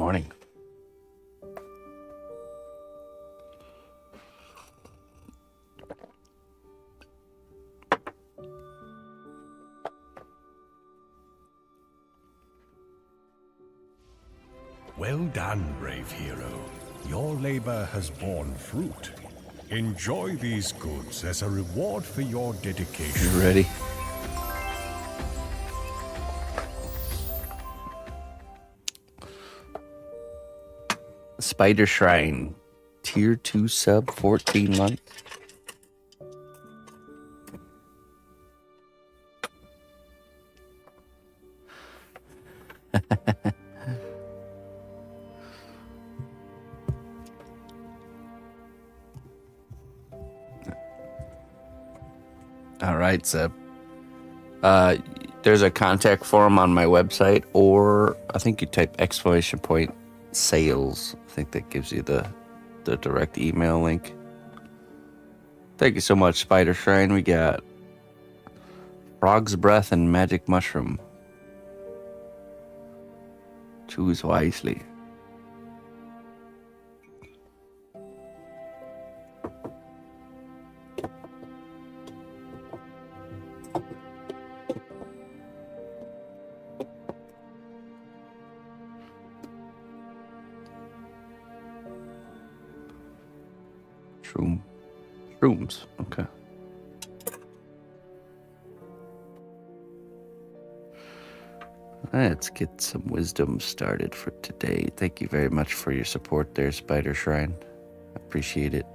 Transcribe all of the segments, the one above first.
morning. Well done, brave hero. Your labor has borne fruit. Enjoy these goods as a reward for your dedication. You ready? Spider Shrine. Tier 2 sub, 14 months. All right, Seb. There's a contact form on my website, or I think you type !sales. I think that gives you the direct email link. Thank you so much, Spider Shrine. We got Frog's Breath and Magic Mushroom. Choose wisely. Shrooms. Okay. Let's get some wisdom started for today. Thank you very much for your support there, Spider Shrine. Appreciate it.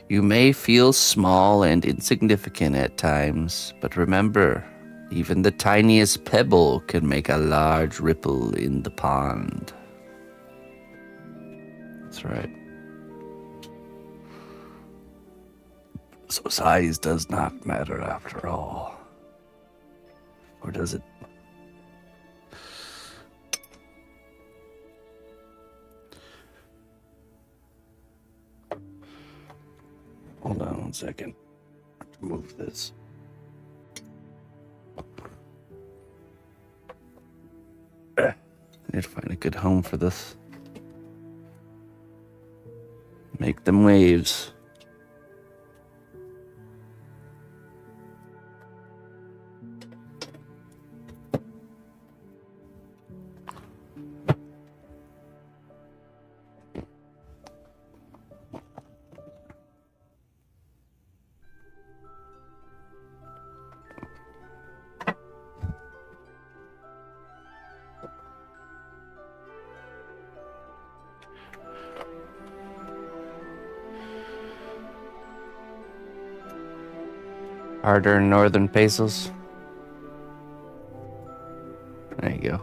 You may feel small and insignificant at times, but remember, even the tiniest pebble can make a large ripple in the pond. That's right. So size does not matter after all. Or does it? Hold on 1 second. I have to move this. I need to find a good home for this. Make them waves. Hard-earned northern pesos. There you go.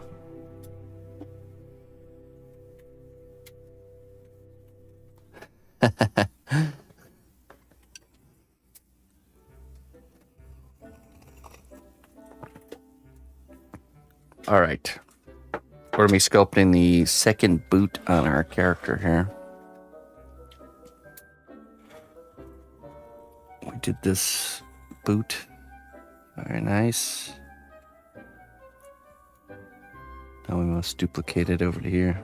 All right. We're going to be sculpting the second boot on our character here. We did this boot. Very nice. Now we must duplicate it over to here.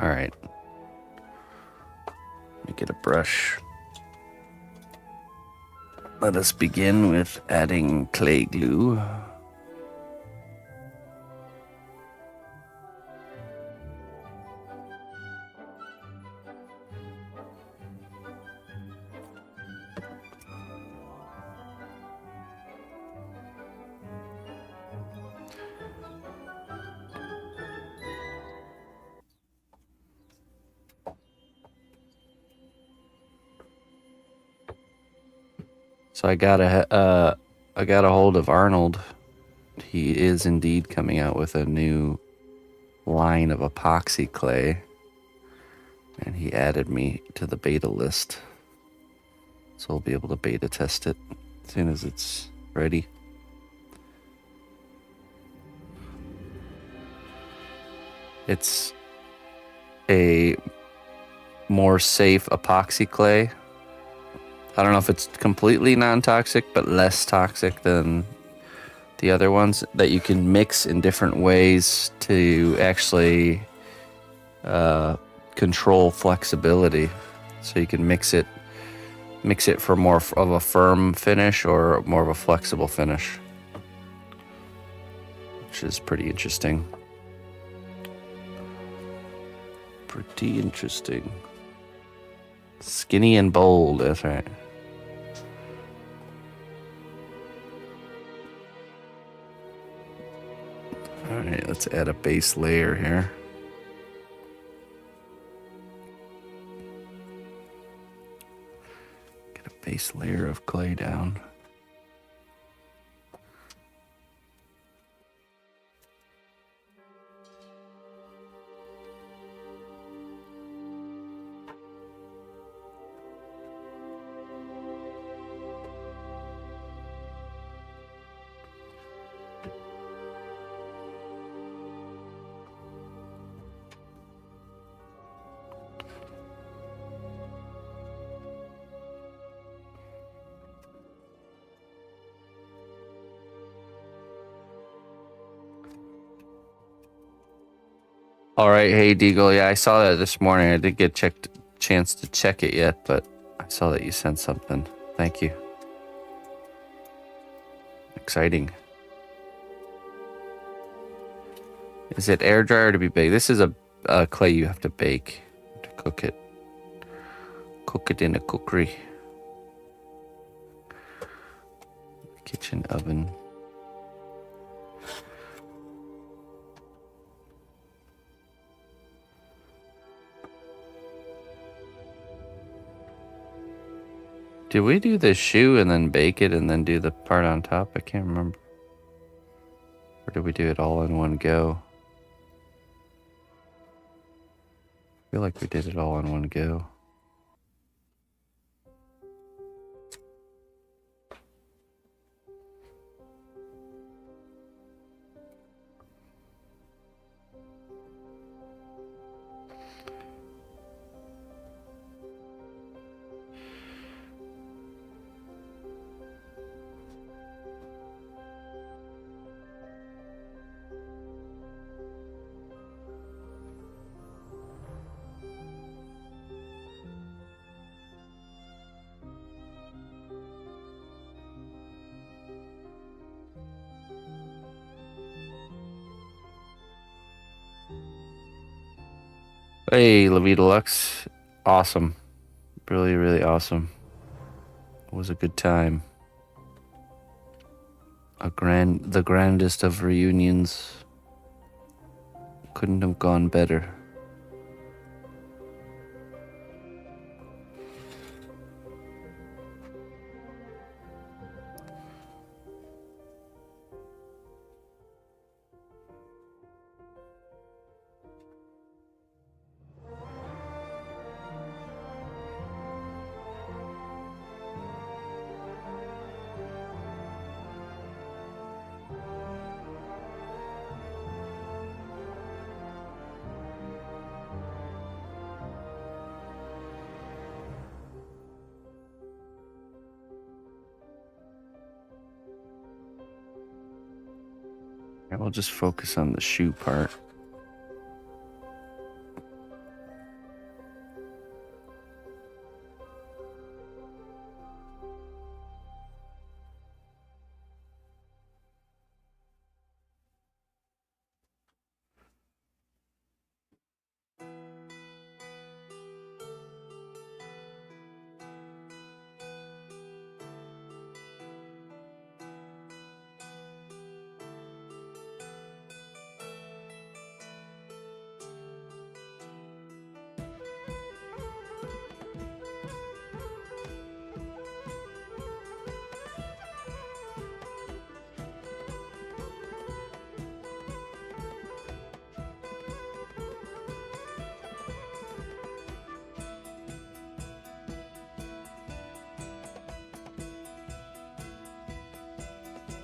All right. Let me get a brush. Let us begin with adding clay glue. So I got a hold of Arnold. He is indeed coming out with a new line of epoxy clay, and he added me to the beta list. So we'll be able to beta test it as soon as it's ready. It's a more safe epoxy clay. I don't know if it's completely non-toxic, but less toxic than the other ones, that you can mix in different ways to actually control flexibility. So you can mix it for more of a firm finish or more of a flexible finish, which is pretty interesting. Pretty interesting. Skinny and bold, that's right. Alright, let's add a base layer here. Get a base layer of clay down. All right, hey Deagle, yeah, I saw that this morning. I didn't get chance to check it yet, but I saw that you sent something. Thank you. Exciting. Is it air dry or to be baked? This is a clay you have to bake to cook it. Cook it in a cookery. Kitchen oven. Did we do the shoe and then bake it and then do the part on top? I can't remember. Or did we do it all in one go? I feel like we did it all in one go. Hey, Levita Lux. Awesome. Really, really awesome. It was a good time. The grandest of reunions. Couldn't have gone better. And we'll just focus on the shoe part.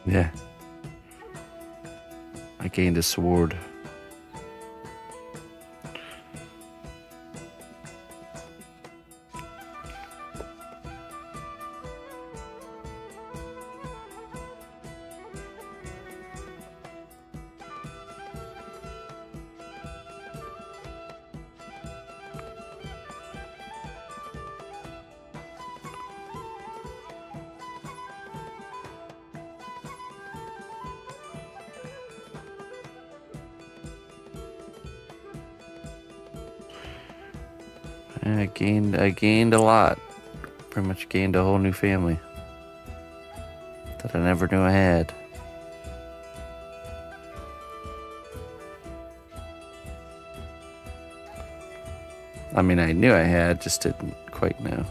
Yeah. I gained a sword. And I gained a lot. Pretty much gained a whole new family that I never knew I had. I mean, I knew I had, just didn't quite know.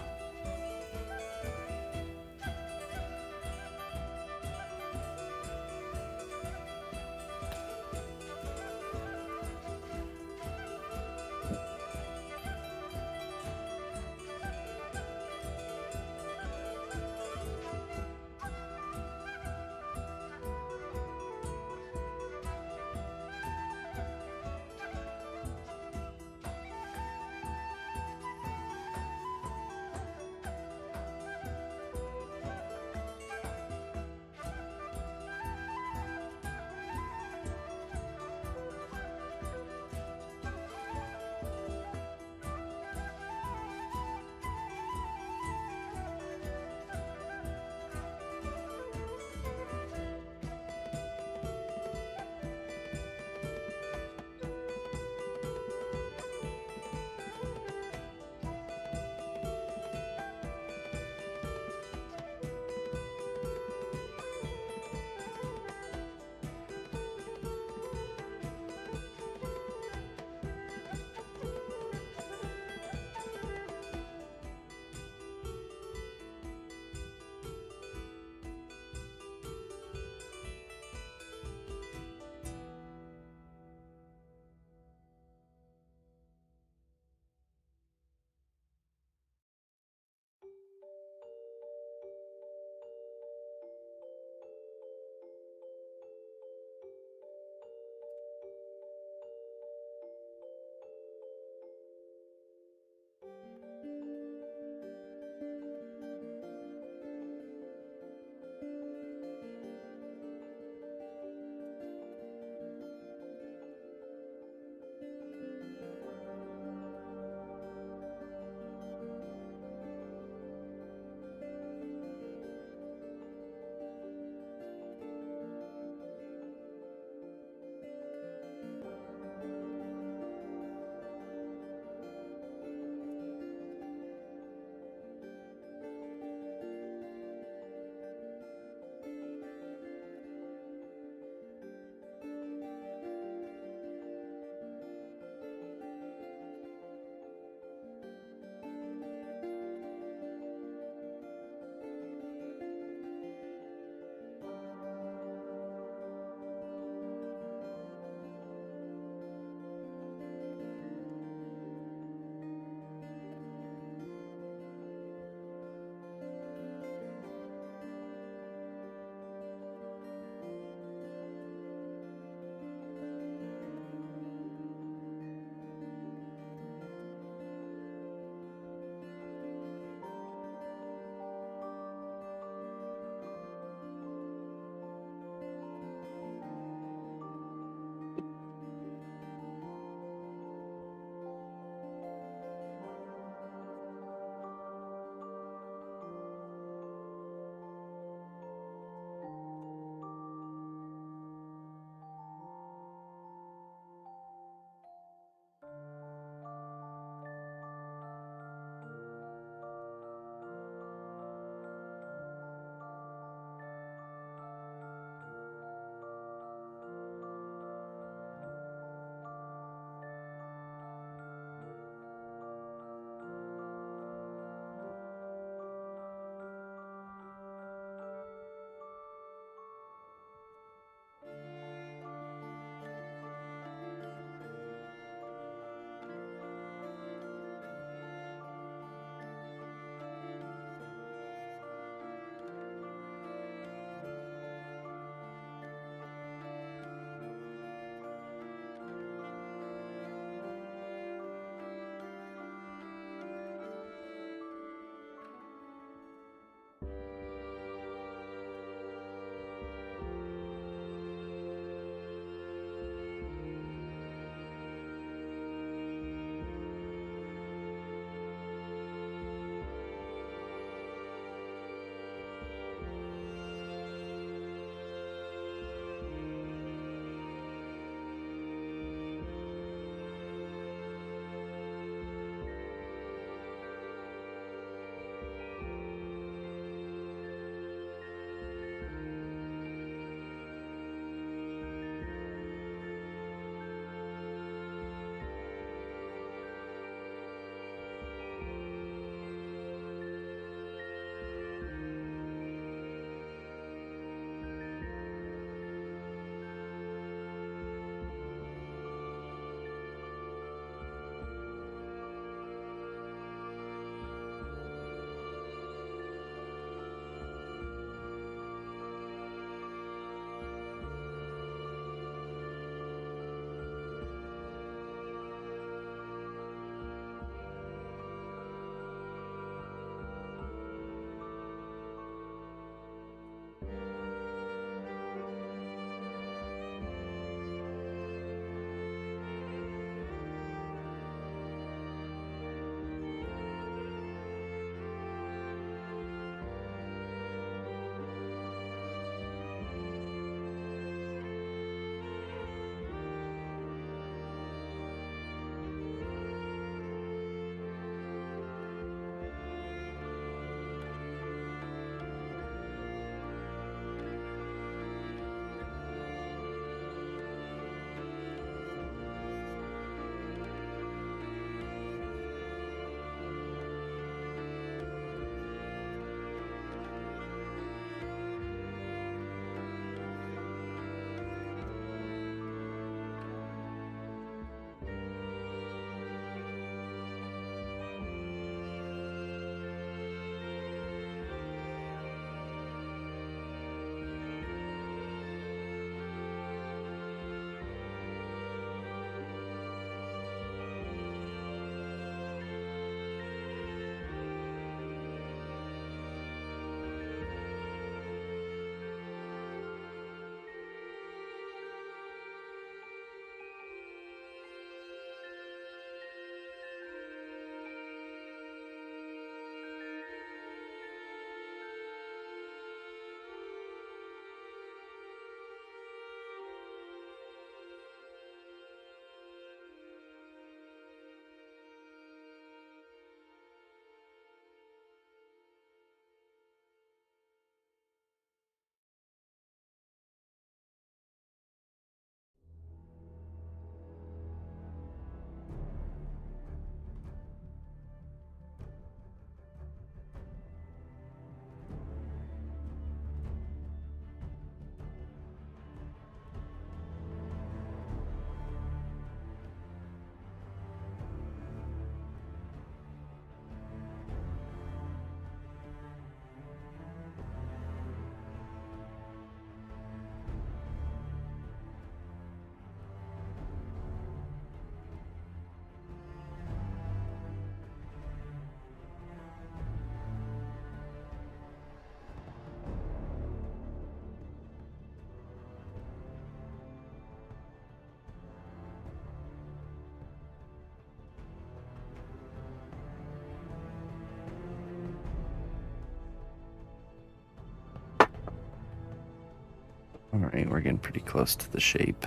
Alright, we're getting pretty close to the shape.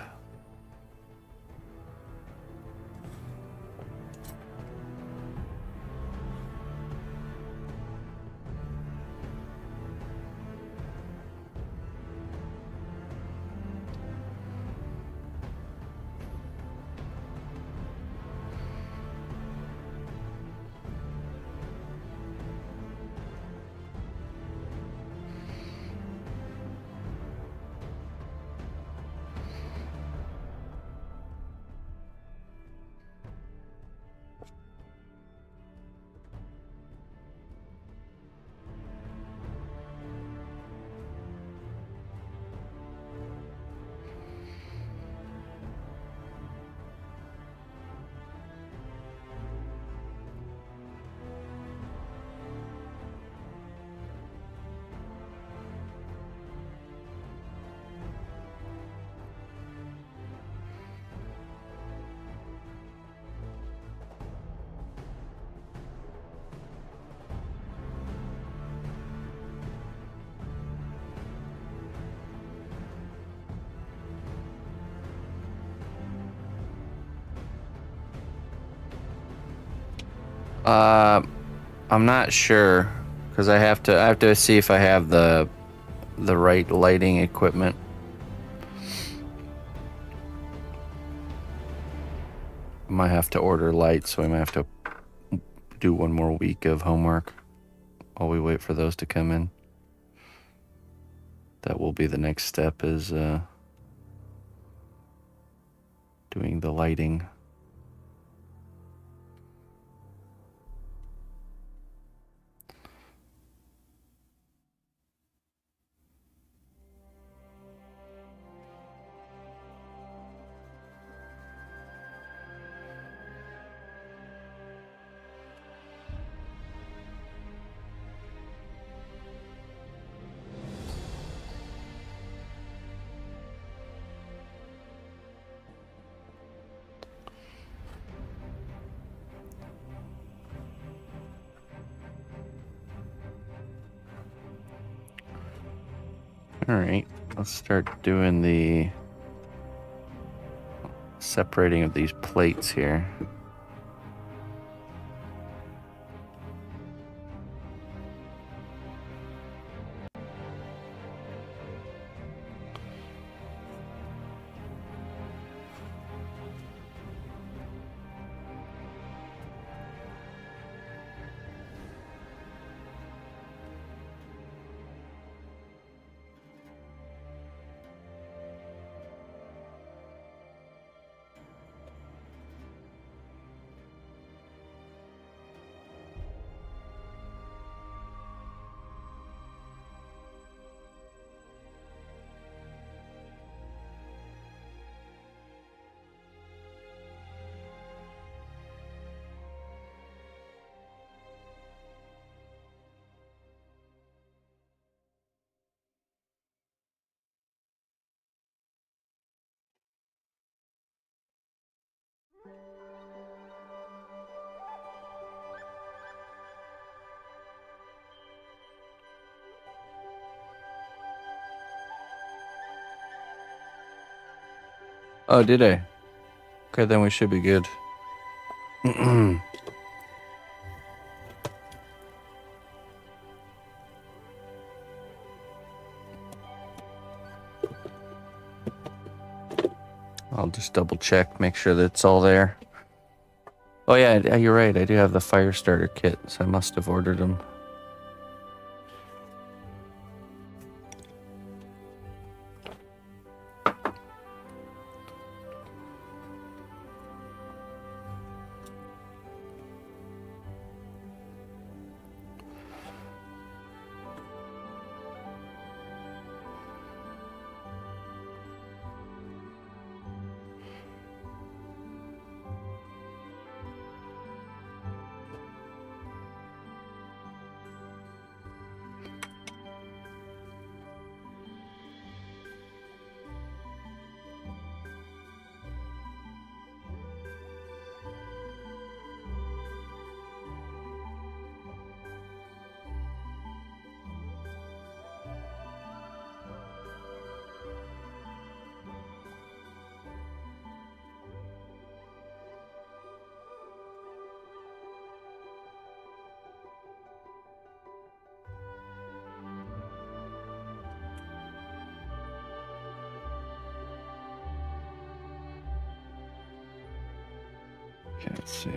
I'm not sure because I have to see if I have the right lighting equipment. I might have to order lights, so we might have to do one more week of homework while we wait for those to come in. That will be the next step, is doing the lighting. Alright, let's start doing the separating of these plates here. Oh, did I? Okay, then we should be good. I'll just double check, make sure that it's all there. Oh yeah, you're right. I do have the fire starter kit, so I must have ordered them. Can't see.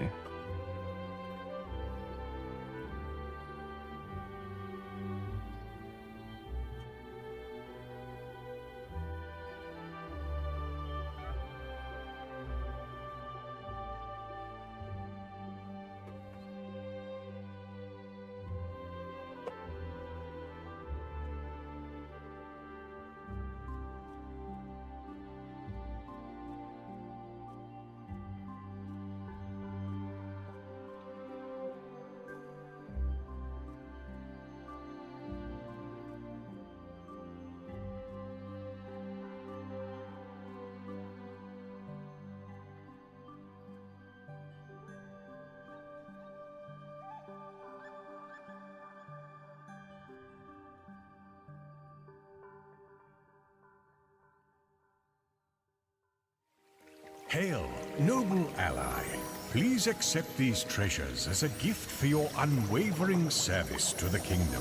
Hail, noble ally. Please accept these treasures as a gift for your unwavering service to the kingdom.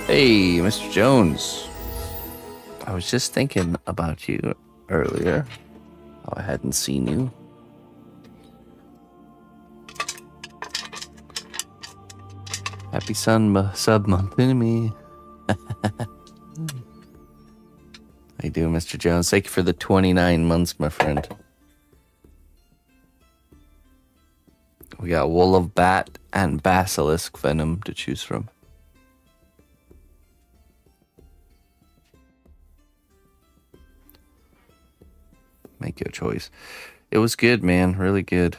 Hey, Mr. Jones. I was just thinking about you earlier. How I hadn't seen you. Happy sub month to me. How you doing, Mr. Jones? Thank you for the 29 months, my friend. We got Wool of Bat and Basilisk Venom to choose from. Make your choice. It was good, man. Really good.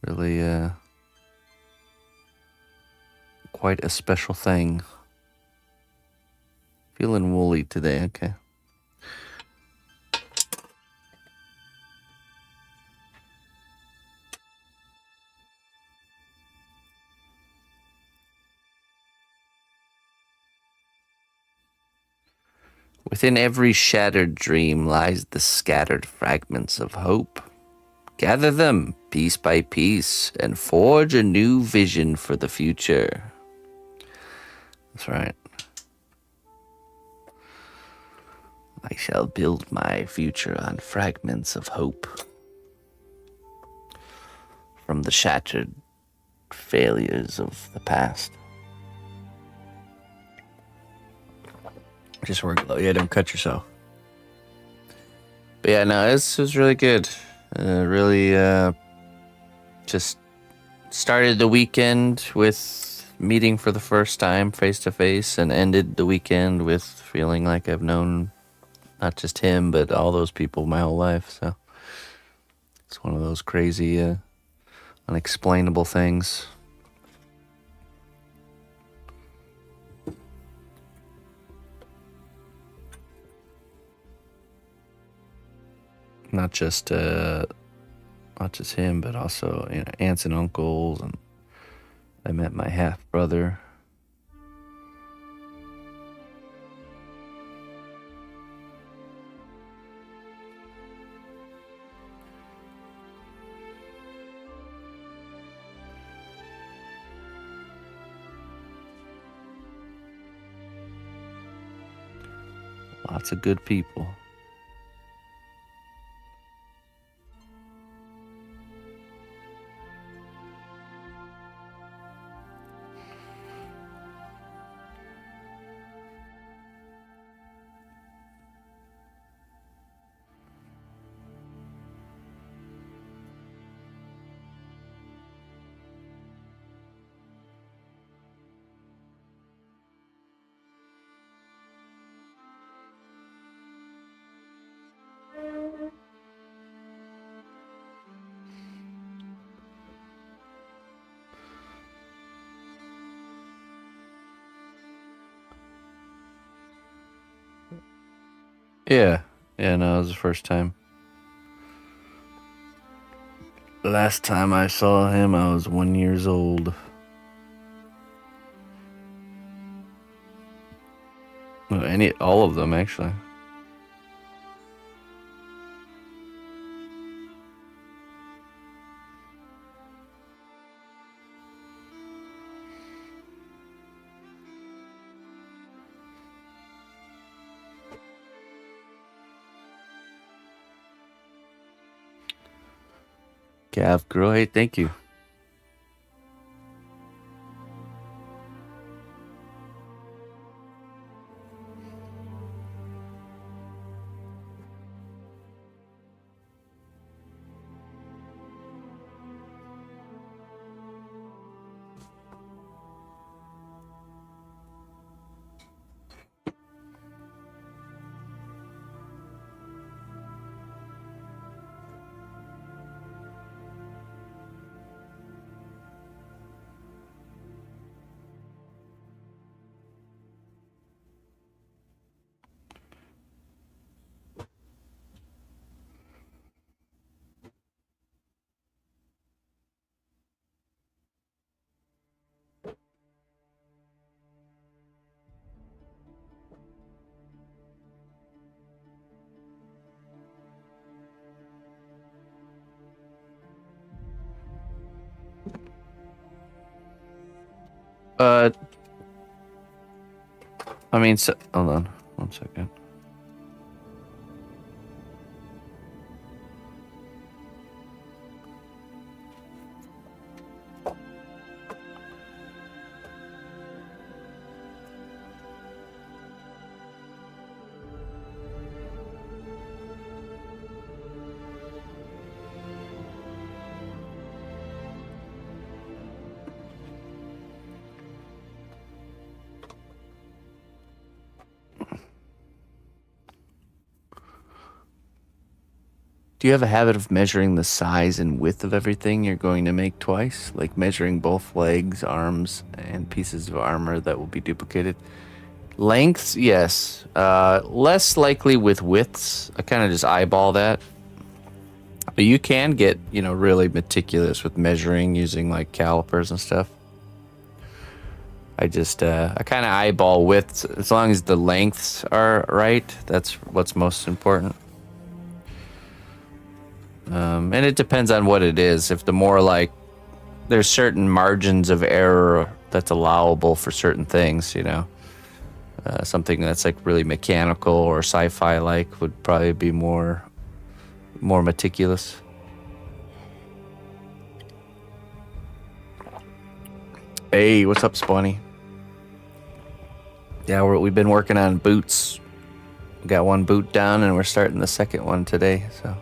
Really, quite a special thing. Feeling woolly today, okay. Within every shattered dream lies the scattered fragments of hope. Gather them piece by piece and forge a new vision for the future. That's right. I shall build my future on fragments of hope. From the shattered failures of the past. Just work low. Yeah, don't cut yourself. But yeah, no, this was really good. Really just started the weekend with meeting for the first time face to face and ended the weekend with feeling like I've known not just him, but all those people my whole life. So it's one of those crazy, unexplainable things. Not just him, but also, you know, aunts and uncles, and I met my half brother. Lots of good people. Yeah, no, it was the first time. Last time I saw him, I was 1 year old. Well, all of them, actually. Gav Grow, hey, thank you. I mean, so, hold on 1 second. Do you have a habit of measuring the size and width of everything you're going to make twice? Like measuring both legs, arms, and pieces of armor that will be duplicated? Lengths, yes. Less likely with widths. I kind of just eyeball that. But you can get, really meticulous with measuring using like calipers and stuff. I kind of eyeball widths. As long as the lengths are right, that's what's most important. And it depends on what it is. If the more like, there's certain margins of error that's allowable for certain things, something that's like really mechanical or sci-fi like would probably be more meticulous. Hey, what's up, Spawny? Yeah, we've been working on boots. We got one boot down and we're starting the second one today, so.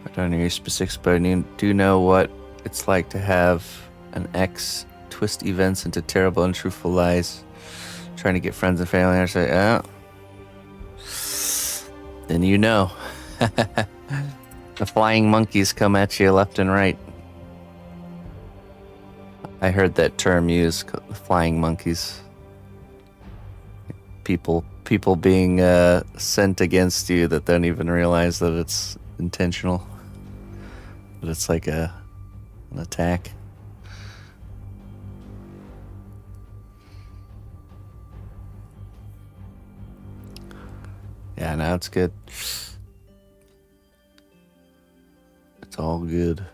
I don't know your specifics, but I do know what it's like to have an ex twist events into terrible and truthful lies, trying to get friends and family to say, oh, then you know. The flying monkeys come at you left and right. I heard that term used, flying monkeys. People being sent against you that don't even realize that it's intentional. But it's like an attack. Yeah, now it's good. It's all good.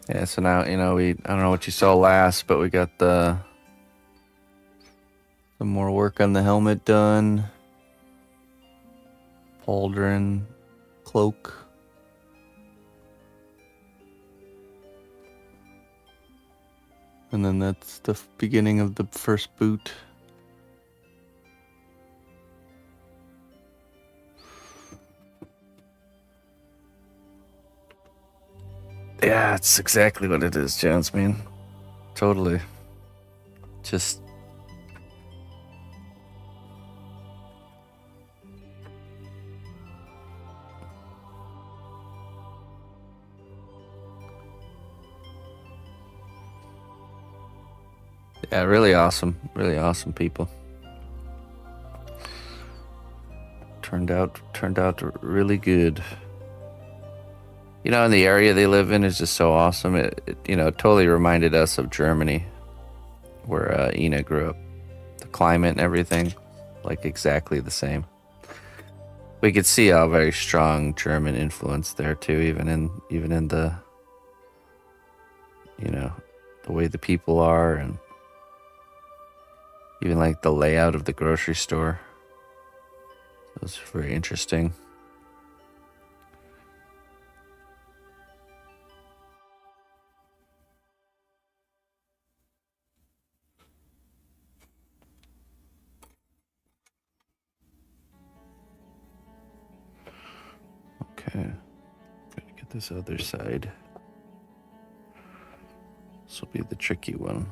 Yeah, so now, I don't know what you saw last, but we got some more work on the helmet done. Pauldron, cloak. And then that's the beginning of the first boot. Yeah, it's exactly what it is, Jones, man. Totally. Just... yeah, really awesome people. Turned out really good. And the area they live in is just so awesome. It totally reminded us of Germany, where Ina grew up. The climate and everything, like exactly the same. We could see a very strong German influence there too, even in the, the way the people are, and even like the layout of the grocery store. It was very interesting. Okay, gotta get this other side. This will be the tricky one.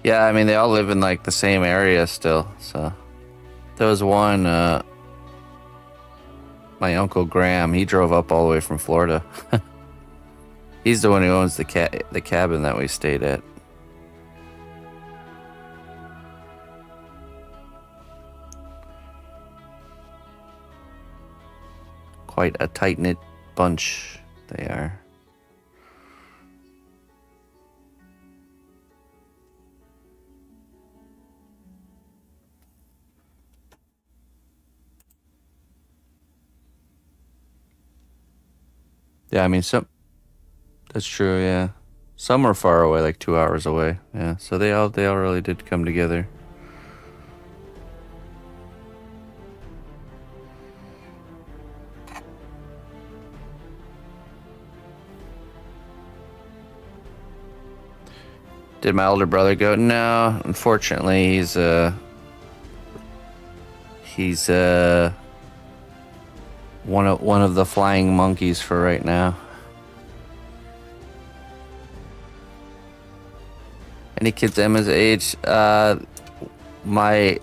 Yeah, I mean, they all live in like the same area still. So there was one, my Uncle Graham, he drove up all the way from Florida. He's the one who owns the cabin that we stayed at. Quite a tight-knit bunch they are. Yeah, I mean, that's true, yeah. Some are far away, like 2 hours away. Yeah, so they all really did come together. Did my older brother go? No, unfortunately, he's one of the flying monkeys for right now. Any kids Emma's age? My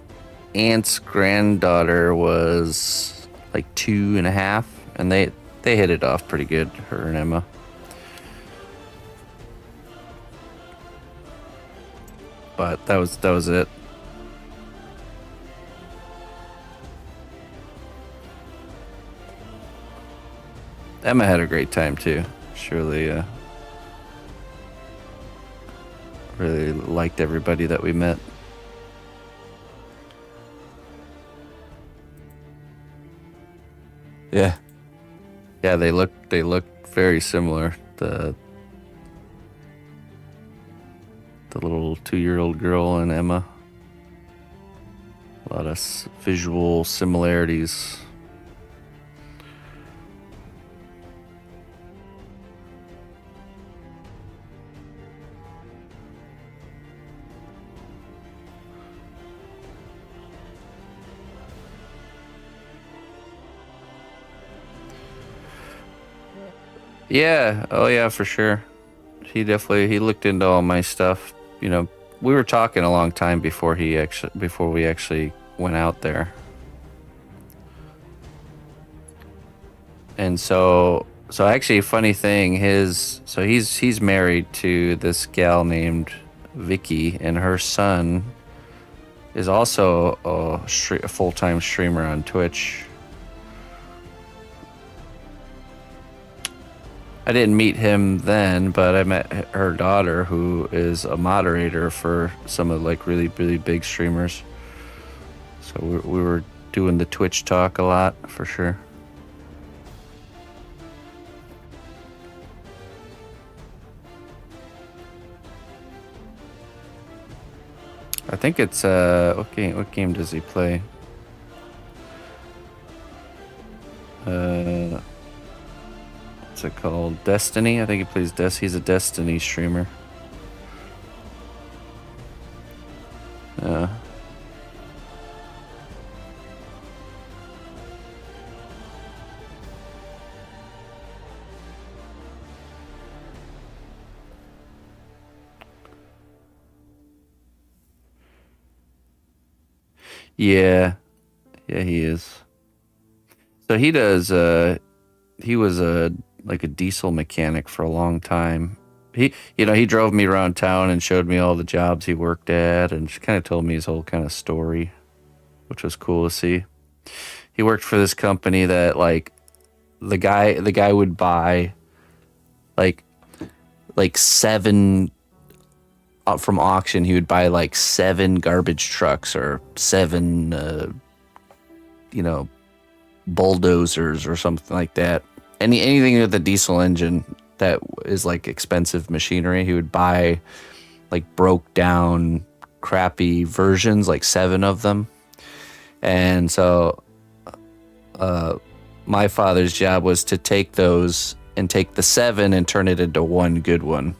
aunt's granddaughter was like 2.5, and they hit it off pretty good, her and Emma. But that was it. Emma had a great time too. Surely, really liked everybody that we met. Yeah, they look very similar. The little 2-year-old girl and Emma. A lot of visual similarities. Yeah, oh yeah, for sure. He looked into all my stuff. You know, we were talking a long time before we actually went out there. And so actually, funny thing, he's married to this gal named Vicky, and her son is also a full-time streamer on Twitch. I didn't meet him then, but I met her daughter, who is a moderator for some of like really, really big streamers. So we were doing the Twitch talk a lot, for sure. I think it's what game does he play? What's it called? Destiny? I think he plays he's a Destiny streamer. Yeah, he is. So he was like a diesel mechanic for a long time. He drove me around town and showed me all the jobs he worked at, and kind of told me his whole kind of story, which was cool to see. He worked for this company that like the guy would buy like seven from auction. He would buy like 7 garbage trucks or 7 bulldozers or something like that. Anything with a diesel engine that is like expensive machinery, he would buy like broke down crappy versions, like 7 of them. And so my father's job was to take those and take the 7 and turn it into one good one,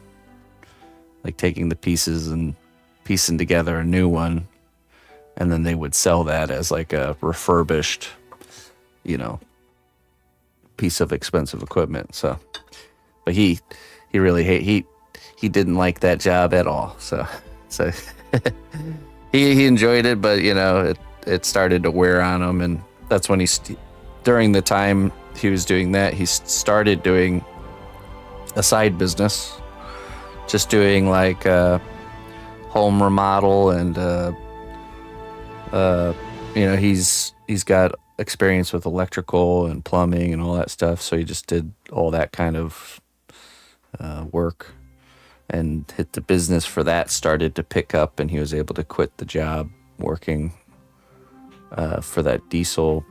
like taking the pieces and piecing together a new one, and then they would sell that as like a refurbished piece of expensive equipment. So, but he really he didn't like that job at all. So he enjoyed it, but it started to wear on him, and that's when during the time he was doing that, he started doing a side business, just doing like home remodel, and he's got experience with electrical and plumbing and all that stuff, so he just did all that kind of work, and hit the business for that started to pick up, and he was able to quit the job working for that diesel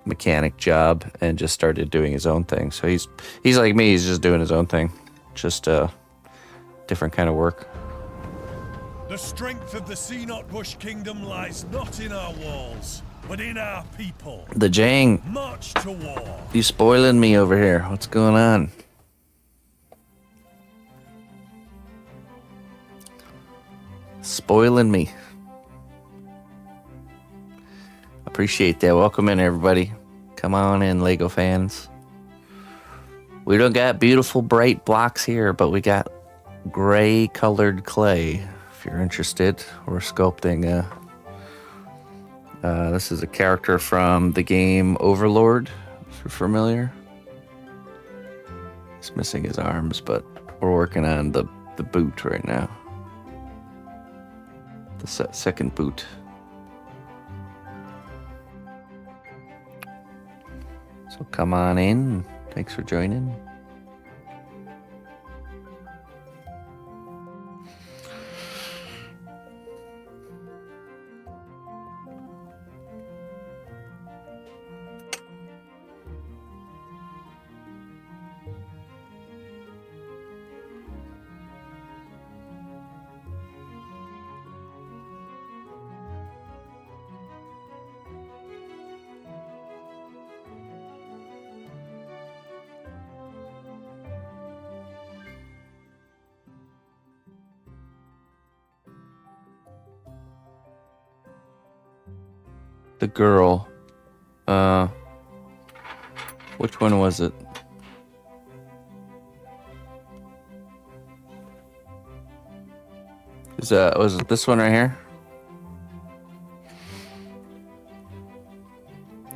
mechanic job and just started doing his own thing. So he's like me, he's just doing his own thing, just different kind of work. The strength of the cnotbusch kingdom lies not in our walls, but in our people. The Jang, March to war. you spoiling me over here. What's going on? Spoiling me. Appreciate that. Welcome in, everybody. Come on in, Lego fans. We don't got beautiful bright blocks here, but we got gray colored clay. If you're interested, we're sculpting this is a character from the game Overlord, if you're familiar. He's missing his arms, but we're working on the boot right now. The second boot. So come on in. Thanks for joining. The girl. Which one was it? Was it this one right here?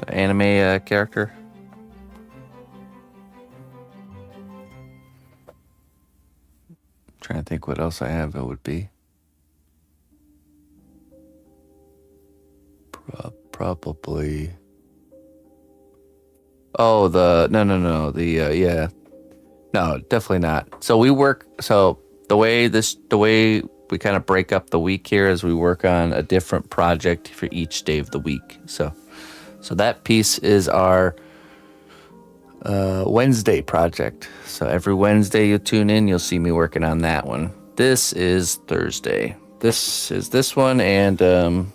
The anime character? Trying to think what else I have it would be. Probably. Oh, no. Yeah. No, definitely not. So we work. So the way we kind of break up the week here is we work on a different project for each day of the week. So that piece is our Wednesday project. So every Wednesday you tune in, you'll see me working on that one. This is Thursday. This is this one, and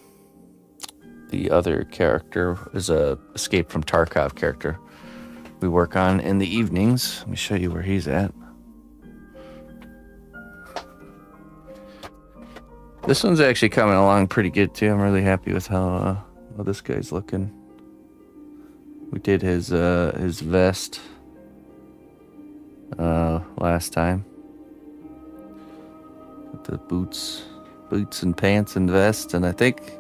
the other character is a Escape from Tarkov character we work on in the evenings. Let me show you where he's at. This one's actually coming along pretty good too. I'm really happy with how this guy's looking. We did his vest last time. The boots and pants and vest, and I think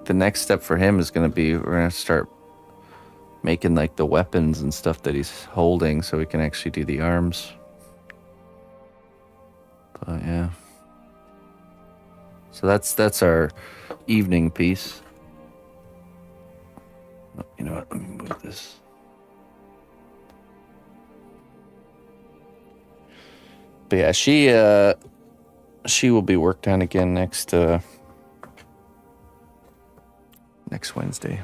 the next step for him is going to be we're going to start making like the weapons and stuff that he's holding so he can actually do the arms. But yeah. So that's our evening piece. Oh, you know what? Let me move this. But yeah, she will be worked on again next Wednesday.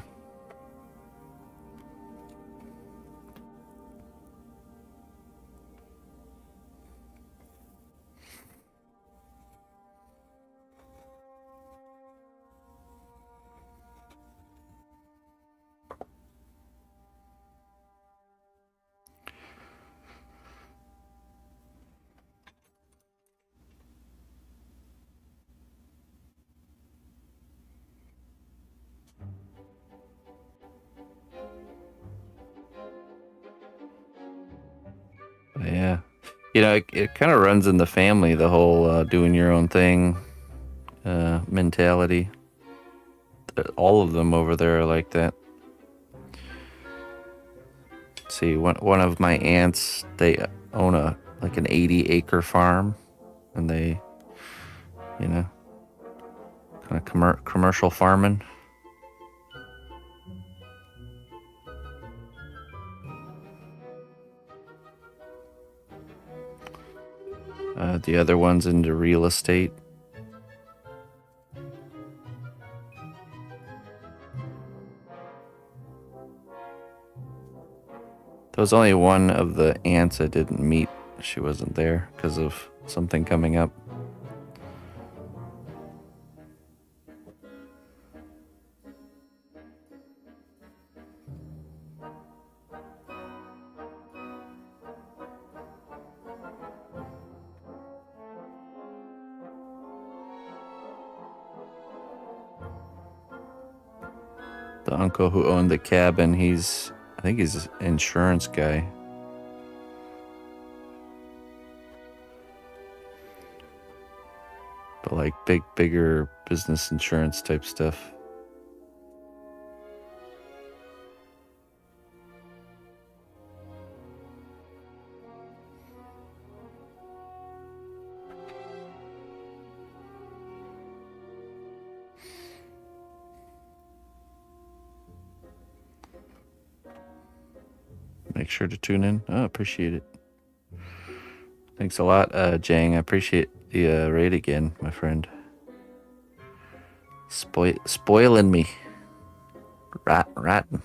But yeah. You know, it kind of runs in the family, the whole doing your own thing mentality. All of them over there are like that. See, one of my aunts, they own an 80-acre farm, and they, you know, kind of commercial farming. The other one's into real estate. There was only one of the aunts I didn't meet. She wasn't there because of something coming up. The uncle who owned the cabin, I think he's an insurance guy. But like bigger business insurance type stuff. Make sure to tune in. Oh, appreciate it. Thanks a lot, Jang. I appreciate the raid again, my friend. Spoiling me. Ratting.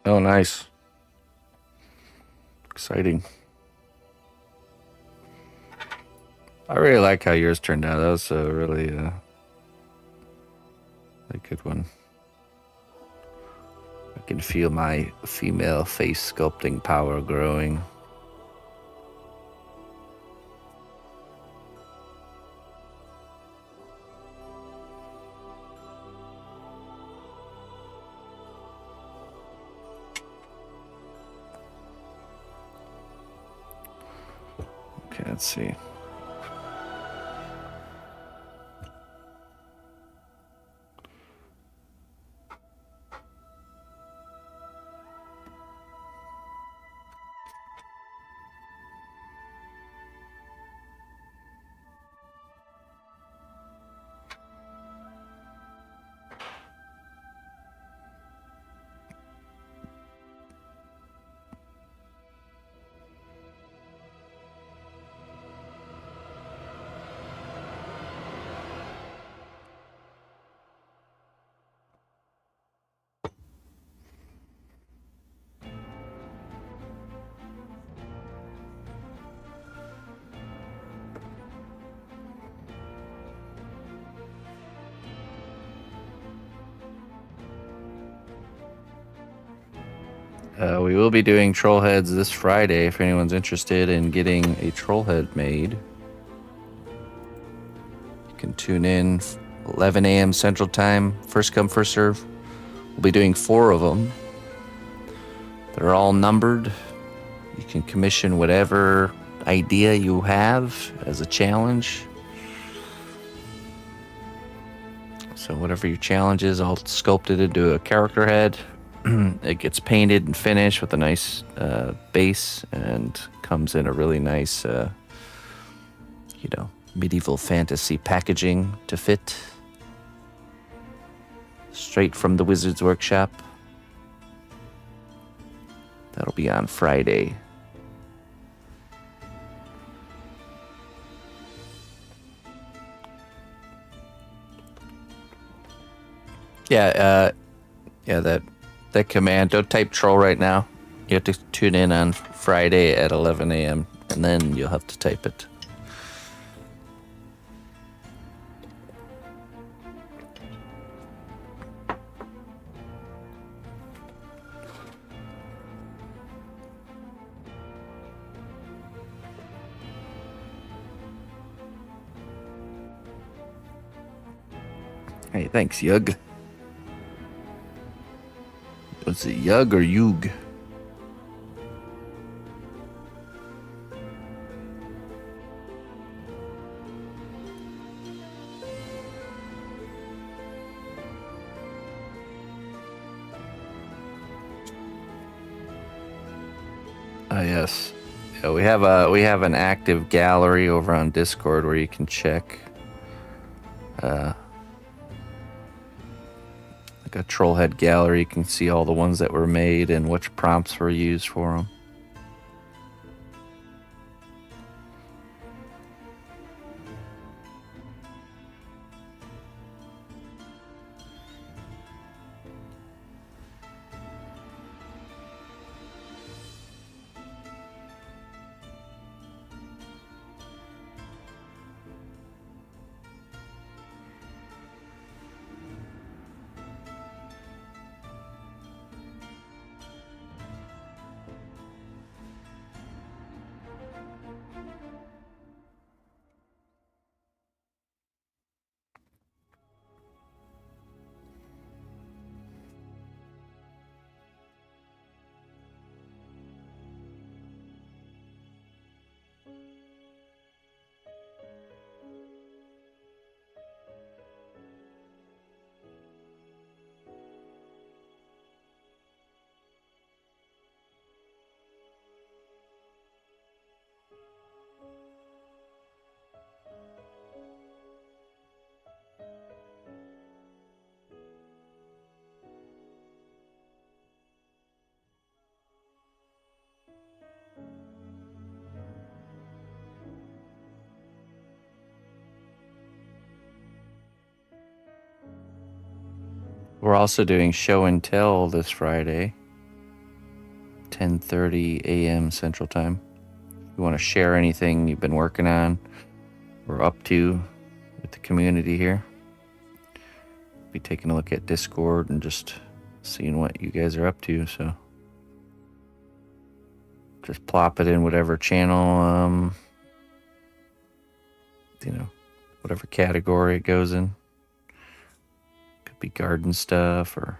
Oh, nice. Exciting. I really like how yours turned out. That was a really a good one. I can feel my female face sculpting power growing. Okay, let's see. We will be doing troll heads this Friday if anyone's interested in getting a troll head made. You can tune in 11 a.m. Central Time, first come, first serve. We'll be doing 4 of them. They're all numbered. You can commission whatever idea you have as a challenge. So whatever your challenge is, I'll sculpt it into a character head. It gets painted and finished with a nice base and comes in a really nice, medieval fantasy packaging to fit. Straight from the Wizard's Workshop. That'll be on Friday. That command, don't type troll right now. You have to tune in on Friday at 11 a.m. and then you'll have to type it. Hey, thanks, Yug. Was it Yug or Yug? Yes. Yeah, we have an active gallery over on Discord where you can check like a troll head gallery. You can see all the ones that were made and which prompts were used for them. We're also doing show and tell this Friday, 10:30 a.m. Central Time. If you want to share anything you've been working on or up to with the community here, be taking a look at Discord and just seeing what you guys are up to. So just plop it in whatever channel, whatever category it goes in. Be garden stuff or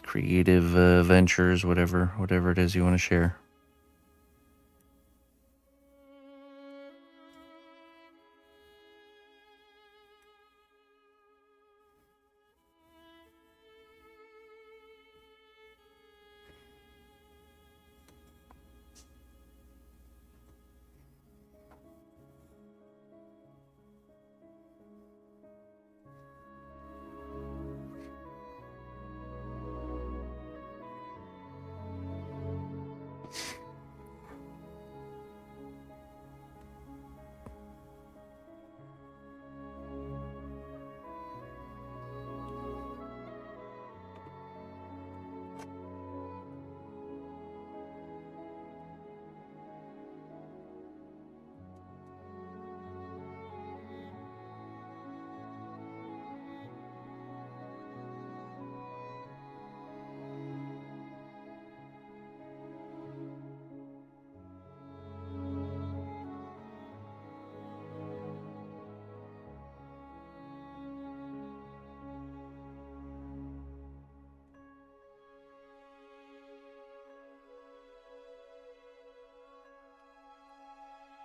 creative ventures, whatever it is you want to share.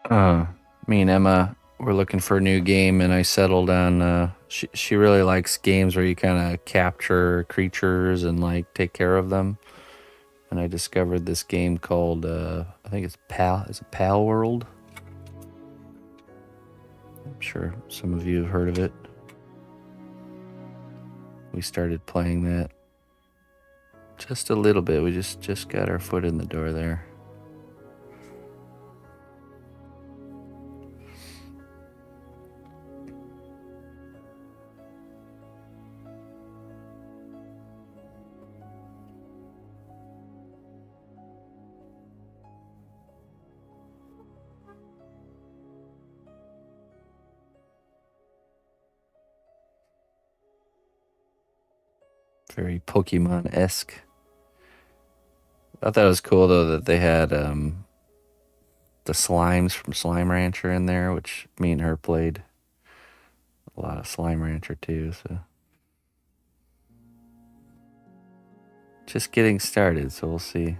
Me and Emma were looking for a new game, and I settled on. She really likes games where you kind of capture creatures and like take care of them. And I discovered this game called I think it's Pal. Is it Pal World? I'm sure some of you have heard of it. We started playing that just a little bit. We just got our foot in the door there. Very Pokemon-esque. I thought it was cool though that they had the slimes from Slime Rancher in there, which me and her played a lot of Slime Rancher too. So just getting started, so we'll see.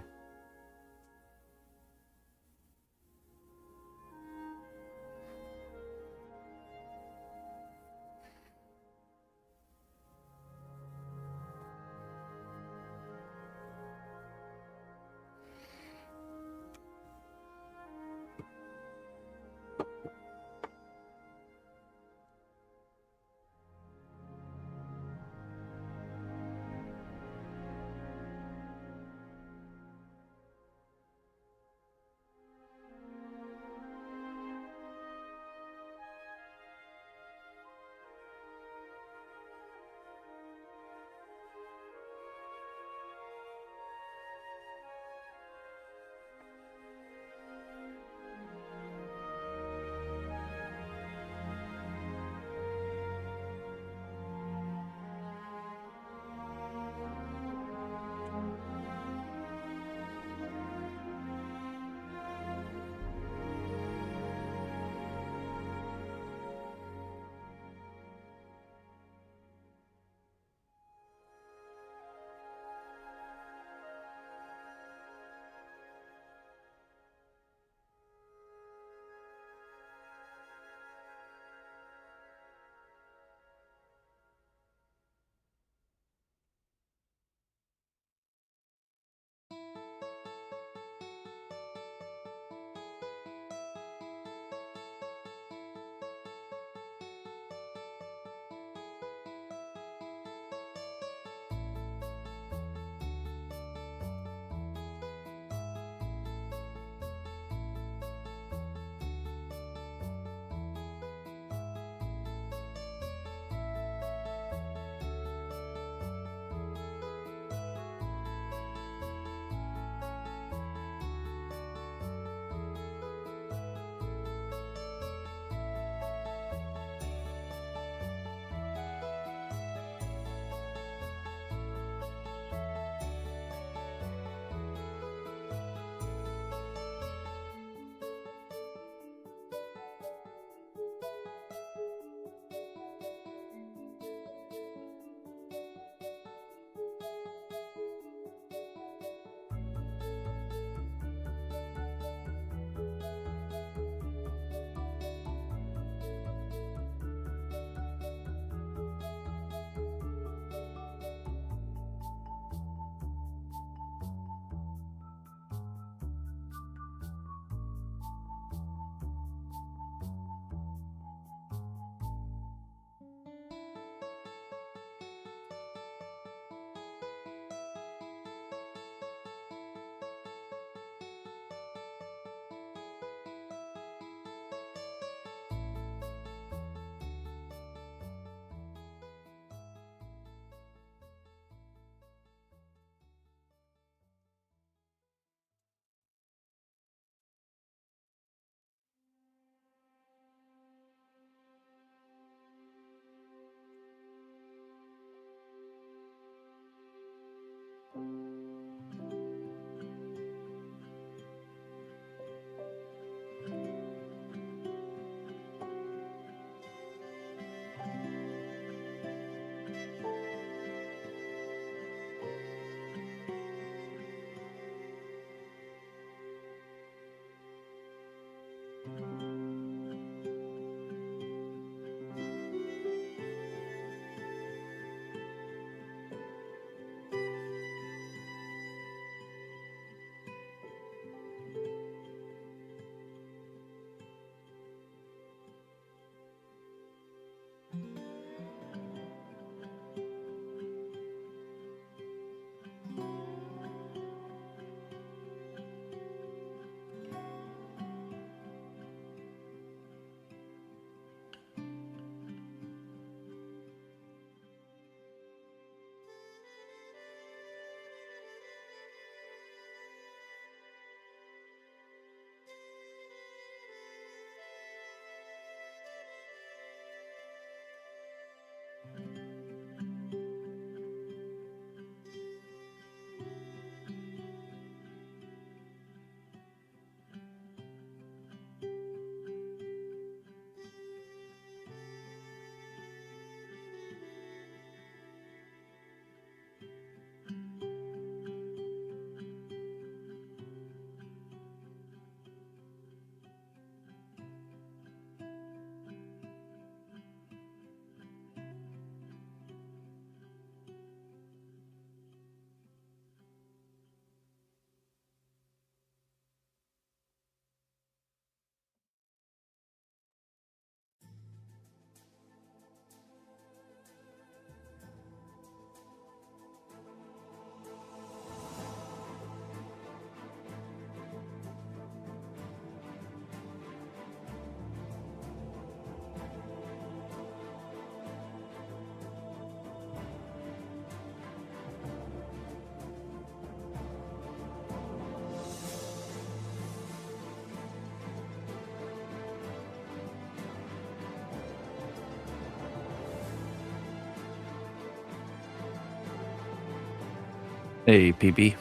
Hey, PB.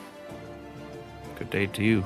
Good day to you.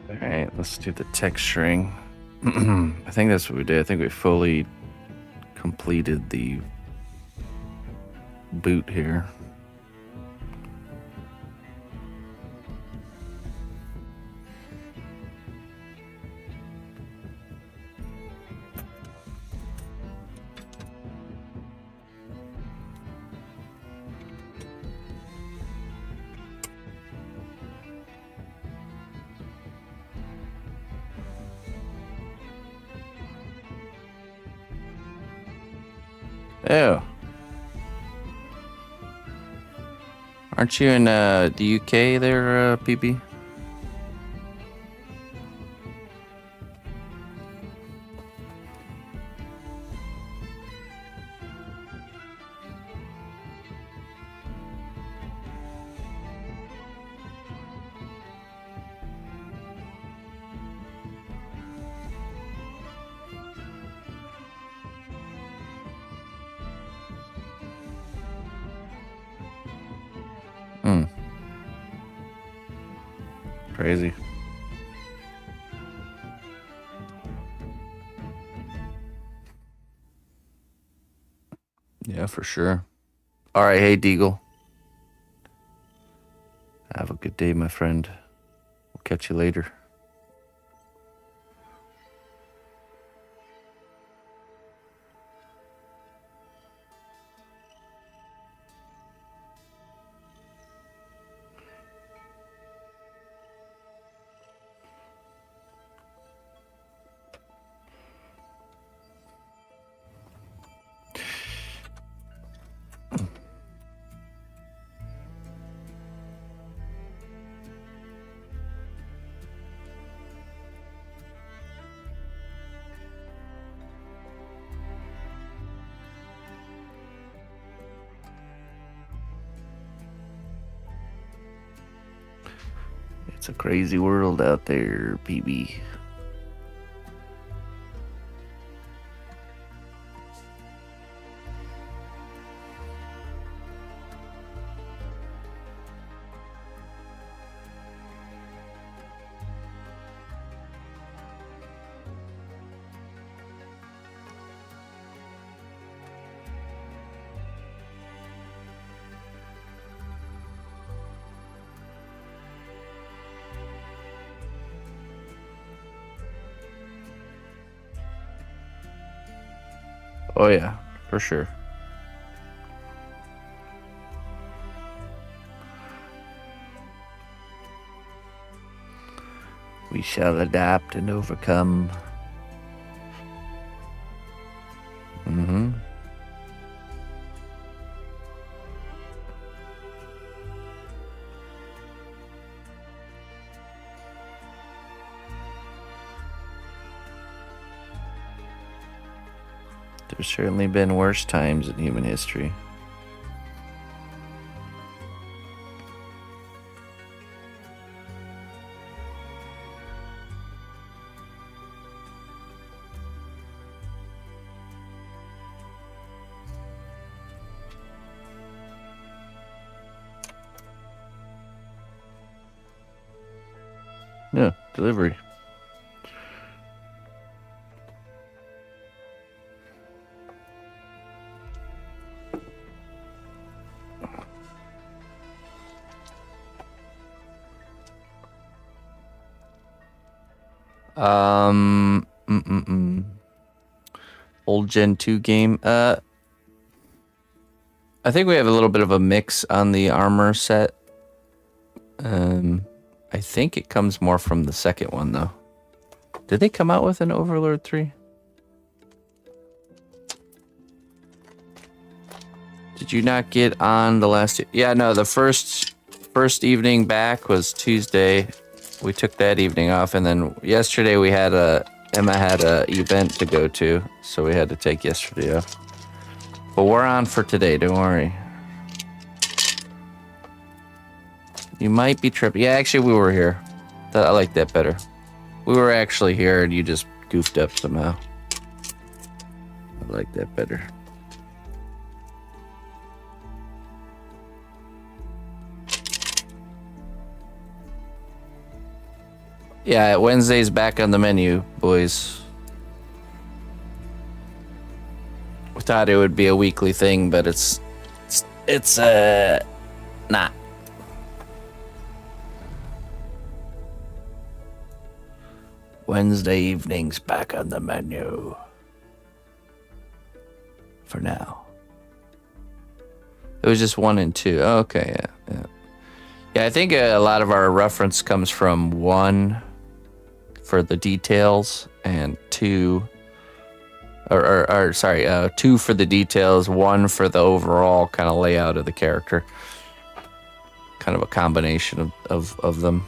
All right, let's do the texturing. I think that's what we did. I think we fully completed the boot here. Oh. Aren't you in the UK there, PB? Crazy. Yeah, for sure. All right, hey, Deagle. Have a good day, my friend. We'll catch you later. It's a crazy world out there, PB. Oh yeah, for sure. We shall adapt and overcome. Mm-hmm. There's certainly been worse times in human history. Yeah, delivery. Old Gen 2 game. I think we have a little bit of a mix on the armor set. I think it comes more from the second one though. Did they come out with an Overlord 3? Did you not get on the last? Yeah, no. The first evening back was Tuesday. We took that evening off, and then yesterday we had Emma had a event to go to, so we had to take yesterday off. But we're on for today. Don't worry. You might be tripping. Yeah, actually, we were here. I like that better. We were actually here, and you just goofed up somehow. I like that better. Yeah, Wednesday's back on the menu, boys. We thought it would be a weekly thing, but it's not. Wednesday evening's back on the menu. For now. It was just 1 and 2. Oh, okay, yeah. Yeah, I think a lot of our reference comes from 1 for the details and 2 2 for the details, 1 for the overall kind of layout of the character. Kind of a combination of them.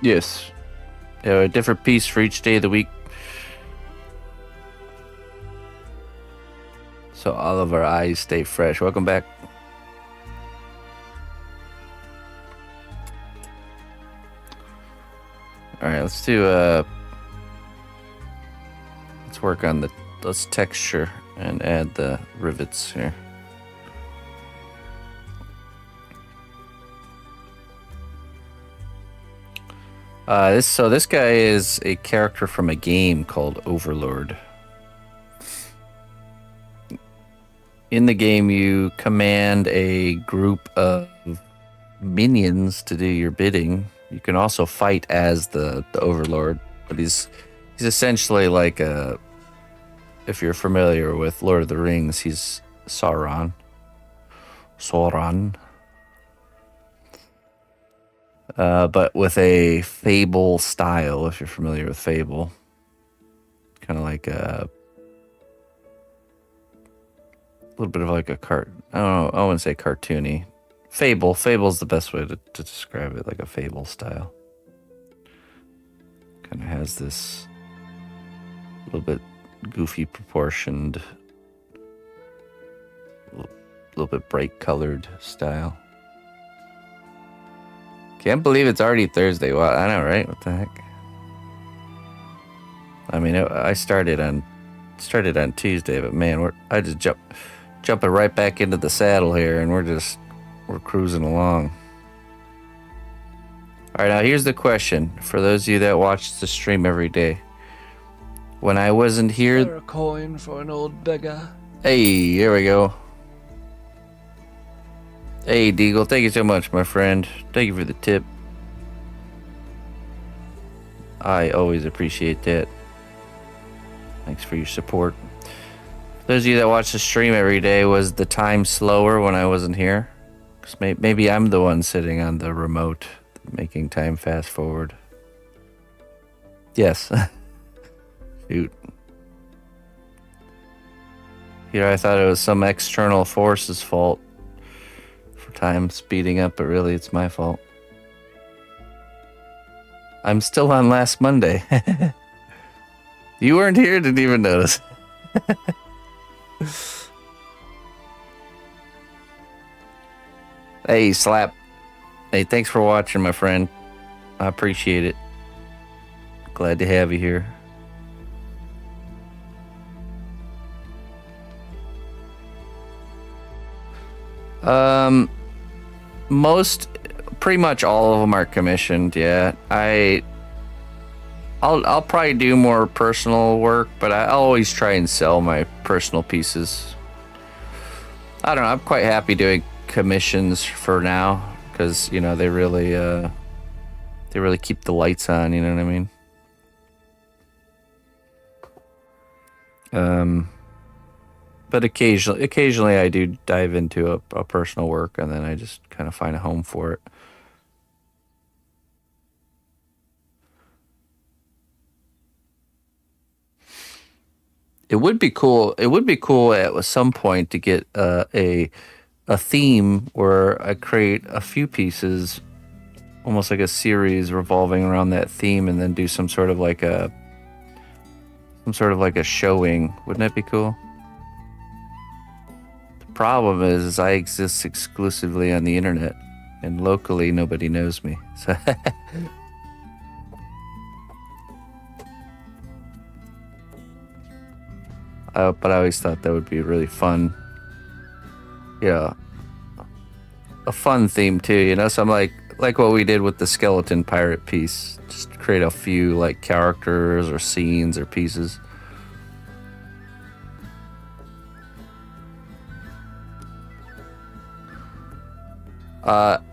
Yes. A different piece for each day of the week. So all of our eyes stay fresh. Welcome back. All right, let's do let's work on let's texture and add the rivets here. This guy is a character from a game called Overlord. In the game, you command a group of minions to do your bidding. You can also fight as the Overlord, but he's essentially like if you're familiar with Lord of the Rings, he's Sauron. But with a Fable style, if you're familiar with Fable. Kind of like a little bit of like a I don't know, I wouldn't say cartoony. Fable's the best way to describe it, like a Fable style. Kind of has this little bit goofy proportioned, little bit bright colored style. Can't believe it's already Thursday. Wow, I know, right? What the heck? I mean, I started on Tuesday, but man, I just jumping right back into the saddle here, and we're cruising along. All right, now here's the question for those of you that watch the stream every day. When I wasn't here, a coin for an old beggar. Hey, here we go. Hey, Deagle, thank you so much, my friend. Thank you for the tip. I always appreciate that. Thanks for your support. For those of you that watch the stream every day, was the time slower when I wasn't here? Because maybe I'm the one sitting on the remote, making time fast forward. Yes. Shoot. Here I thought it was some external force's fault for time speeding up, but really it's my fault. I'm still on last Monday. You weren't here, didn't even notice. Hey, Slap. Hey, thanks for watching, my friend. I appreciate it. Glad to have you here. Pretty much all of them are commissioned. Yeah, I'll probably do more personal work, but I always try and sell my personal pieces. I don't know. I'm quite happy doing commissions for now because they really keep the lights on. You know what I mean? But occasionally I do dive into a personal work, and then I just kind of find a home for it. It would be cool. It would be cool at some point to get a theme where I create a few pieces, almost like a series revolving around that theme, and then do some sort of like a showing. Wouldn't that be cool? The problem is I exist exclusively on the internet, and locally nobody knows me. So. But I always thought that would be really fun. A fun theme too, So I'm like what we did with the skeleton pirate piece. Just create a few like characters or scenes or pieces.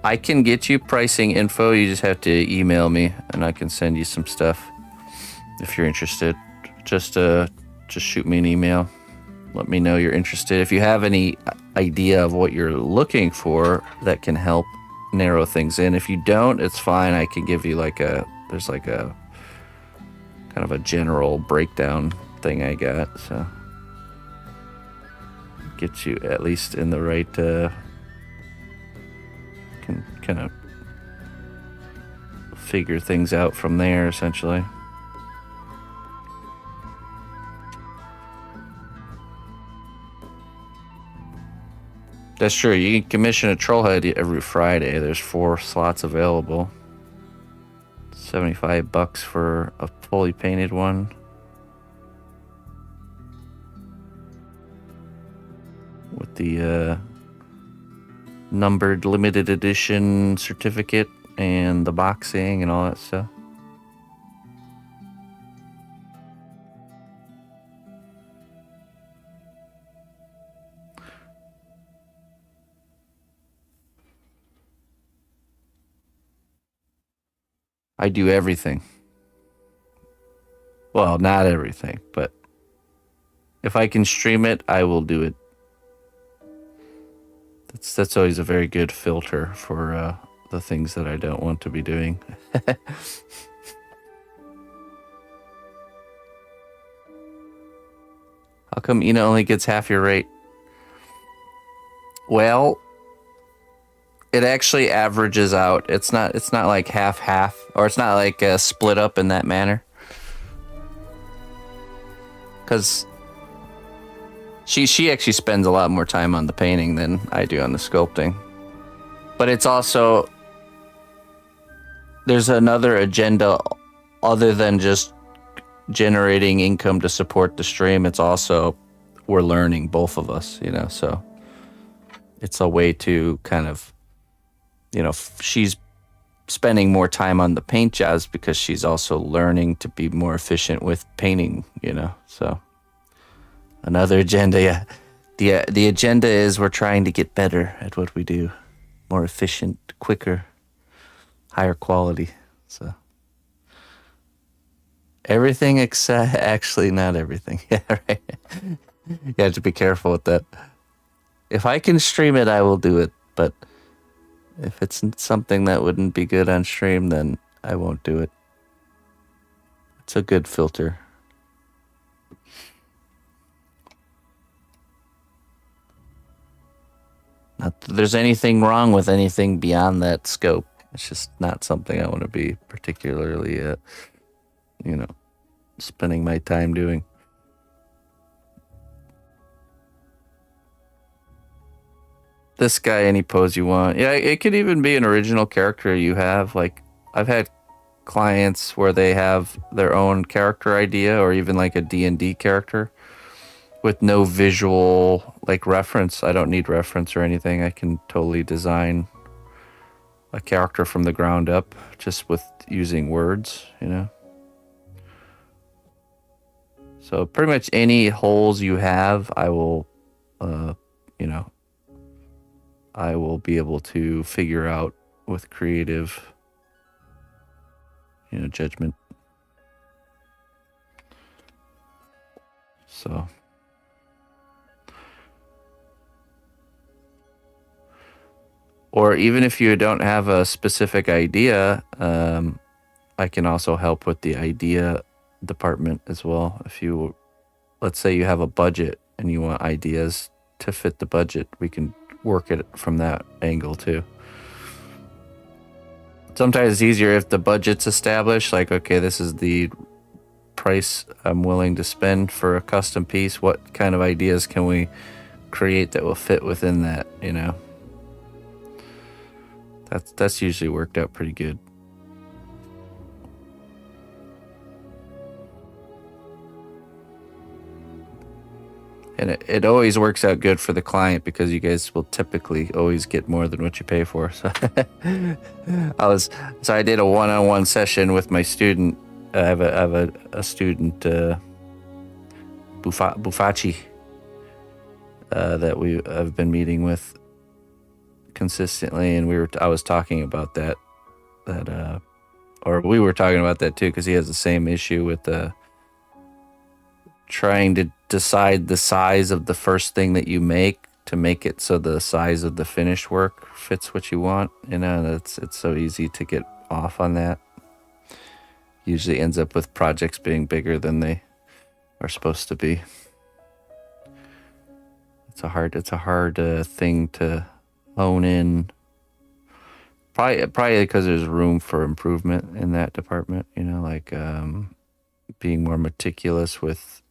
I can get you pricing info. You just have to email me, and I can send you some stuff if you're interested. Just shoot me an email. Let me know you're interested. If you have any idea of what you're looking for, that can help narrow things in. If you don't, it's fine. I can give you there's like a kind of a general breakdown thing I got. So get you at least in the right, can kind of figure things out from there, essentially. That's true. You can commission a trollhead every Friday. There's 4 slots available. $75 for a fully painted one. With the numbered limited edition certificate and the boxing and all that stuff. I do everything. Well, not everything, but if I can stream it, I will do it. That's always a very good filter for the things that I don't want to be doing. How come Ina only gets half your rate? Well, it actually averages out. It's not like half, or it's not like split up in that manner. Because she actually spends a lot more time on the painting than I do on the sculpting. But it's also, there's another agenda other than just generating income to support the stream. It's also, we're learning, both of us, you know, so it's a way to kind of, you know, she's spending more time on the paint jobs because she's also learning to be more efficient with painting, you know, so another agenda. Yeah, the agenda is we're trying to get better at what we do, more efficient, quicker, higher quality. So everything except, actually not everything. Yeah, right. You have to be careful with that. If I can stream it, I will do it, but if it's something that wouldn't be good on stream, then I won't do it. It's a good filter. Not that there's anything wrong with anything beyond that scope. It's just not something I want to be particularly, you know, spending my time doing. This guy, any pose you want. Yeah, it could even be an original character you have. Like, I've had clients where they have their own character idea, or even like a D&D character with no visual like reference. I don't need reference or anything. I can totally design a character from the ground up just with using words, you know. So pretty much any holes you have, I will, you know, I will be able to figure out with creative, you know, judgment. So or even if you don't have a specific idea, I can also help with the idea department as well. If you, let's say you have a budget and you want ideas to fit the budget, we can work it from that angle too. Sometimes it's easier if the budget's established, like, okay, this is the price I'm willing to spend for a custom piece. What kind of ideas can we create that will fit within that, you know? That's usually worked out pretty good. And it always works out good for the client because you guys will typically always get more than what you pay for. So I did a one-on-one session with my student. I have a student, Bufachi, that I've been meeting with consistently, and I was talking about that, or we were talking about that too, because he has the same issue with trying to decide the size of the first thing that you make to make it so the size of the finished work fits what you want. You know, it's so easy to get off on that. Usually ends up with projects being bigger than they are supposed to be. It's a hard thing to hone in Probably because there's room for improvement in that department. You know, like being more meticulous with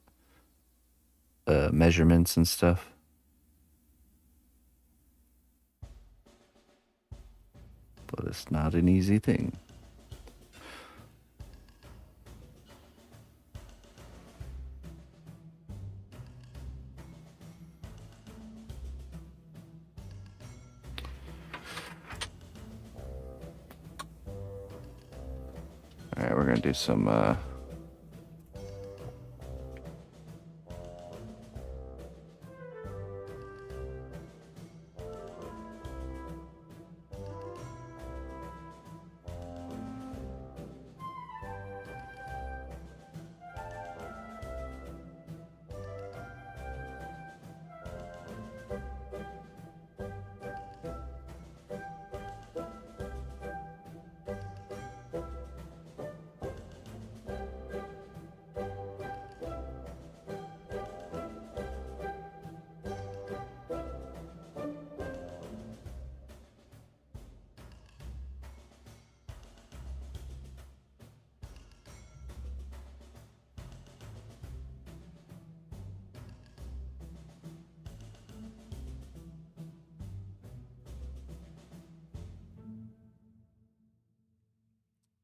measurements and stuff. But it's not an easy thing. All right, we're gonna do some.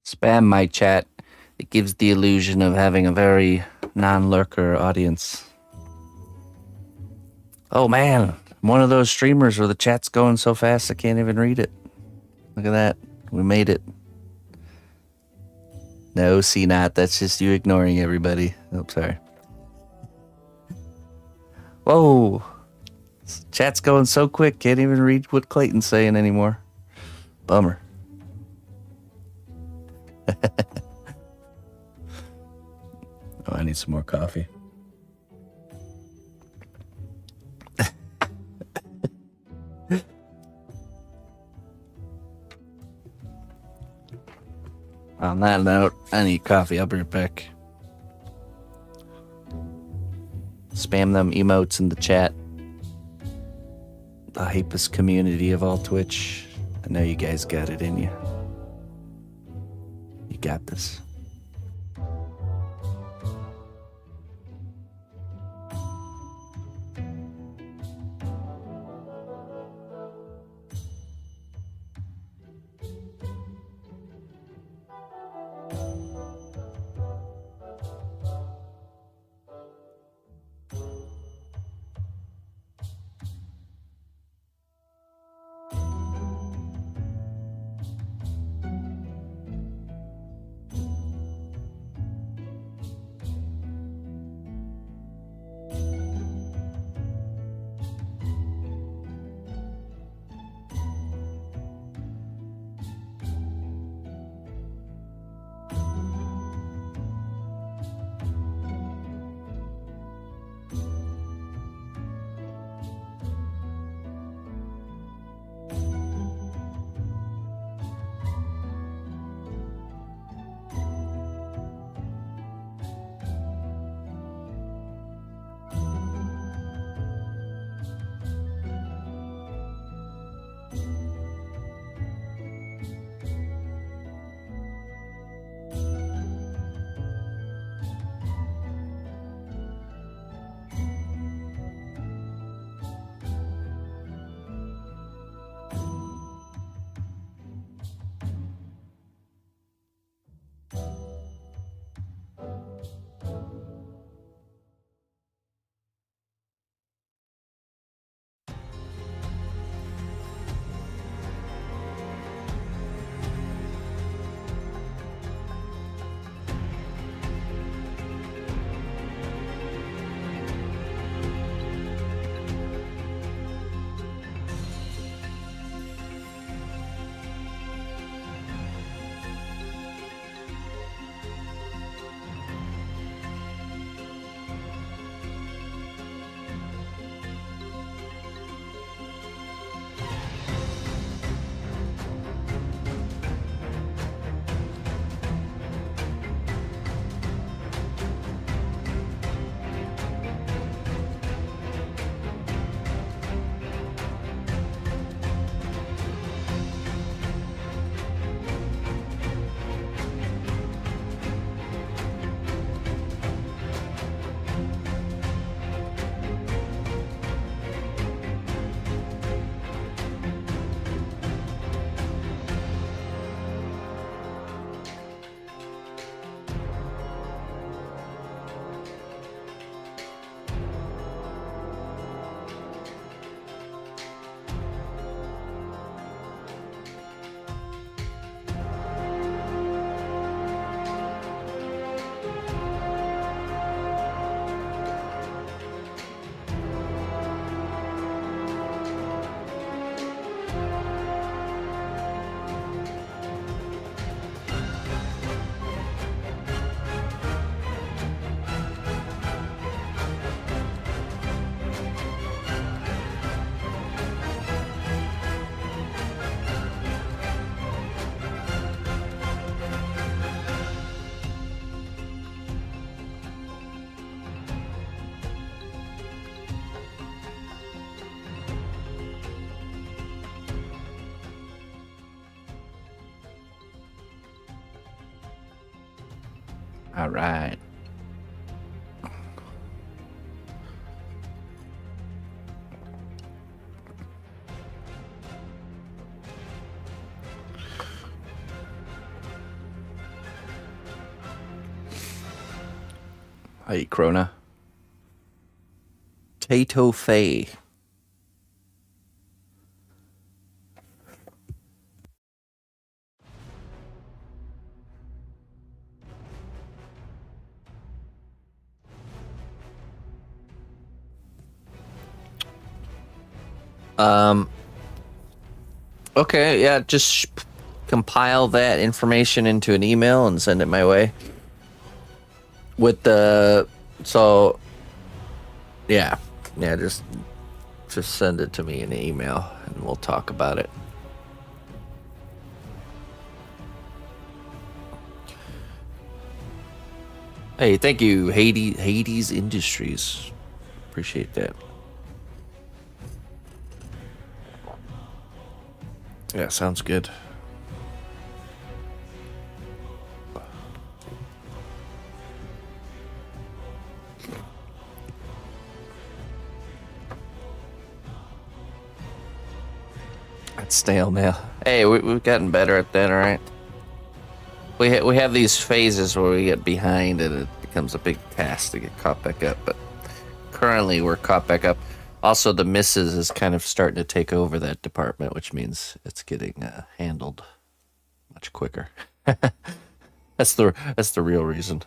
Spam my chat. It gives the illusion of having a very non-lurker audience. Oh man, I'm one of those streamers where the chat's going so fast I can't even read it. Look at that. We made it. No, see not. That's just you ignoring everybody. Oh, sorry. Whoa. Chat's going so quick, can't even read what Clayton's saying anymore. Bummer. Oh, I need some more coffee. On that note, I need coffee. I'll be right back. Spam them emotes in the chat. The hypest community of all Twitch. I know you guys got it in you. You got this. All right. Hi, Krona. Tato Fay. Okay, yeah, just compile that information into an email and send it my way. With the yeah, just send it to me in an email and we'll talk about it. Hey, thank you, Hades Industries. Appreciate that. Yeah, sounds good. That's stale mail. Hey, we've gotten better at that, all right? We have these phases where we get behind and it becomes a big task to get caught back up, but currently we're caught back up. Also, the missus is kind of starting to take over that department, which means it's getting handled much quicker. That's the real reason.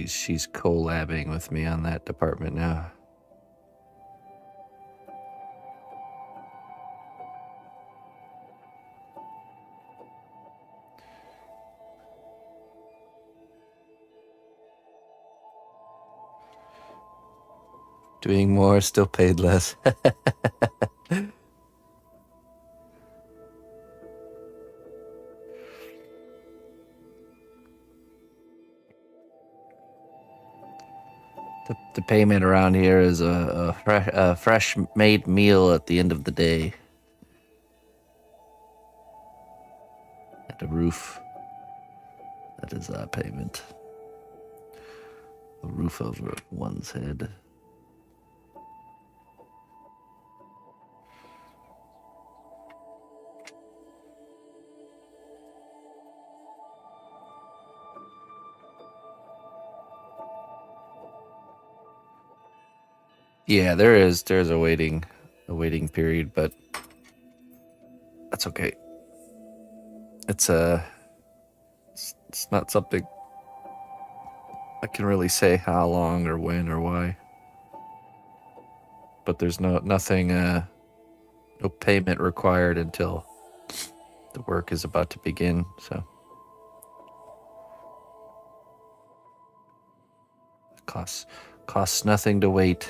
She's collabing with me on that department now. Doing more, still paid less. The payment around here is a fresh made meal at the end of the day. And a roof. That is our payment. A roof over one's head. Yeah, there's a waiting period, but that's okay. It's not something I can really say how long or when or why. But there's nothing no payment required until the work is about to begin, so it costs nothing to wait.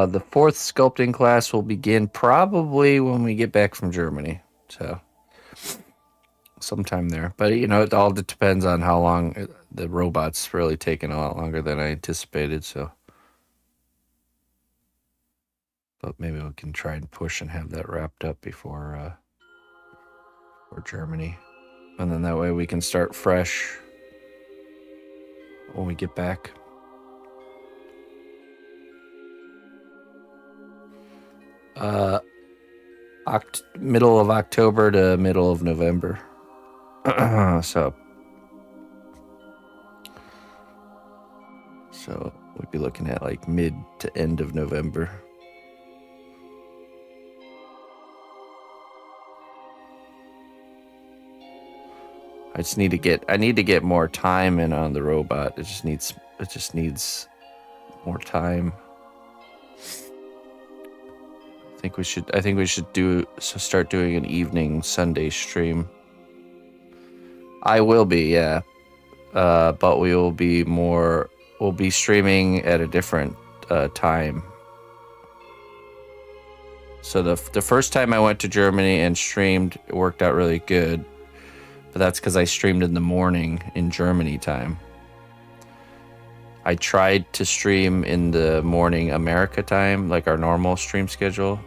The fourth sculpting class will begin probably when we get back from Germany. So sometime there. But, it all depends on how long the robot's really taking a lot longer than I anticipated. So, but maybe we can try and push and have that wrapped up before Germany. And then that way we can start fresh when we get back. Middle of October to middle of November. So we'd be looking at like mid to end of November. I need to get more time in on the robot. It just needs more time. I think we should start doing an evening Sunday stream. I will be, yeah. But we'll be streaming at a different time. So the first time I went to Germany and streamed, it worked out really good. But that's because I streamed in the morning in Germany time. I tried to stream in the morning America time, like our normal stream schedule.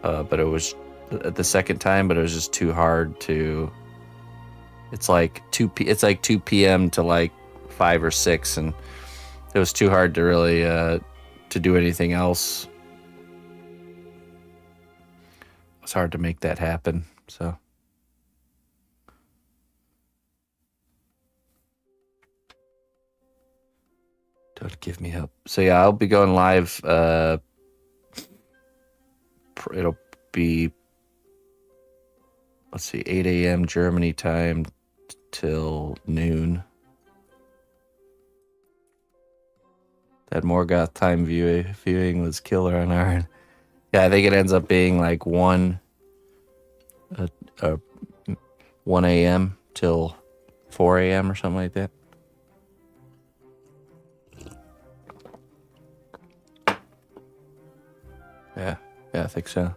But it was the second time, but it was just too hard to. It's like 2 p.m. to like 5 or 6, and it was too hard to really to do anything else. It's hard to make that happen. So. Don't give me up. So yeah, I'll be going live. It'll be, let's see, 8 a.m. Germany time till noon. That Morgoth time viewing was killer on our end. Yeah, I think it ends up being like 1 a.m. till 4 a.m. or something like that. Yeah, I think so.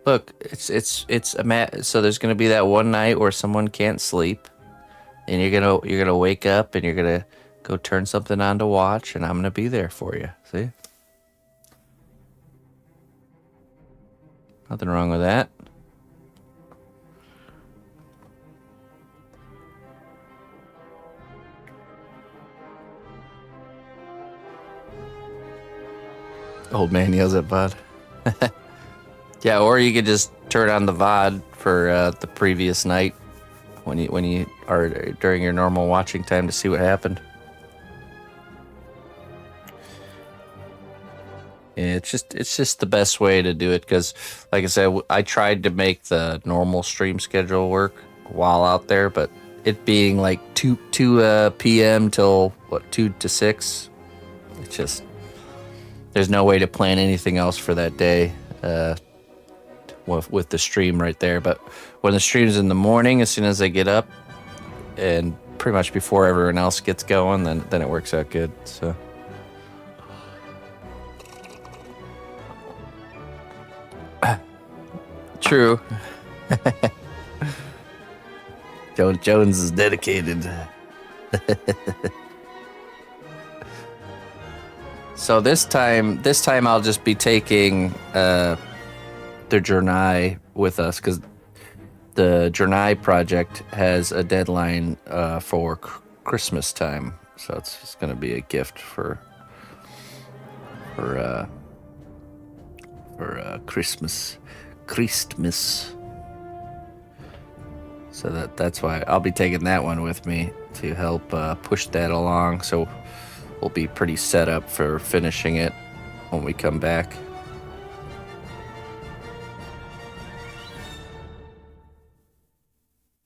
Look, so there's gonna be that one night where someone can't sleep, and you're gonna wake up and you're gonna go turn something on to watch, and I'm gonna be there for you. See? Nothing wrong with that. Old man yells at VOD. Yeah, or you could just turn on the VOD for the previous night when you are during your normal watching time to see what happened. Yeah, it's just the best way to do it because, like I said, I tried to make the normal stream schedule work while out there, but it being like 2 p.m. till 2 to 6, it's just. There's no way to plan anything else for that day with the stream right there. But when the stream's in the morning, as soon as I get up and pretty much before everyone else gets going, then it works out good. So. True. Jones is dedicated. So this time I'll just be taking the Journey with us because the Journey project has a deadline for Christmas time. So it's going to be a gift for Christmas. So that's why I'll be taking that one with me to help push that along. So we'll be pretty set up for finishing it when we come back.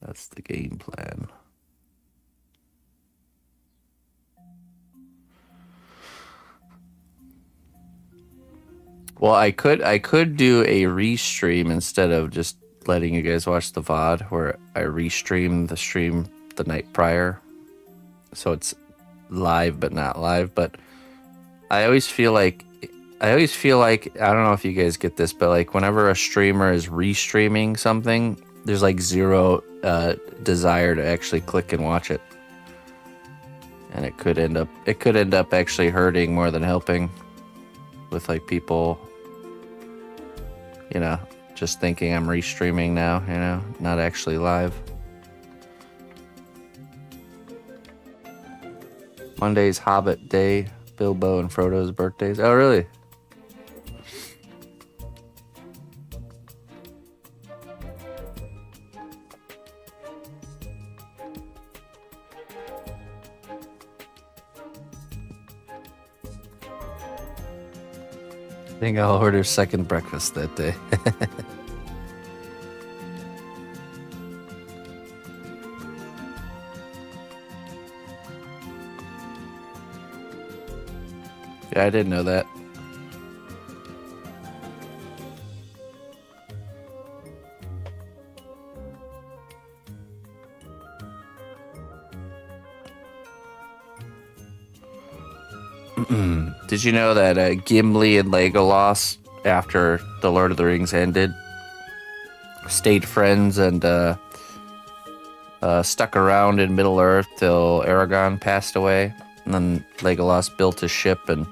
That's the game plan. Well, I could do a restream instead of just letting you guys watch the VOD, where I restream the stream the night prior. So it's live but not live. But I always feel like I don't know if you guys get this, but like whenever a streamer is restreaming something, there's like zero desire to actually click and watch it. And it could end up actually hurting more than helping with like people, just thinking I'm restreaming now, not actually live. Monday's Hobbit Day, Bilbo and Frodo's birthdays. Oh, really? I think I'll order second breakfast that day. Yeah, I didn't know that. Did you know that Gimli and Legolas, after The Lord of the Rings ended, stayed friends and stuck around in Middle Earth till Aragorn passed away? And then Legolas built a ship, and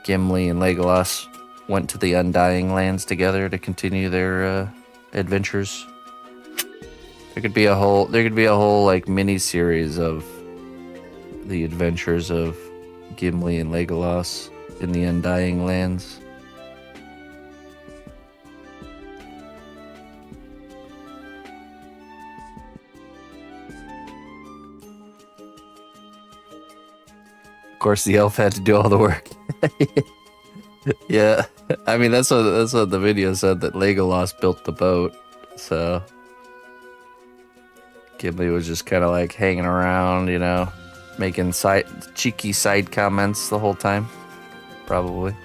Gimli and Legolas went to the Undying Lands together to continue their adventures. There could be a whole like mini series of the adventures of Gimli and Legolas in the Undying Lands. Of course, the elf had to do all the work. Yeah, I mean that's what the video said, that Legolas built the boat, so Gimli was just kind of like hanging around, you know, making cheeky side comments the whole time, probably.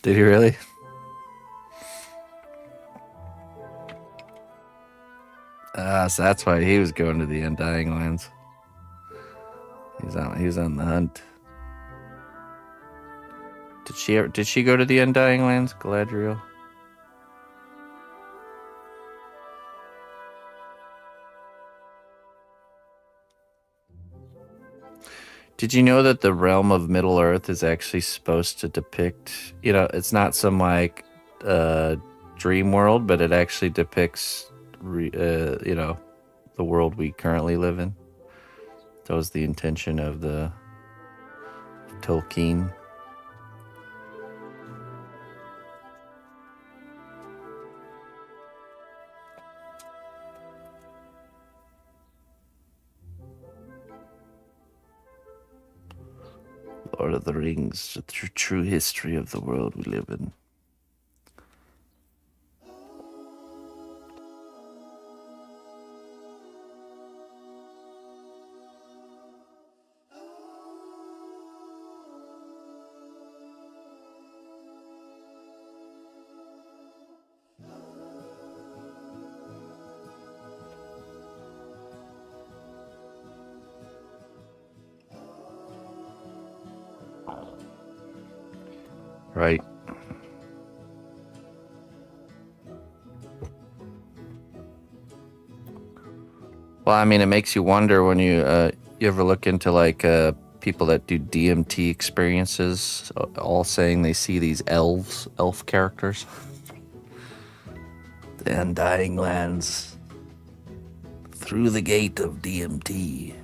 Did he really? So that's why he was going to the Undying Lands. He was on the hunt. Did she go to the Undying Lands, Galadriel? Did you know that the realm of Middle Earth is actually supposed to depict, you know, it's not some like dream world, but it actually depicts, you know, the world we currently live in. That was the intention of the Tolkien. Lord of the Rings, the true history of the world we live in. Right. Well, I mean, it makes you wonder when you ever look into like people that do DMT experiences, all saying they see these elf characters. The Undying Lands, through the gate of DMT.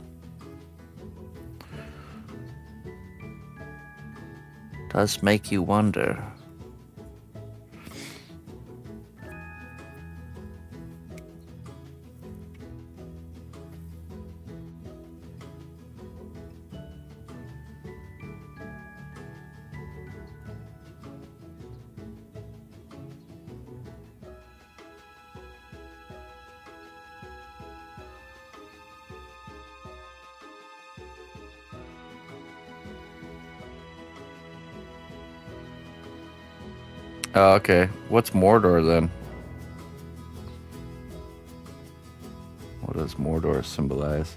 Does make you wonder. Oh, okay. What's Mordor then? What does Mordor symbolize?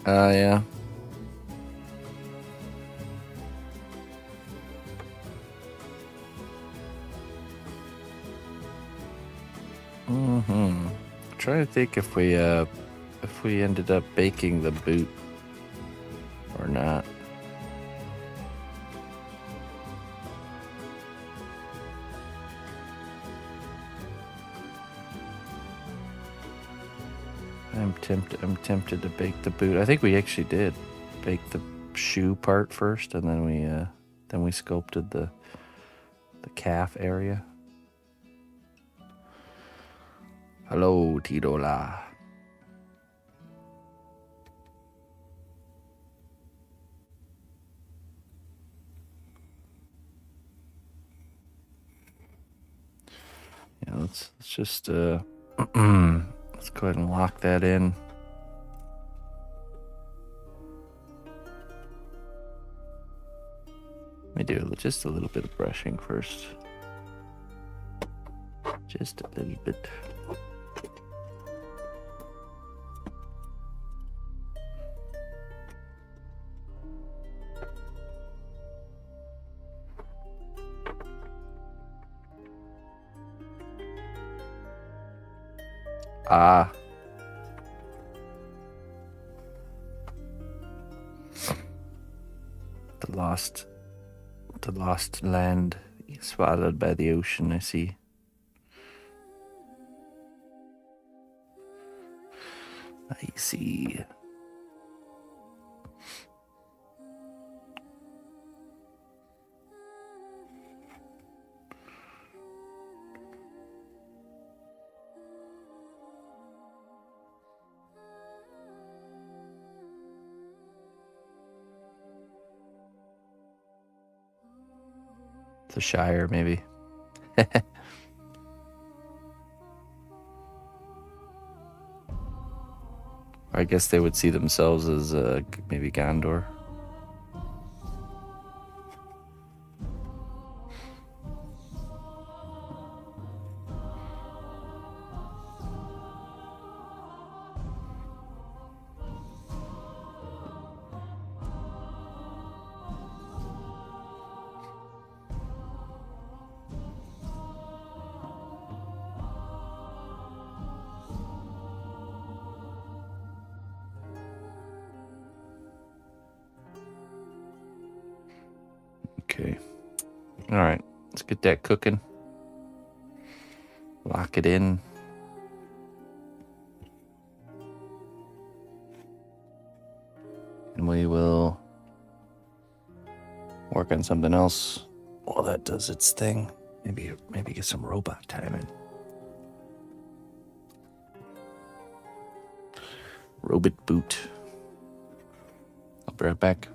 Yeah. I'm trying to think if we ended up baking the boot or not. I'm tempted to bake the boot. I think we actually did bake the shoe part first, and then we sculpted the calf area. Hello, Tidola. Yeah, let's just let's go ahead and lock that in. Let me do just a little bit of brushing first. Just a little bit. Ah. The lost land swallowed by the ocean, I see. I see. The Shire, maybe. I guess they would see themselves as maybe Gondor. Okay. All right. Let's get that cooking. Lock it in. And we will work on something else while that does its thing. Maybe get some robot time in. Robot boot. I'll be right back.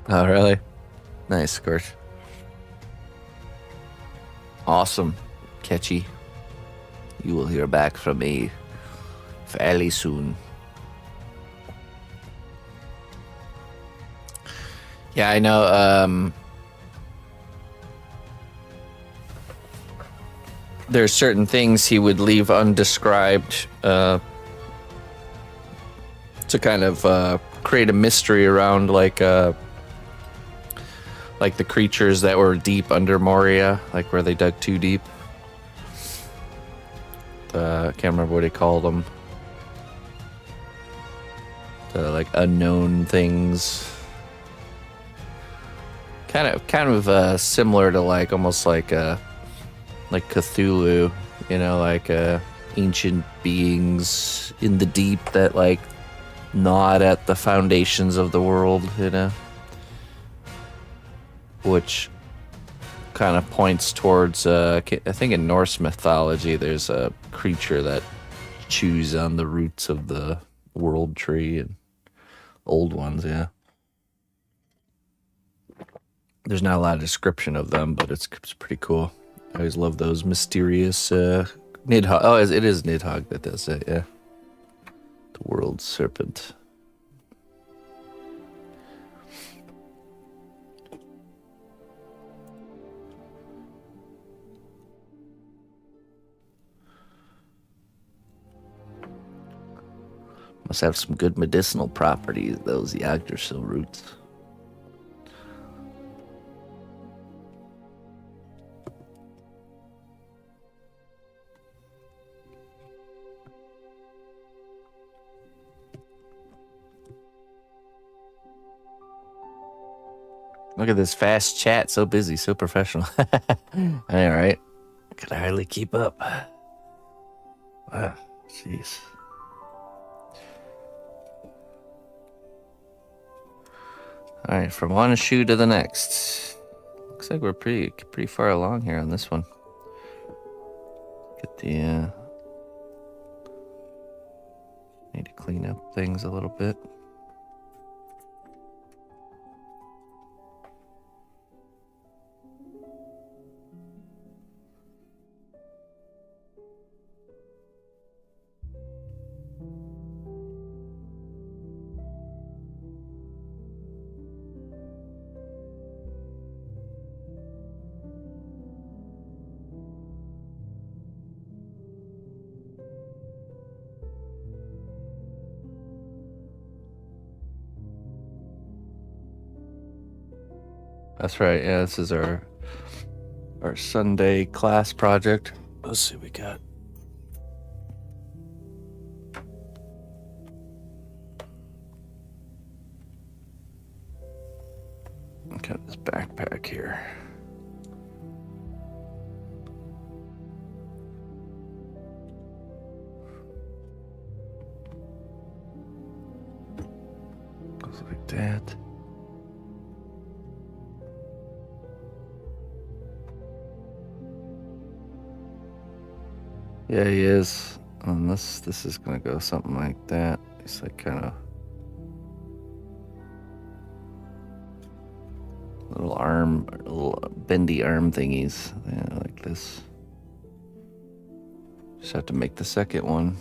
Oh, really? Nice, Scorch. Awesome. Catchy. You will hear back from me fairly soon. Yeah, I know. There's certain things he would leave undescribed to kind of create a mystery around, like the creatures that were deep under Moria, like where they dug too deep. I can't remember what he called them. The like unknown things. Kind of similar to like almost like Cthulhu, you know, like ancient beings in the deep that like nod at the foundations of the world, you know, which kind of points towards I think in Norse mythology there's a creature that chews on the roots of the world tree, and old ones, yeah. There's not a lot of description of them, but it's pretty cool. I always love those mysterious Nidhogg. Oh, it is Nidhogg that does it, yeah. The world serpent. Must have some good medicinal properties, those Yggdrasil roots. Look at this fast chat, so busy, so professional. All right. Could hardly keep up. Wow, jeez. All right, from one shoe to the next. Looks like we're pretty far along here on this one. Get the need to clean up things a little bit. That's right. Yeah, this is our Sunday class project. Let's see what we got. Got this backpack here. Goes like that. Yeah, he is. This is gonna go something like that. It's like kind of little bendy arm thingies. Yeah, like this. Just have to make the second one.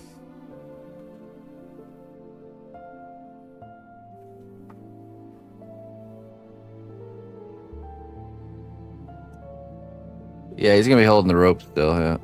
Yeah, he's gonna be holding the rope still, yeah.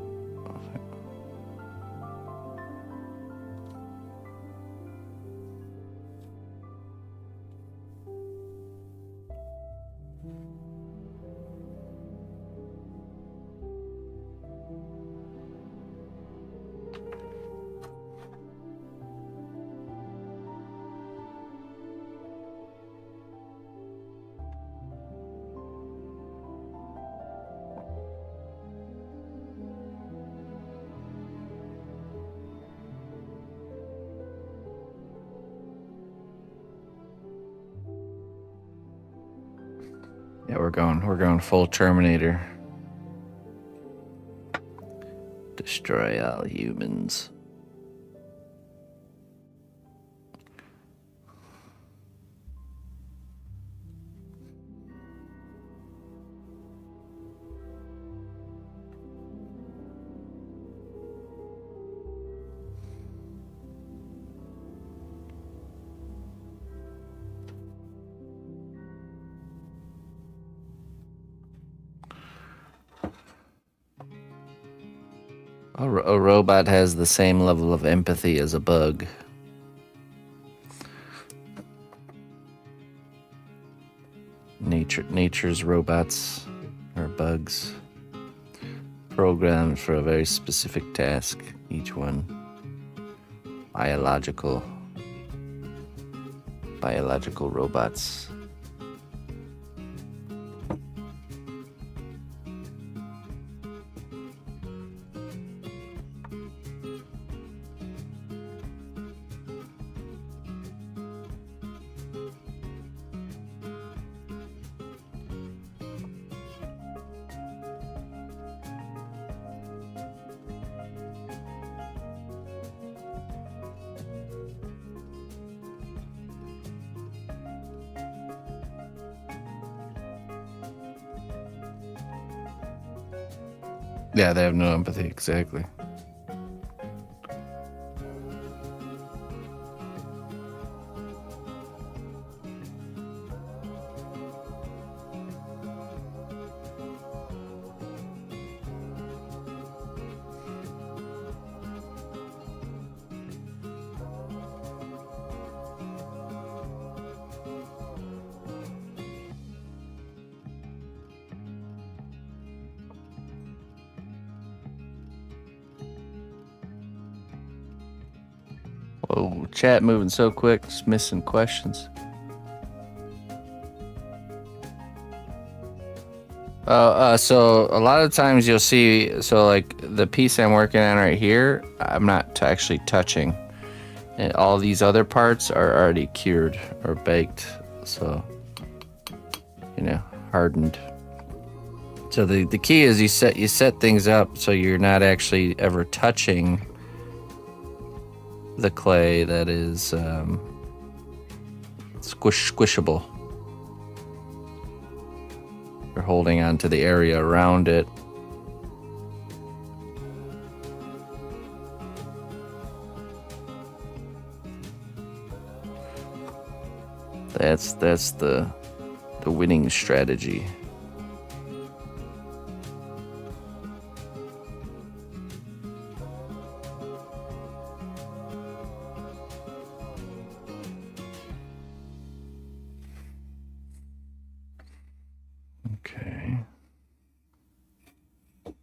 Yeah, we're going full Terminator. Destroy all humans. A robot has the same level of empathy as a bug. Nature's robots are bugs, programmed for a very specific task, each one biological robots. Yeah, they have no empathy, exactly. Whoa, chat moving so quick, just missing questions. So a lot of times you'll see, so like the piece I'm working on right here, I'm not actually touching. And all these other parts are already cured or baked, so, hardened. So the key is you set things up so you're not actually ever touching the clay that is squishable. You're holding on to the area around it. That's the winning strategy. Okay. Gotta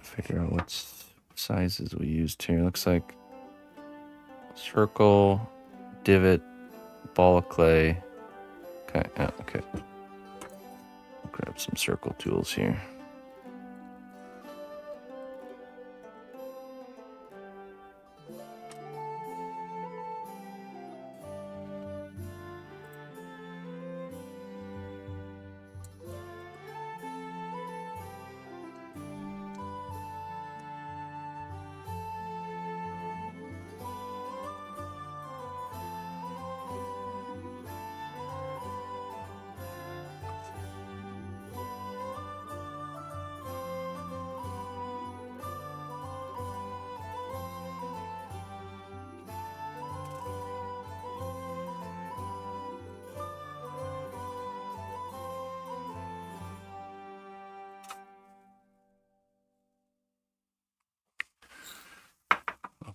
figure out what sizes we used here. Looks like circle, divot, ball of clay. Okay, okay. I'll grab some circle tools here.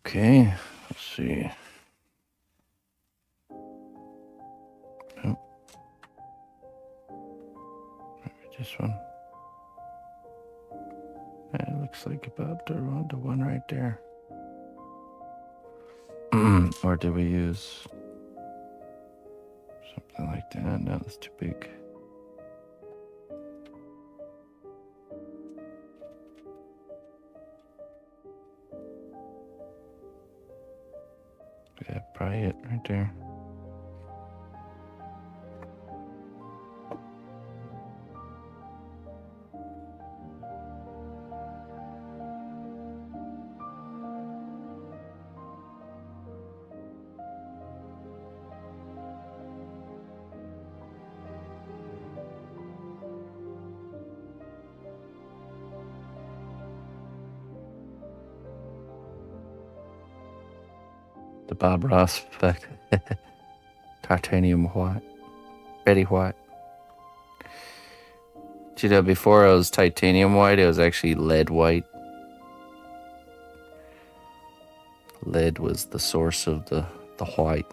Okay, let's see. Oh. Maybe this one. It looks like about the one right there. Or did we use something like that? No, that's too big. Yeah, probably it right there. The Bob Ross effect. Titanium white. Betty White. Before it was titanium white, it was actually lead white. lead was the source of the white.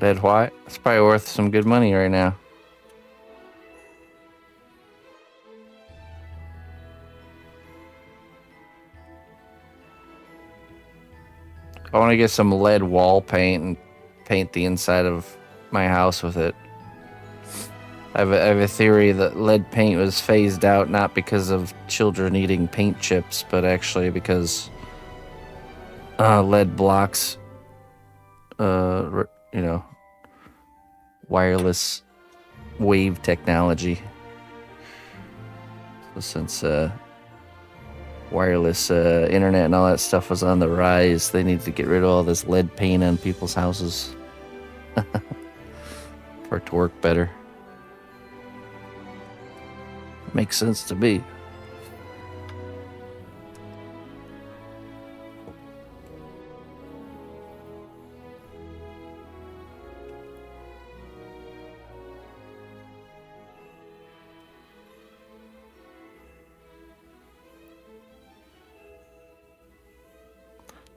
Lead white. It's probably worth some good money right now. I want to get some lead wall paint and paint the inside of my house with it. I have a theory that lead paint was phased out not because of children eating paint chips, but actually because lead blocks, wireless wave technology. So since wireless internet and all that stuff was on the rise, they needed to get rid of all this lead paint on people's houses for it to work better. Makes sense to me.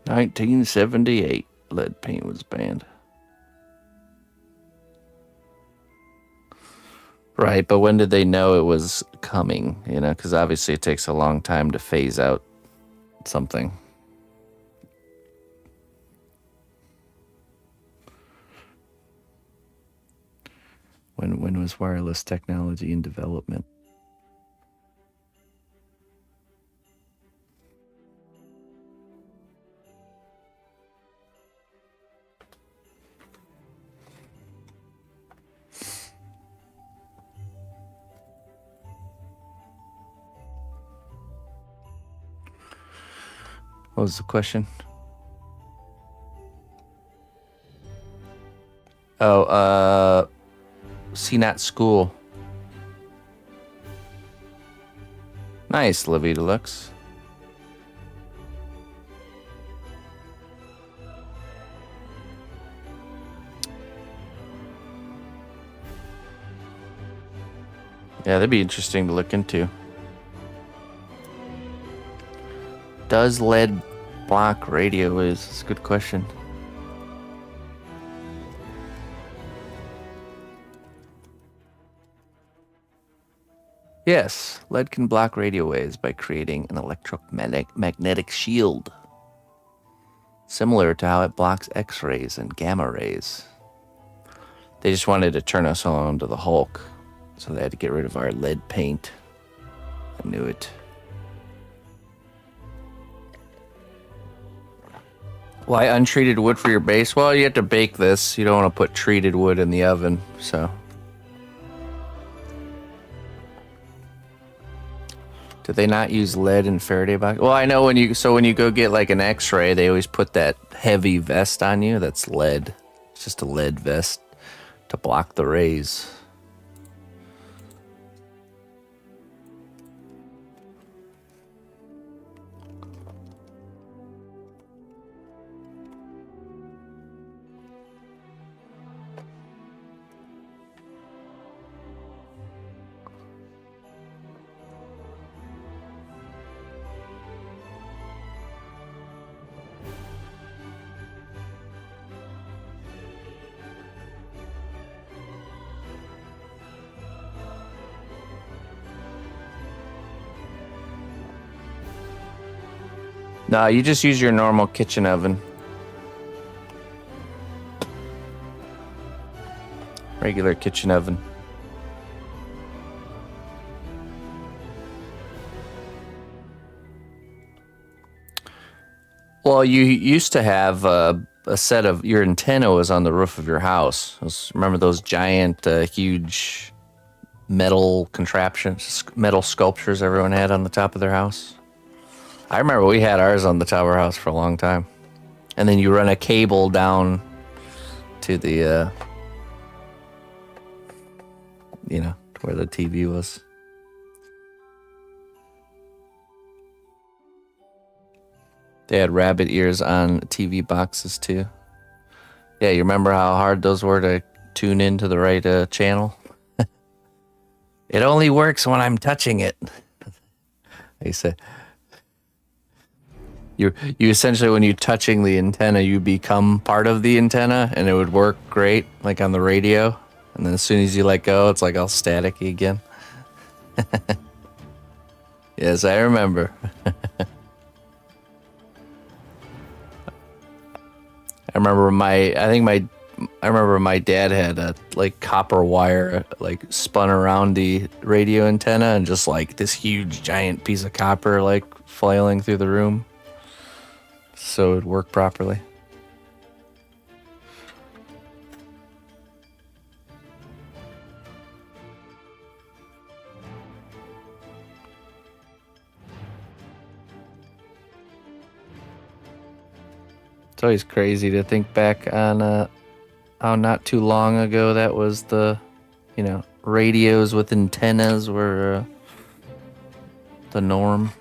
"1978, lead paint was banned." Right, but when did they know it was coming? Because obviously it takes a long time to phase out something. When was wireless technology in development? What was the question? Oh, CNOT school. Nice, Livy Deluxe. Yeah, that'd be interesting to look into. Does lead block radio waves? It's a good question. Yes, lead can block radio waves by creating an electromagnetic shield, similar to how it blocks X-rays and gamma rays. They just wanted to turn us all into the Hulk, so they had to get rid of our lead paint. I knew it. Why untreated wood for your base? Well, you have to bake this. You don't want to put treated wood in the oven, so. Did they not use lead in Faraday box? Well, I know when you go get like an X-ray, they always put that heavy vest on you. That's lead. It's just a lead vest to block the rays. No, you just use your normal kitchen oven. Regular kitchen oven. Well, you used to have a set of your antenna was on the roof of your house. Remember those giant, huge metal contraptions, metal sculptures everyone had on the top of their house? I remember we had ours on the top of our house for a long time. And then you run a cable down to the, to where the TV was. They had rabbit ears on TV boxes too. Yeah, you remember how hard those were to tune into the right channel? It only works when I'm touching it. They said, you essentially, when you're touching the antenna, you become part of the antenna, and it would work great, like on the radio. And then as soon as you let go, it's like all staticky again. Yes, I remember. I remember my dad had a like copper wire like spun around the radio antenna and just like this huge giant piece of copper like flailing through the room so it would work properly. It's always crazy to think back on how not too long ago that was the, radios with antennas were the norm.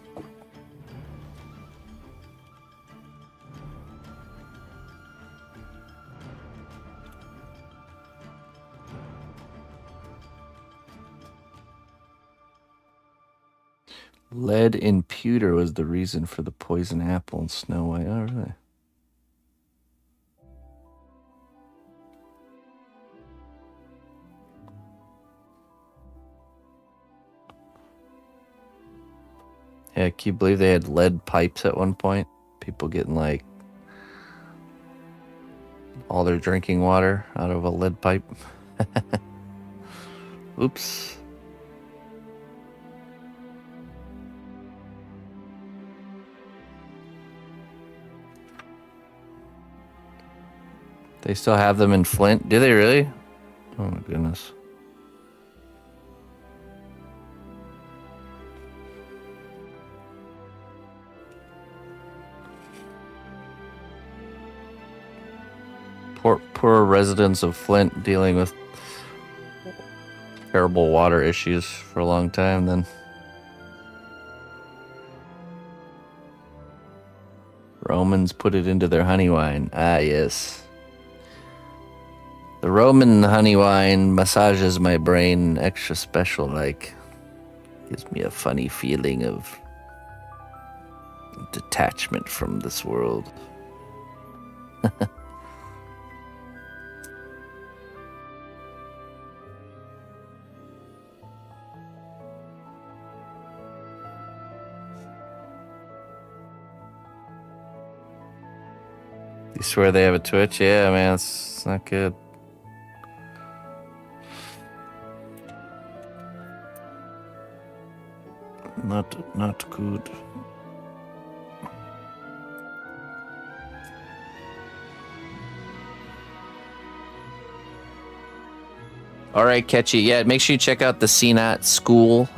Lead in pewter was the reason for the poison apple and Snow White. Oh, really? Yeah, can you believe they had lead pipes at one point? People getting like all their drinking water out of a lead pipe. Oops. They still have them in Flint? Do they really? Oh my goodness. Poor residents of Flint dealing with terrible water issues for a long time then. Romans put it into their honey wine. Ah, yes. The Roman honey wine massages my brain extra special, like. Gives me a funny feeling of detachment from this world. You swear they have a Twitch? Yeah, man, it's not good. Not good. All right, Catchy. Yeah, make sure you check out the CNOT school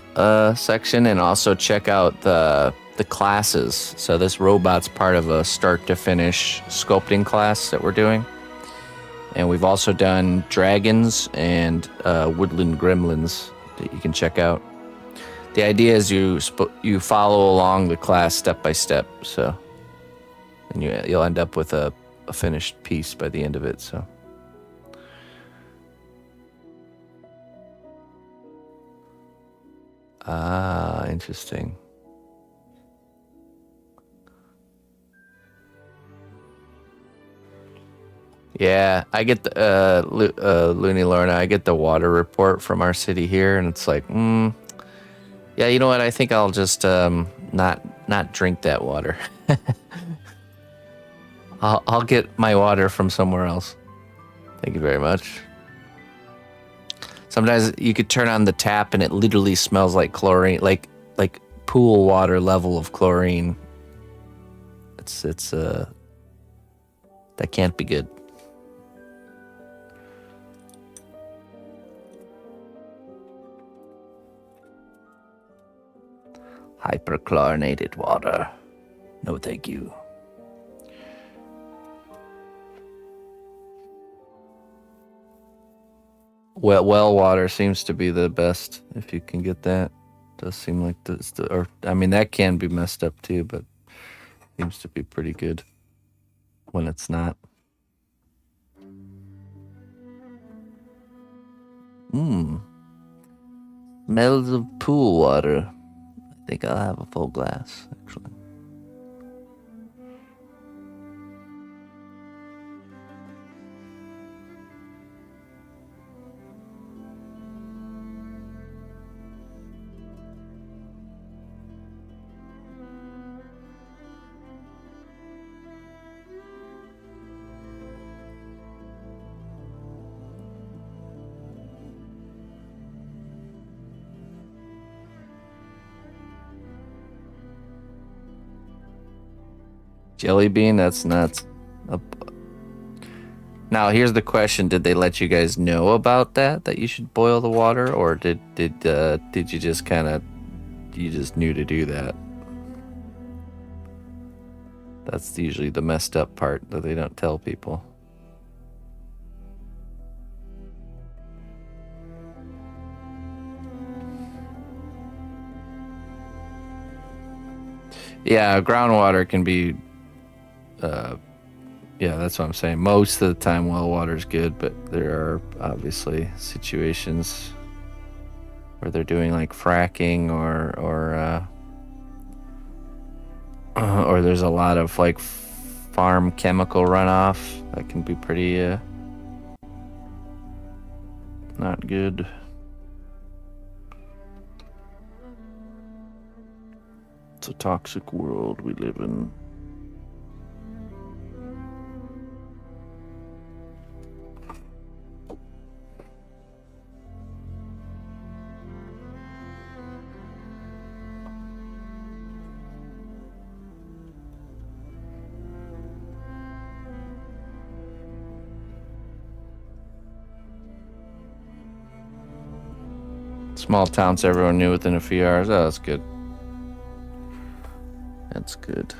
section and also check out the classes. So this robot's part of a start to finish sculpting class that we're doing. And we've also done dragons and woodland gremlins that you can check out. The idea is you follow along the class step by step, so and you'll end up with a finished piece by the end of it. So. Ah, interesting. Yeah, I get the Looney Lorna. I get the water report from our city here, and it's like, yeah, you know what? I think I'll just not not drink that water. I'll get my water from somewhere else. Thank you very much. Sometimes you could turn on the tap and it literally smells like chlorine, like pool water level of chlorine. It's that can't be good. Hyperchlorinated water. No, thank you. Well water seems to be the best if you can get that. Does seem like this, or I mean that can be messed up too, but seems to be pretty good when it's not. Smells of pool water. I think I'll have a full glass, actually. Jelly bean? That's nuts. Now, here's the question. Did they let you guys know about that you should boil the water? Or did you just you just knew to do that? That's usually the messed up part that they don't tell people. Yeah, groundwater can be... yeah, that's what I'm saying. Most of the time, well water is good, but there are obviously situations where they're doing like fracking or there's a lot of like farm chemical runoff that can be pretty not good. It's a toxic world we live in. Small towns everyone knew within a few hours. Oh, that's good. That's good.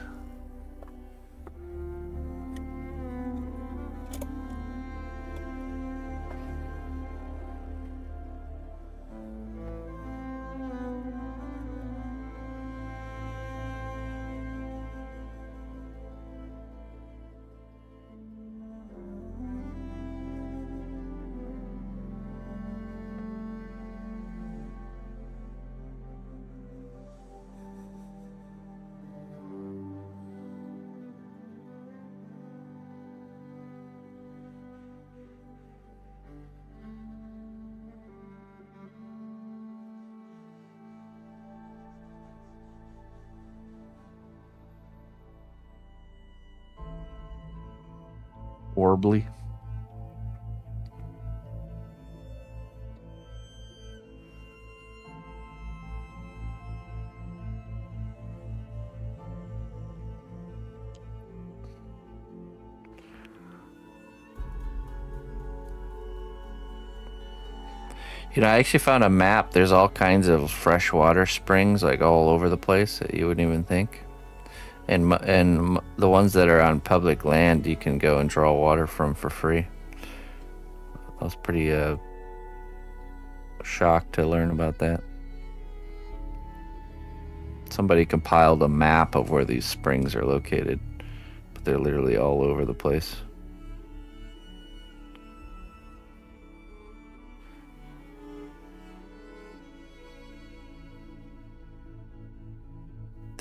Horribly. You know, I actually found a map. There's all kinds of freshwater springs like all over the place that you wouldn't even think. And the ones that are on public land, you can go and draw water from for free. I was pretty shocked to learn about that. Somebody compiled a map of where these springs are located, but they're literally all over the place.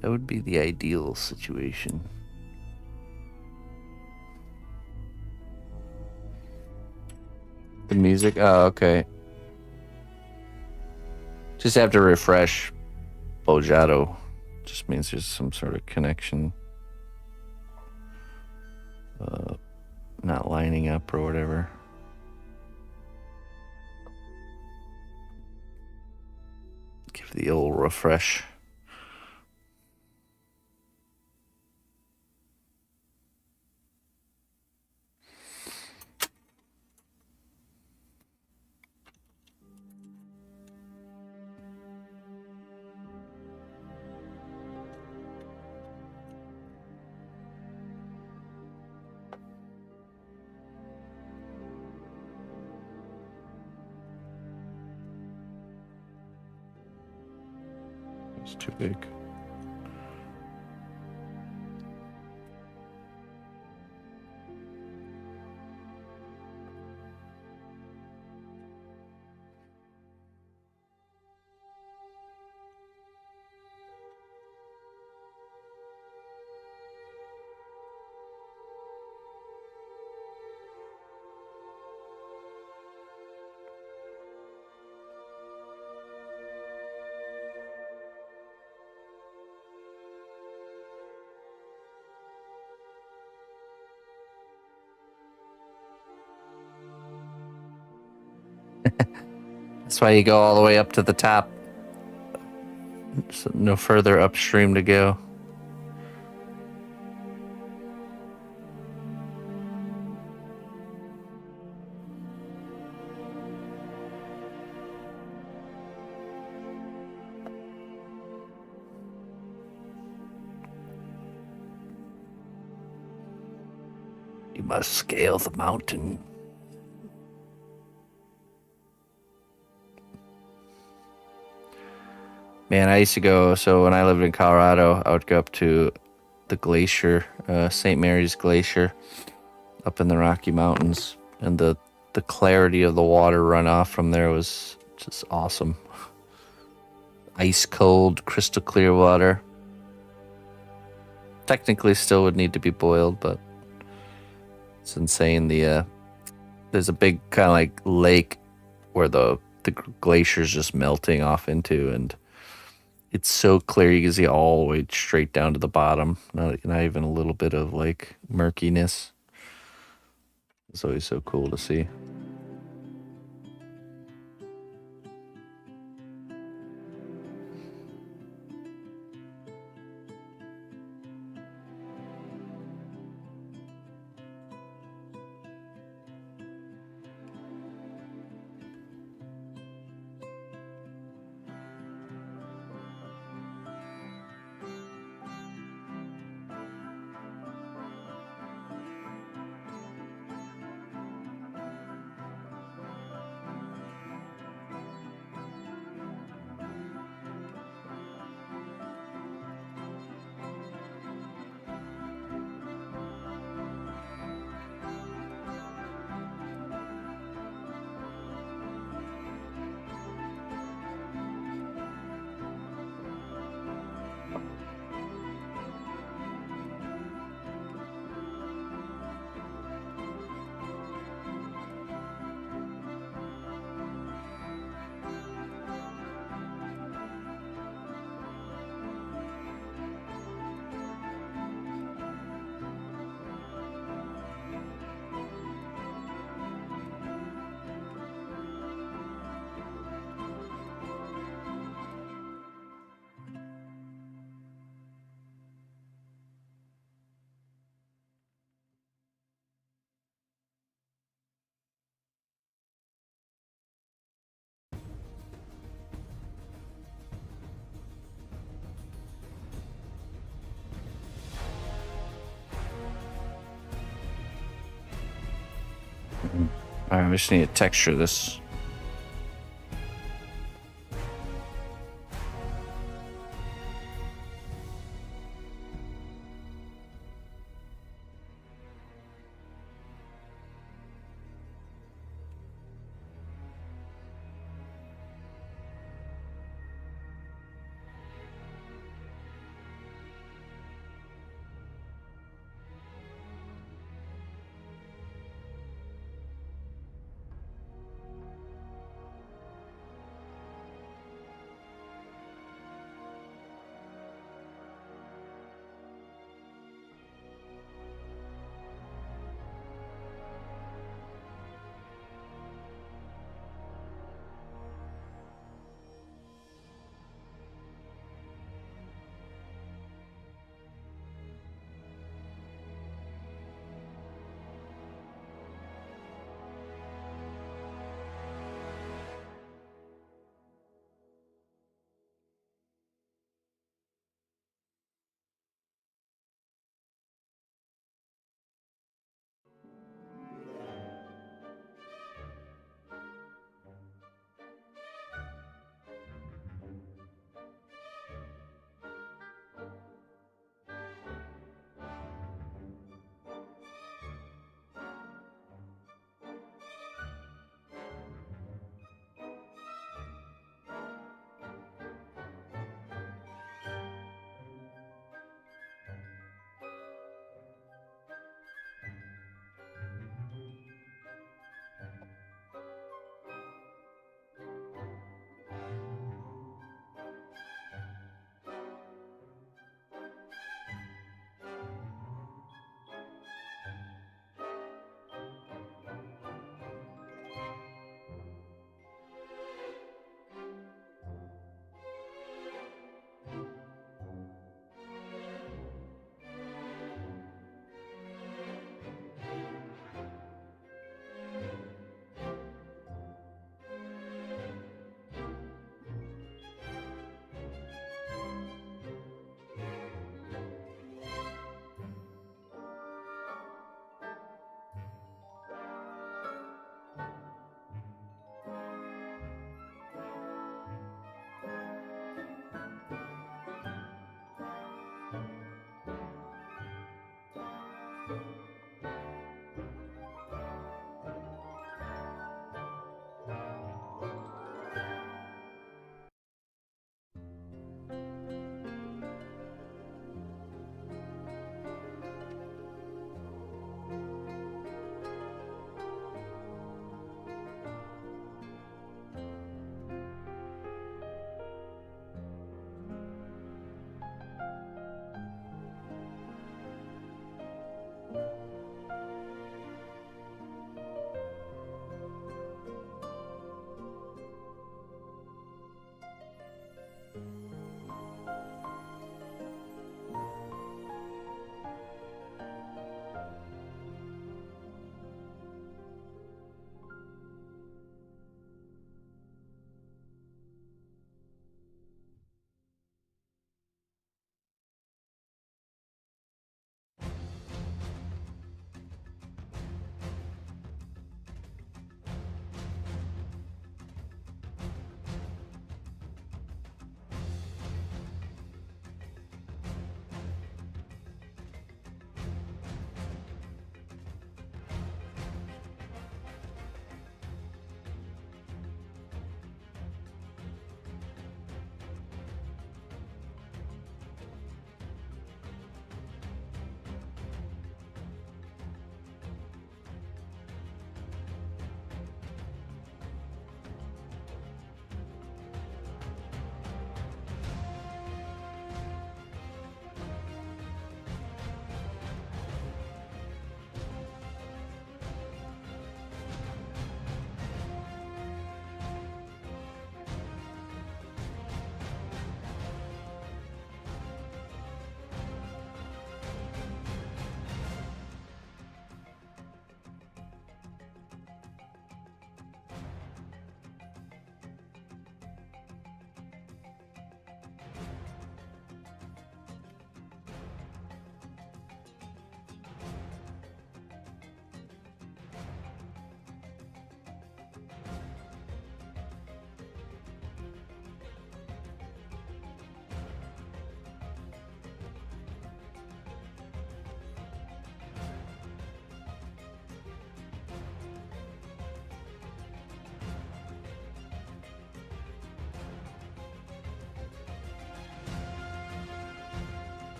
That would be the ideal situation. The music? Oh, okay. Just have to refresh Bojado. Just means there's some sort of connection not lining up or whatever. Give the old refresh. It's too big. That's why you go all the way up to the top. So no further upstream to go. You must scale the mountain. Man, I used to go, so when I lived in Colorado, I would go up to the glacier, St. Mary's Glacier, up in the Rocky Mountains, and the clarity of the water runoff from there was just awesome. Ice cold, crystal clear water. Technically still would need to be boiled, but it's insane. There's a big kind of like lake where the glacier's just melting off into, and it's so clear you can see all the way straight down to the bottom. Not even a little bit of like murkiness. It's always so cool to see. All right, we just need to texture this.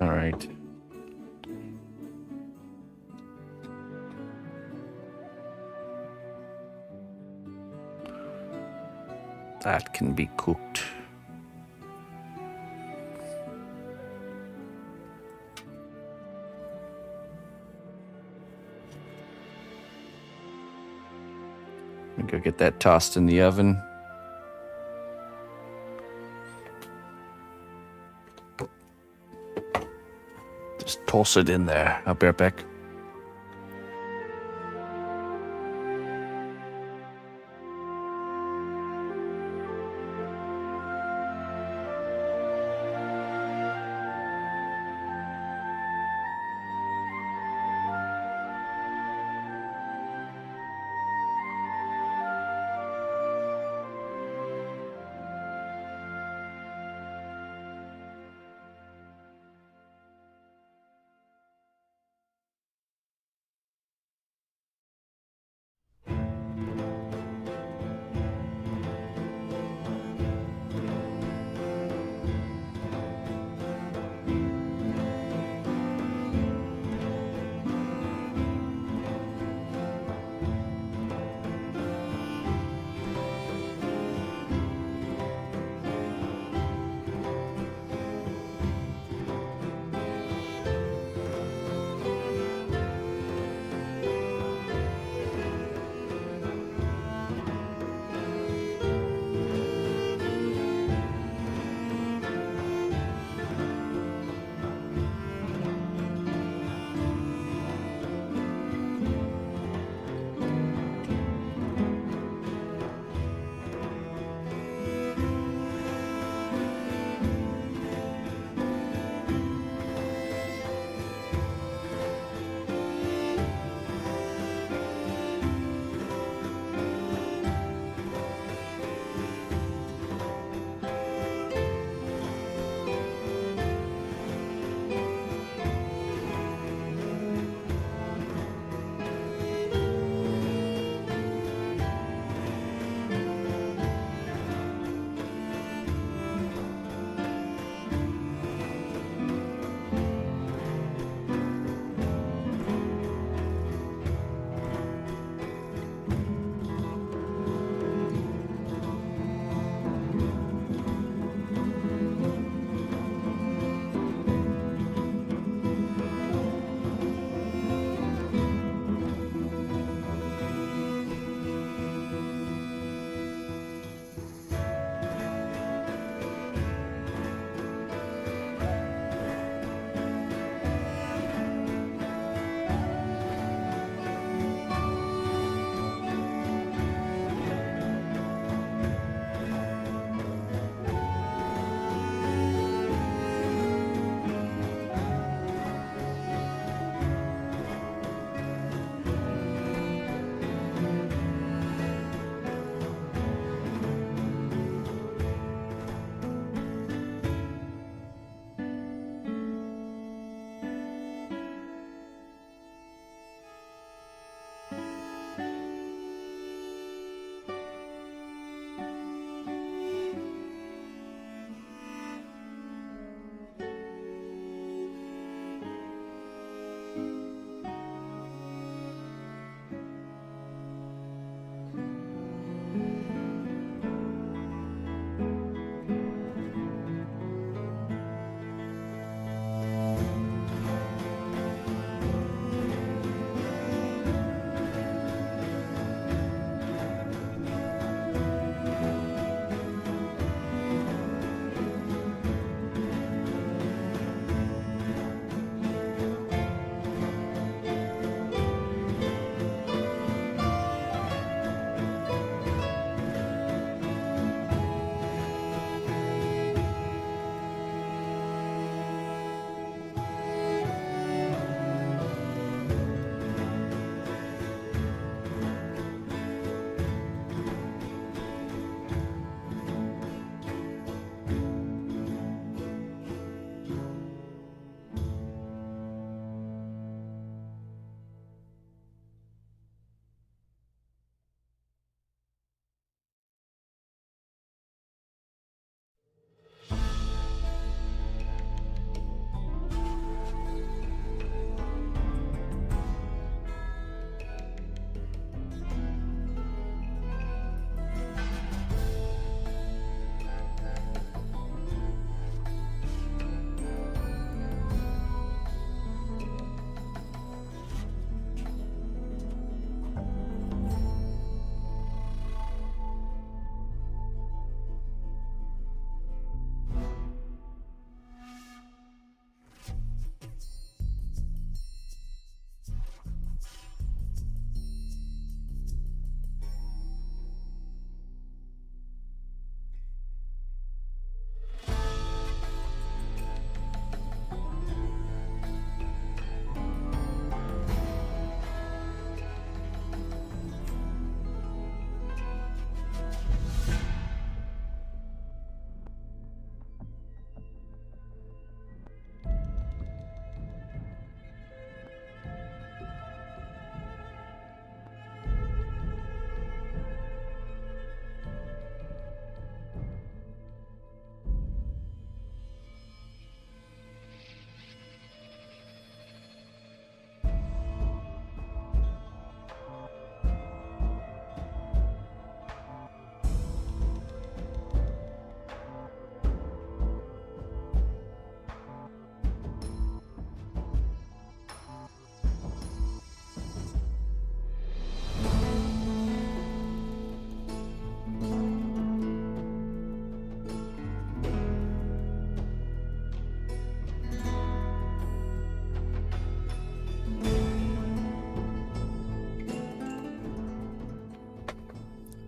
All right. That can be cooked. I'm gonna go get that tossed in the oven. Just toss it in there. I'll be right back.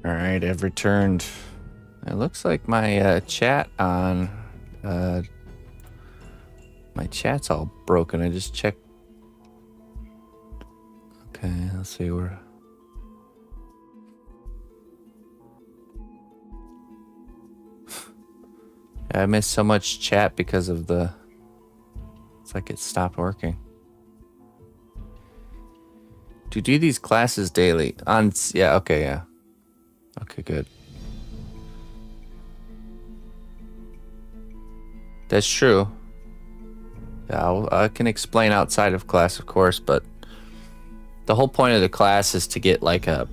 All right, I've returned. It looks like my chat on my chat's all broken. I just checked. Okay, let's see where. I missed so much chat because of the. It's like it stopped working. To do these classes daily on. Yeah. Okay. Yeah. Okay. Good. That's true. Yeah, I can explain outside of class, of course, but the whole point of the class is to get like a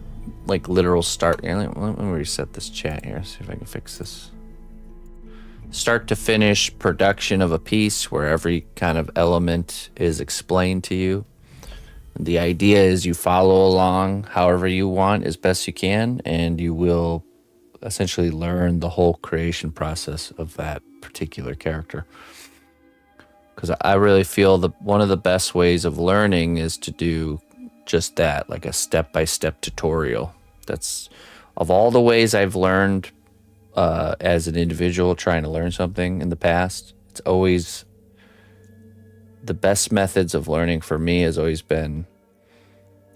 literal start. Let me reset this chat here, see if I can fix this. Start to finish production of a piece where every kind of element is explained to you. And the idea is you follow along however you want as best you can, and you will essentially learn the whole creation process of that particular character. Because I really feel that one of the best ways of learning is to do just that, like a step-by-step tutorial. That's, of all the ways I've learned as an individual trying to learn something in the past, it's always, the best methods of learning for me has always been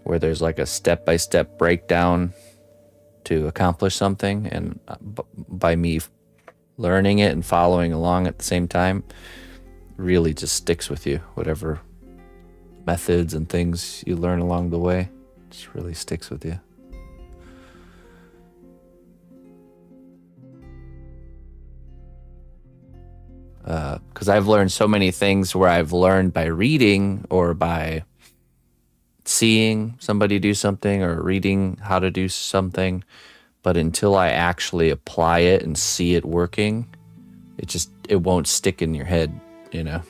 where there's like a step-by-step breakdown to accomplish something, and by me learning it and following along at the same time, really just sticks with you. Whatever methods and things you learn along the way just really sticks with you. Because I've learned so many things where I've learned by reading or by seeing somebody do something or reading how to do something, but until I actually apply it and see it working, it won't stick in your head. You know,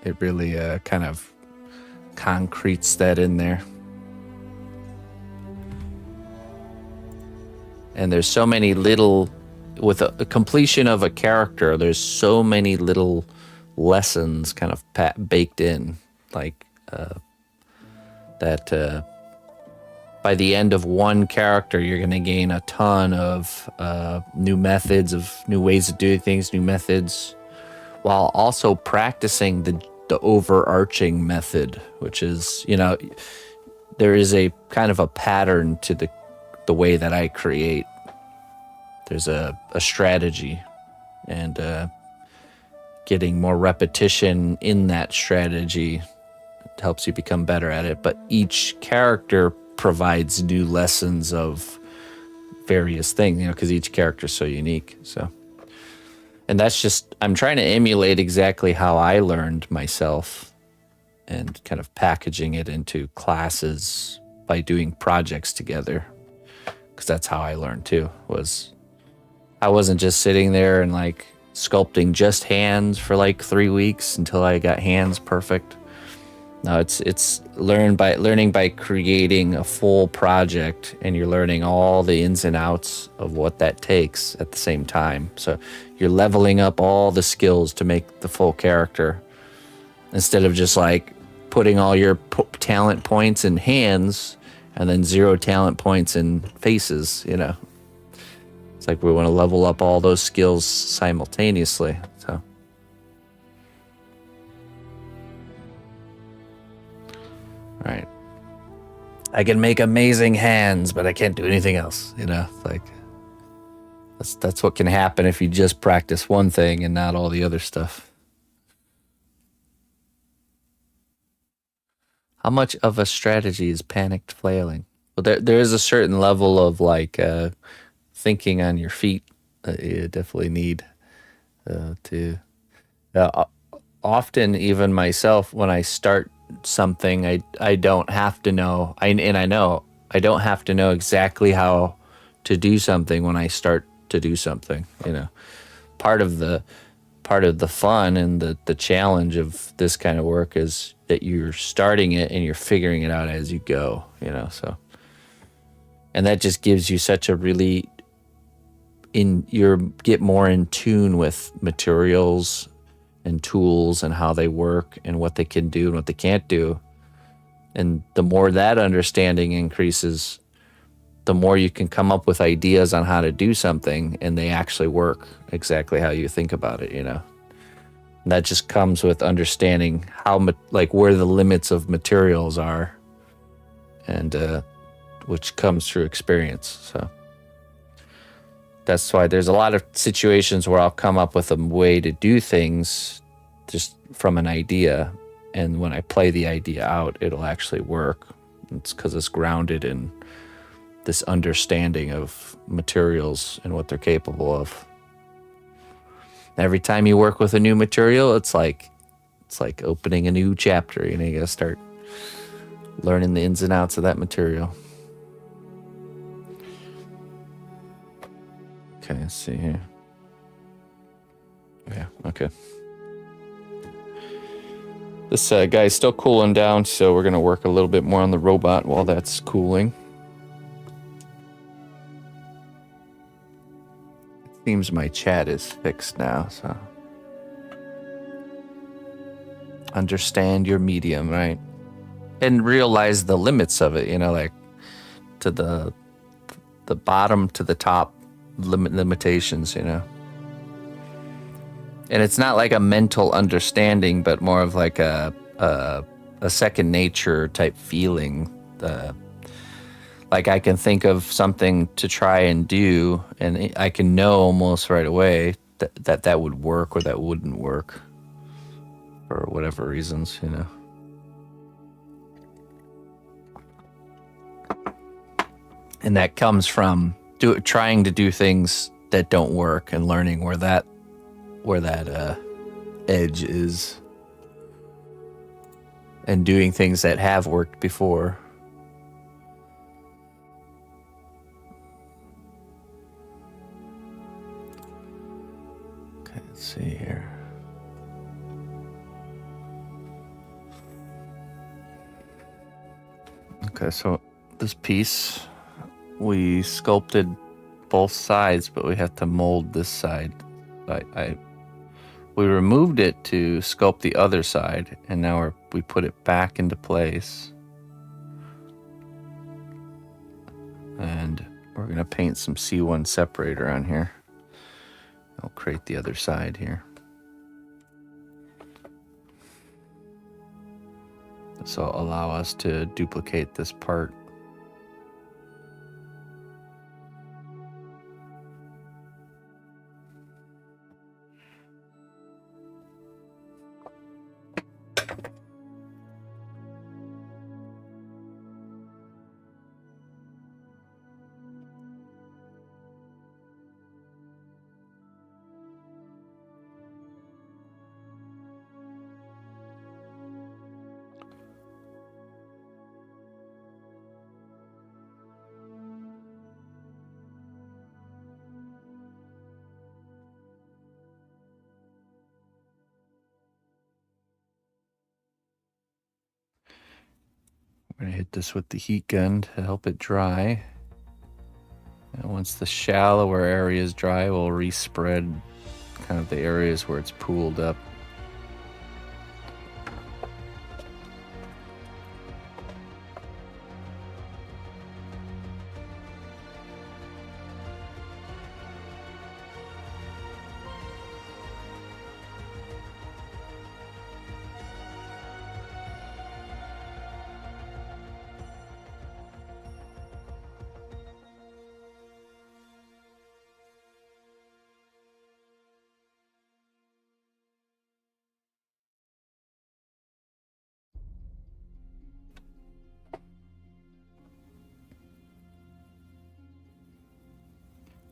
it really kind of concretes that in there. And there's so many little, with a completion of a character, there's so many little lessons kind of baked in, like that by the end of one character, you're going to gain a ton of new methods, of new ways of doing things, new methods, while also practicing the overarching method, which is, you know, there is a kind of a pattern to the way that I create. There's a strategy, and getting more repetition in that strategy helps you become better at it. But each character provides new lessons of various things, you know, because each character is so unique. So, and that's just, I'm trying to emulate exactly how I learned myself and kind of packaging it into classes by doing projects together. Because that's how I learned too, I wasn't just sitting there and like sculpting just hands for like 3 weeks until I got hands perfect. No, it's learning by creating a full project, and you're learning all the ins and outs of what that takes at the same time. So you're leveling up all the skills to make the full character, instead of just like putting all your talent points in hands and then 0 talent points in faces, you know. It's like we want to level up all those skills simultaneously. So right. I can make amazing hands, but I can't do anything else, you know? Like that's what can happen if you just practice one thing and not all the other stuff. How much of a strategy is panicked flailing? Well, there is a certain level of like thinking on your feet that you definitely need to. Often, even myself, when I start something, I don't have to know. I know I don't have to know exactly how to do something when I start to do something. You know, part of the fun and the challenge of this kind of work is that you're starting it and you're figuring it out as you go. You know, so, and that just gives you such a really get more in tune with materials and tools and how they work and what they can do and what they can't do. And the more that understanding increases, the more you can come up with ideas on how to do something, and they actually work exactly how you think about it, you know. And that just comes with understanding how, like, where the limits of materials are, and which comes through experience. So that's why there's a lot of situations where I'll come up with a way to do things just from an idea, and when I play the idea out, it'll actually work. It's because it's grounded in this understanding of materials and what they're capable of. Every time you work with a new material, it's like opening a new chapter. You know, you gotta start learning the ins and outs of that material. Okay, let's see here. Yeah, okay. This guy's still cooling down, so we're gonna work a little bit more on the robot while that's cooling. It seems my chat is fixed now, so. Understand your medium, right? And realize the limits of it, you know, like to the bottom to the top limitations, you know. And it's not like a mental understanding, but more of like a second nature type feeling. Like I can think of something to try and do, and I can know almost right away that would work or that wouldn't work for whatever reasons, you know. And that comes from trying to do things that don't work and learning where that edge is, and doing things that have worked before. Okay, let's see here. Okay, so this piece, we sculpted both sides, but we have to mold this side. We removed it to sculpt the other side, and now we put it back into place. And we're going to paint some C1 separator on here. I'll create the other side here. This will allow us to duplicate this part. We're going to hit this with the heat gun to help it dry. And once the shallower area is dry, we'll respread kind of the areas where it's pooled up.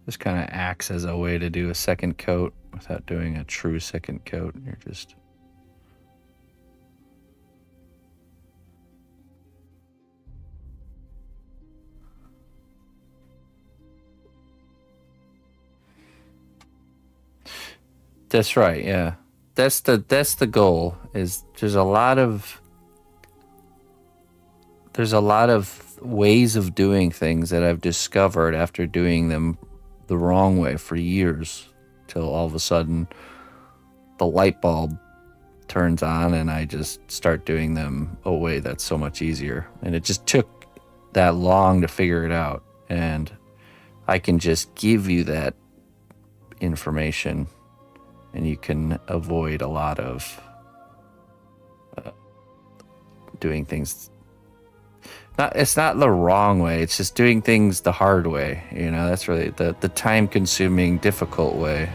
This kind of acts as a way to do a second coat without doing a true second coat. You're just... That's right, yeah. That's the goal. Is there's a lot of ways of doing things that I've discovered after doing them the wrong way for years, till all of a sudden the light bulb turns on and I just start doing them. Oh wait, that's so much easier. And it just took that long to figure it out. And I can just give you that information and you can avoid a lot of doing things. It's not the wrong way. It's just doing things the hard way. You know, that's really the time-consuming, difficult way.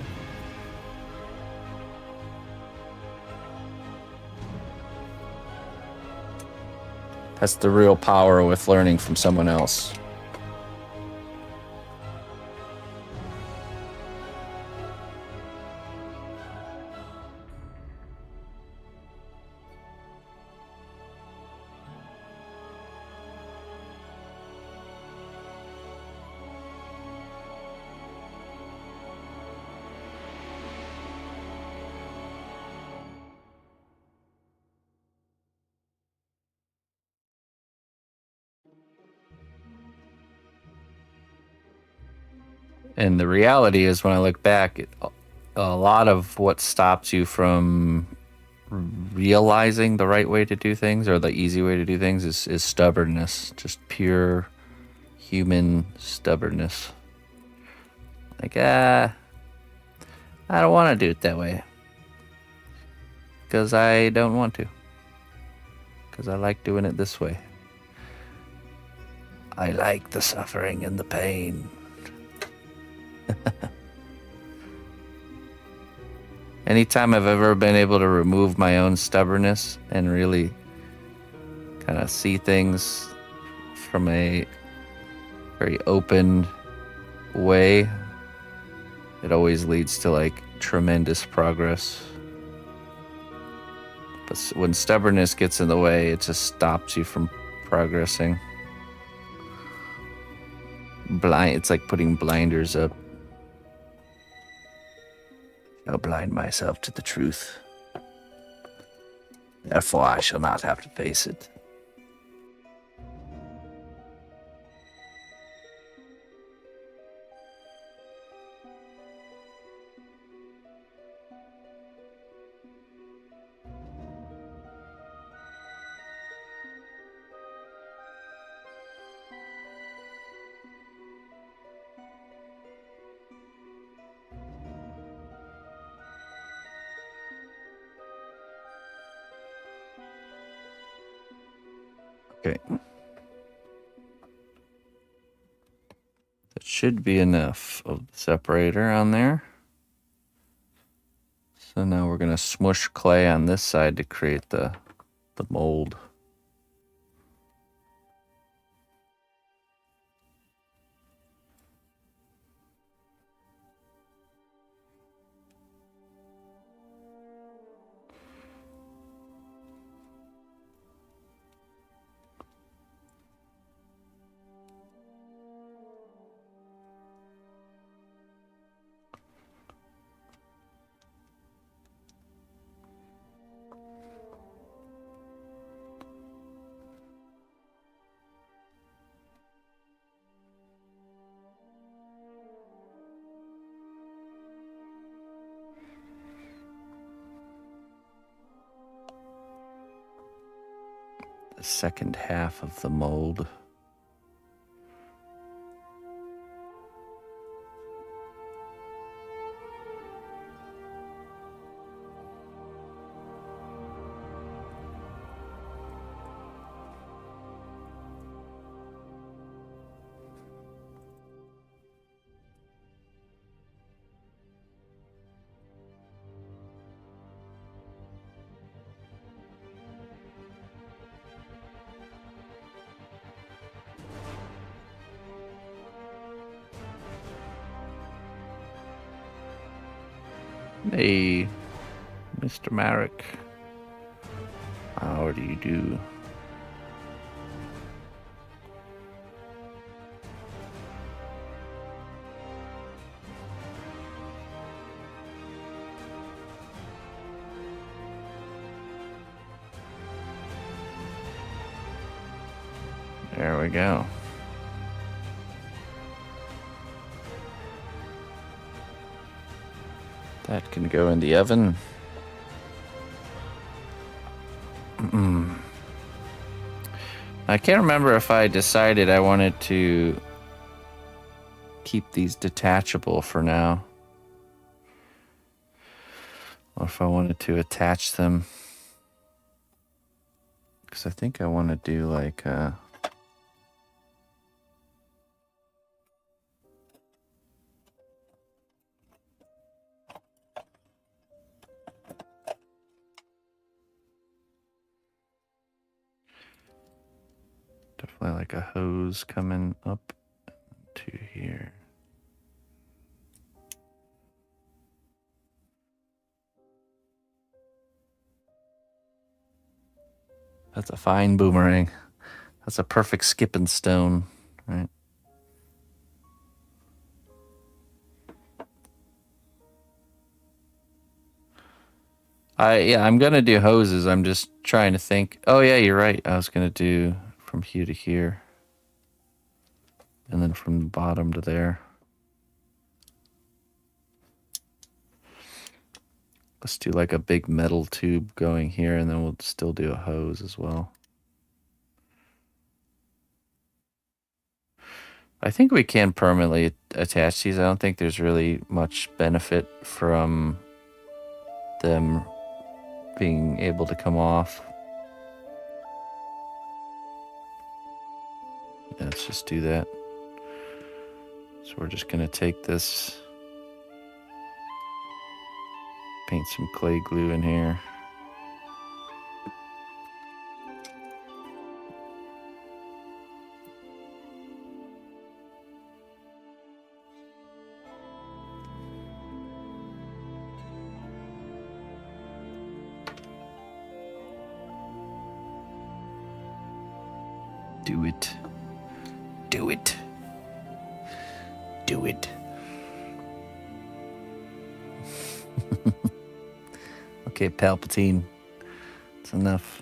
That's the real power with learning from someone else. And the reality is, when I look back, a lot of what stops you from realizing the right way to do things or the easy way to do things is stubbornness. Just pure human stubbornness. Like, I don't want to do it that way. Because I don't want to. Because I like doing it this way. I like the suffering and the pain. Anytime I've ever been able to remove my own stubbornness and really kind of see things from a very open way, it always leads to like tremendous progress. But when stubbornness gets in the way, it just stops you from progressing. It's like putting blinders up. I'll blind myself to the truth. Therefore, I shall not have to face it. Okay. That should be enough of the separator on there. So now we're going to smush clay on this side to create the mold. The second half of the mold. Hey, Mr. Marek. How do you do? There we go. That can go in the oven. I can't remember if I decided I wanted to keep these detachable for now, or if I wanted to attach them, because I think I want to do like definitely like a hose coming up to here. That's a fine boomerang. That's a perfect skipping stone, right? I'm gonna do hoses. I'm just trying to think. Oh yeah, you're right. I was gonna do from here to here, and then from the bottom to there. Let's do like a big metal tube going here, and then we'll still do a hose as well. I think we can permanently attach these. I don't think there's really much benefit from them being able to come off. Yeah, let's just do that. So we're just gonna take this, paint some clay glue in here. Do it. Do it. Do it. Okay, Palpatine. It's enough.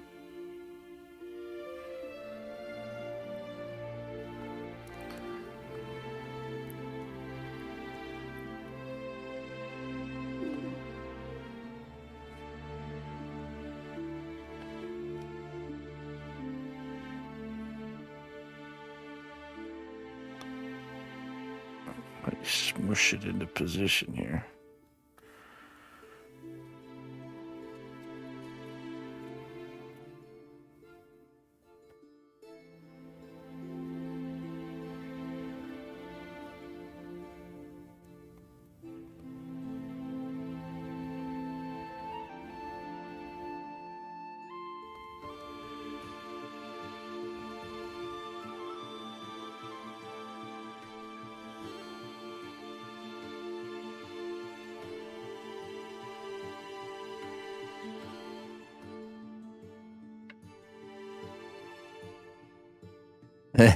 Let me smush it into position here.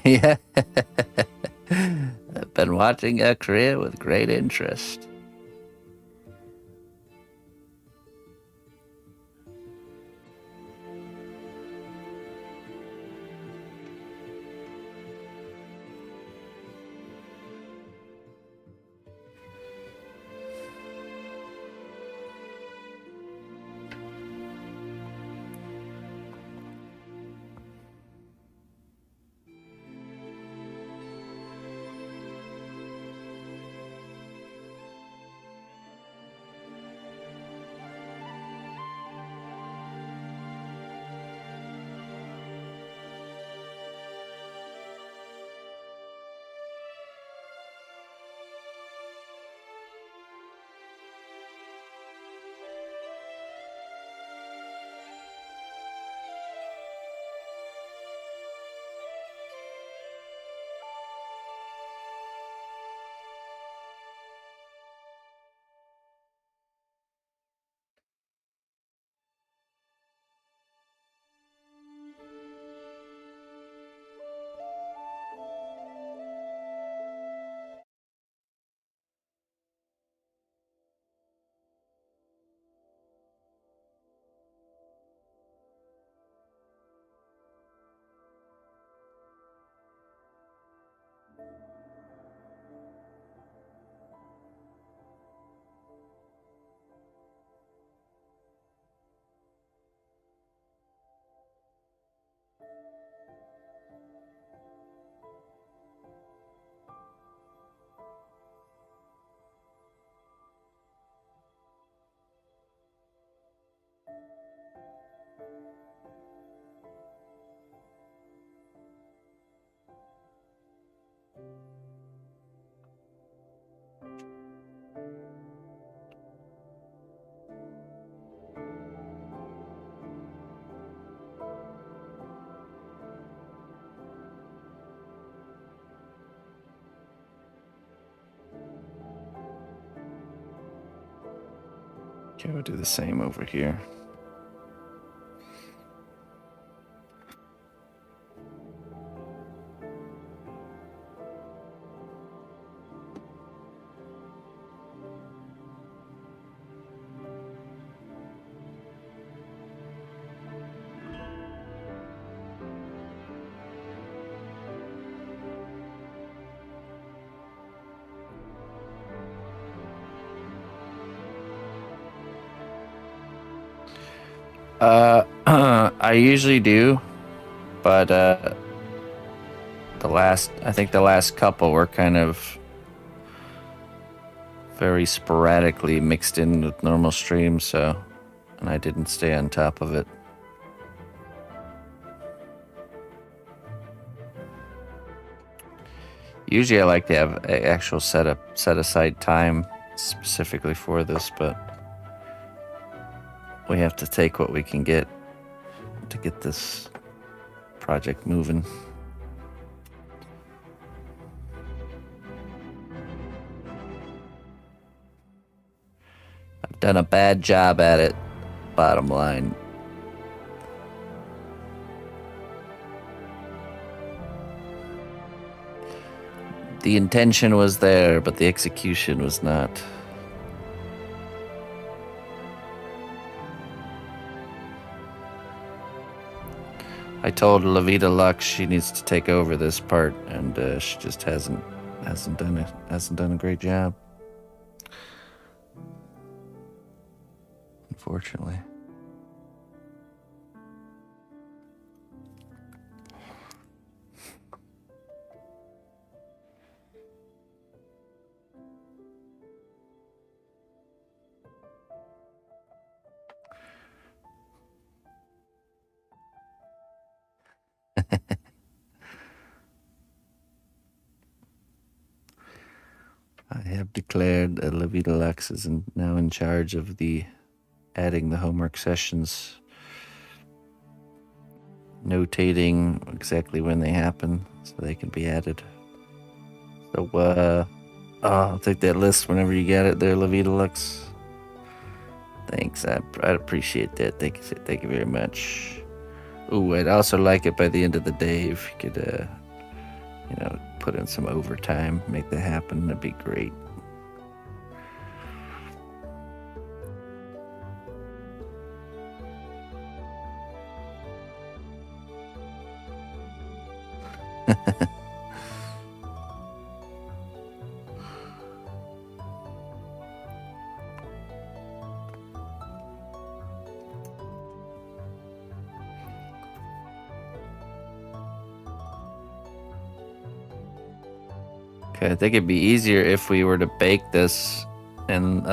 Yeah. I've been watching your career with great interest. Okay, we'll do the same over here. I usually do, but I think the last couple were kind of very sporadically mixed in with normal streams, so, and I didn't stay on top of it. Usually I like to have an actual set aside time specifically for this, but we have to take what we can get to get this project moving. I've done a bad job at it, bottom line. The intention was there, but the execution was not. I told Levita Lux she needs to take over this part, and she just hasn't done a great job. Unfortunately. I have declared that Levita Lux is now in charge of adding the homework sessions, notating exactly when they happen so they can be added. So, I'll take that list whenever you get it there, Levita Lux. Thanks, I'd appreciate that. Thank you very much. Ooh, I'd also like it by the end of the day if you could, put in some overtime, make that happen. That'd be great. Okay, I think it'd be easier if we were to bake this and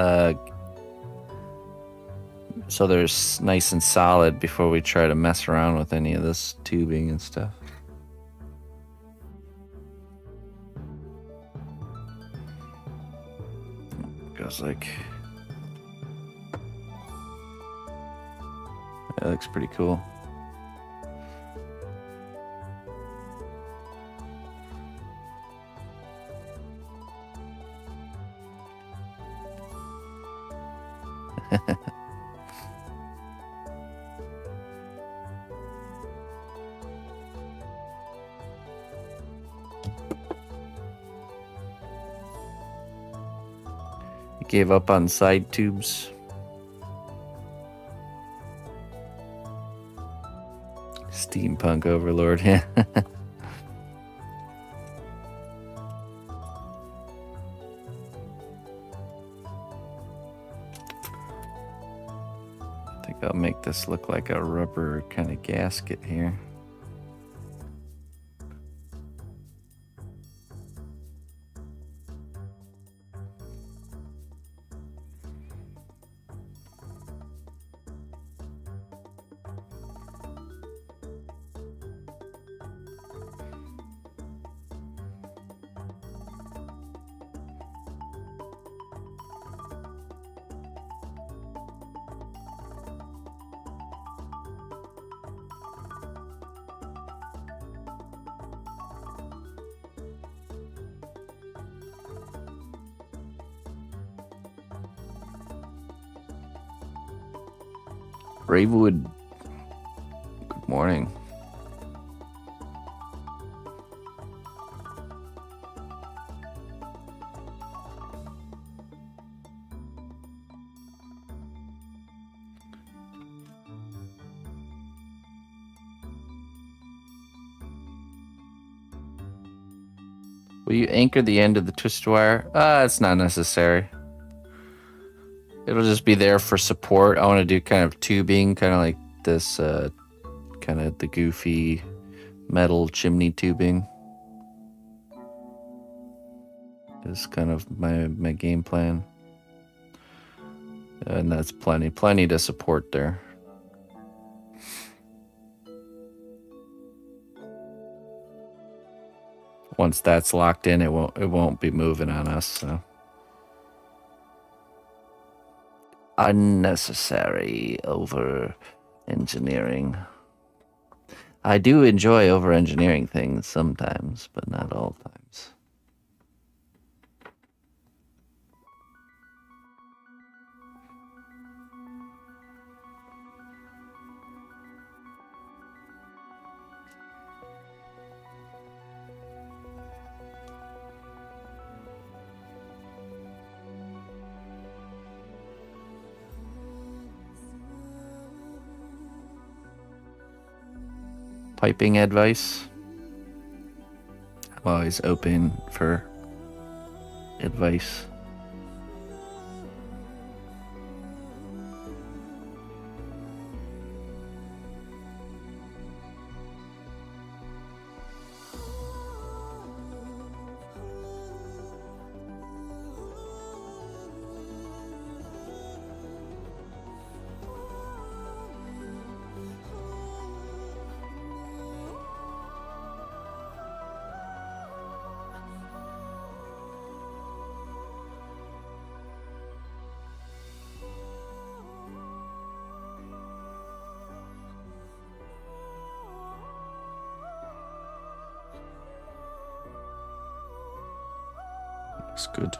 so they're nice and solid before we try to mess around with any of this tubing and stuff. Goes like... That looks pretty cool. Gave up on side tubes. Steampunk overlord, yeah. I think I'll make this look like a rubber kind of gasket here. Bravewood. Good morning. Will you anchor the end of the twisted wire? It's not necessary. It'll just be there for support. I want to do kind of tubing, kind of like this, kind of the goofy metal chimney tubing. Is kind of my game plan. And that's plenty to support there. Once that's locked in, it won't be moving on us, so. Unnecessary over engineering. I do enjoy over engineering things sometimes, but not all times. Piping advice. I'm always open for advice. Looks good.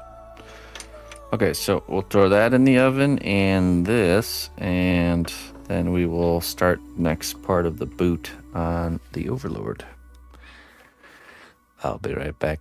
Okay, so we'll throw that in the oven and this, and then we will start next part of the boot on the Overlord. I'll be right back.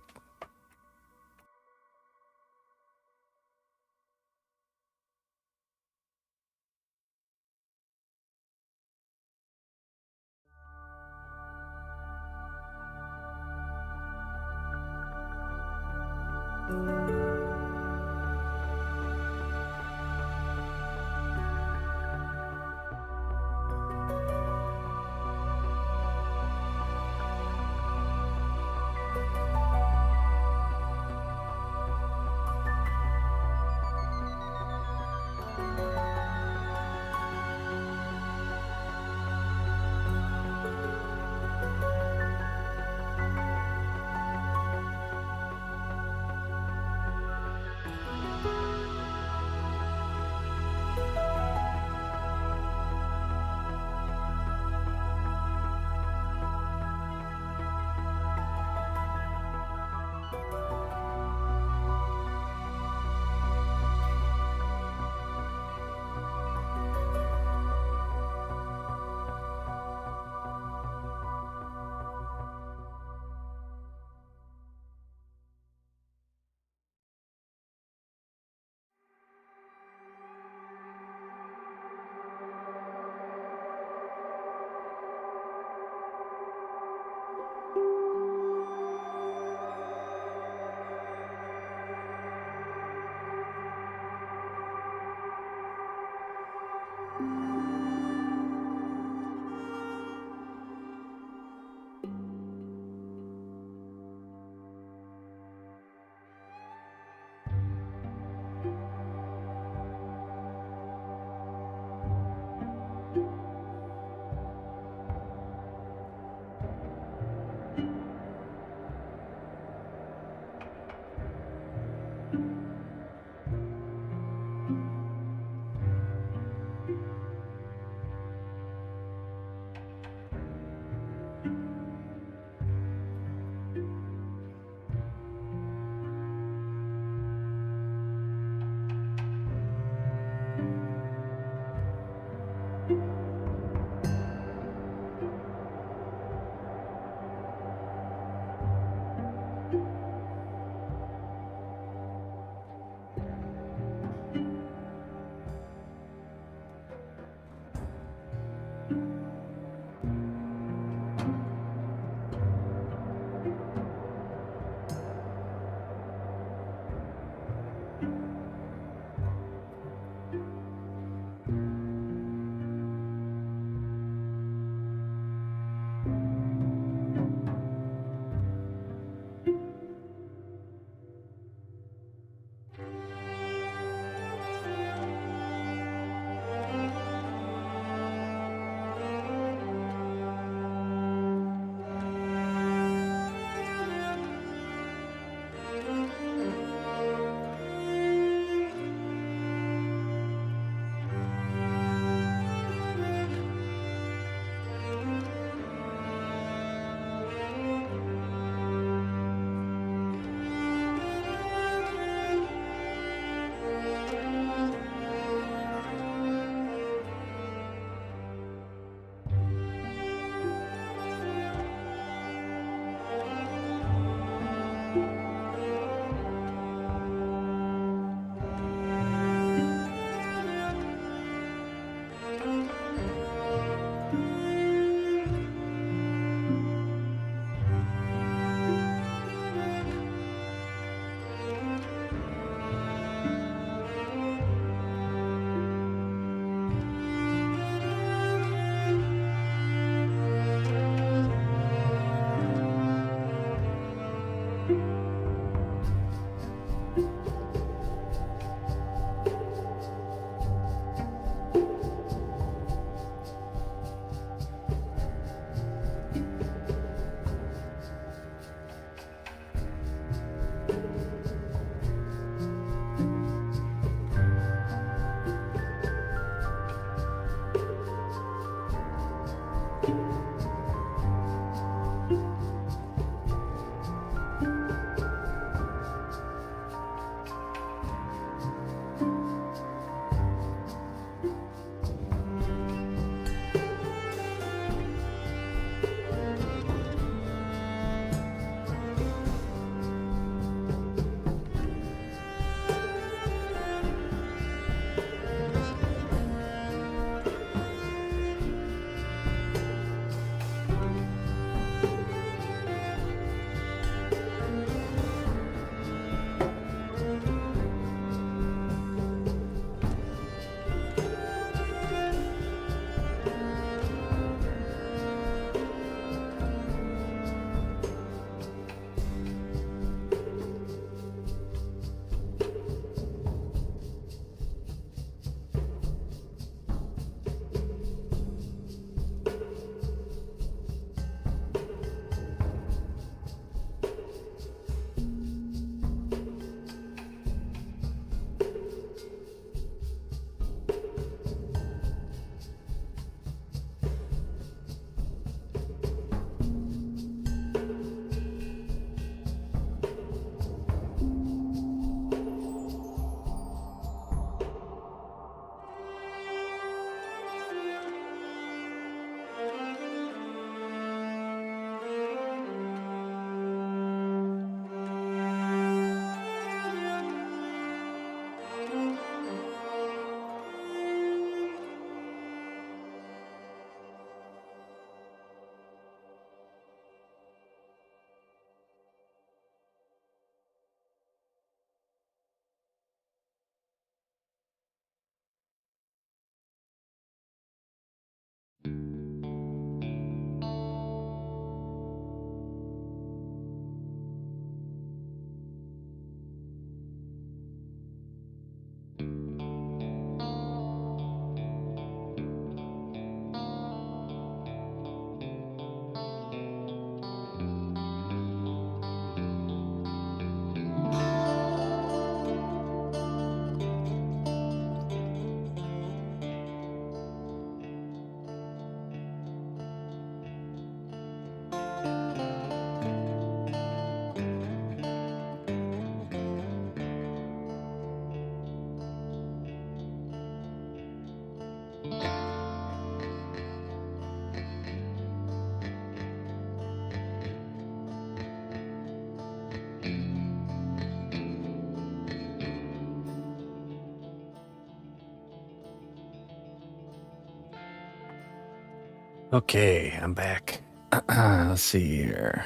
Okay, I'm back. Let's see here.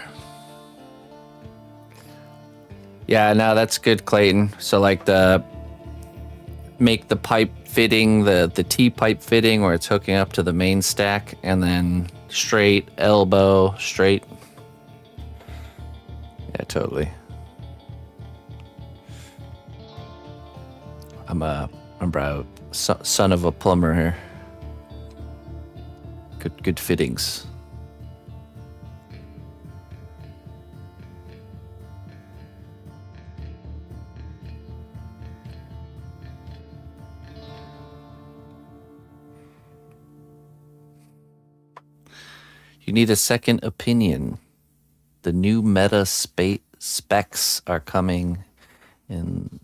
Yeah, no, that's good, Clayton. So like make the pipe fitting, the T pipe fitting where it's hooking up to the main stack, and then straight elbow, straight. Yeah, totally. I'm bro, son of a plumber here. Good fittings. You need a second opinion. The new meta specs are coming in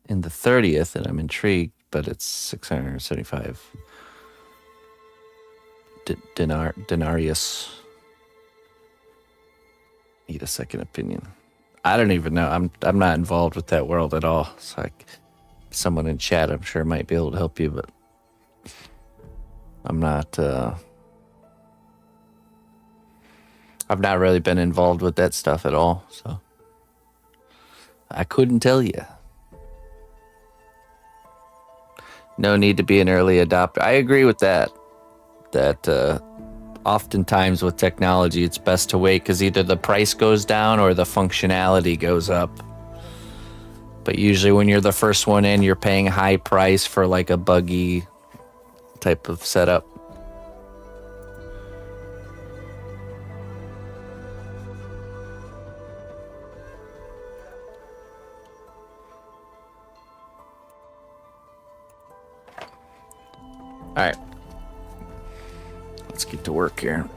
the 30th, and I'm intrigued, but it's 675 denarius. Need a second opinion. I don't even know. I'm not involved with that world at all. So someone in chat, I'm sure, might be able to help you, but I'm not. I've not really been involved with that stuff at all, so I couldn't tell you. No need to be an early adopter. I agree with that. That oftentimes with technology, it's best to wait because either the price goes down or the functionality goes up. But usually when you're the first one in, you're paying a high price for like a buggy type of setup. All right. Let's get to work here.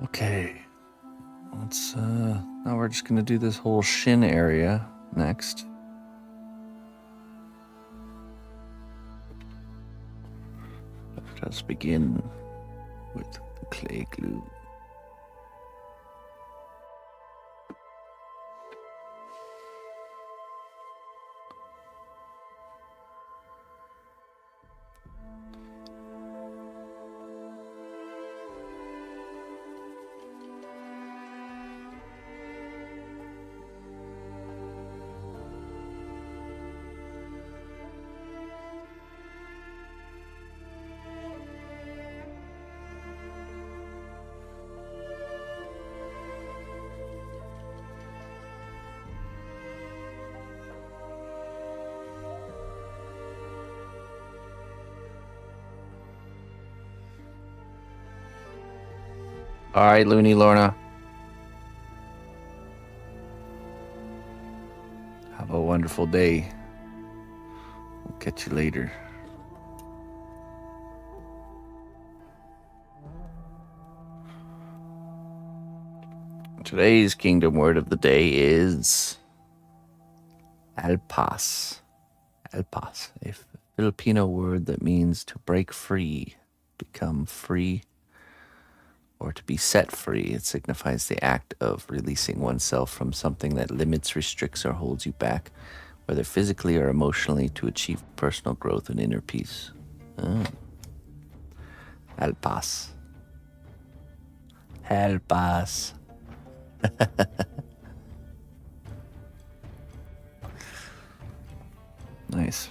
Okay. Let's now we're just gonna do this whole shin area next. Let's begin with the clay glue. All right, Looney Lorna. Have a wonderful day. We'll catch you later. Today's kingdom word of the day is alpas. Alpas, a Filipino word that means to break free, become free, or to be set free. It signifies the act of releasing oneself from something that limits, restricts, or holds you back, whether physically or emotionally, to achieve personal growth and inner peace. Alpas. Alpas. Nice.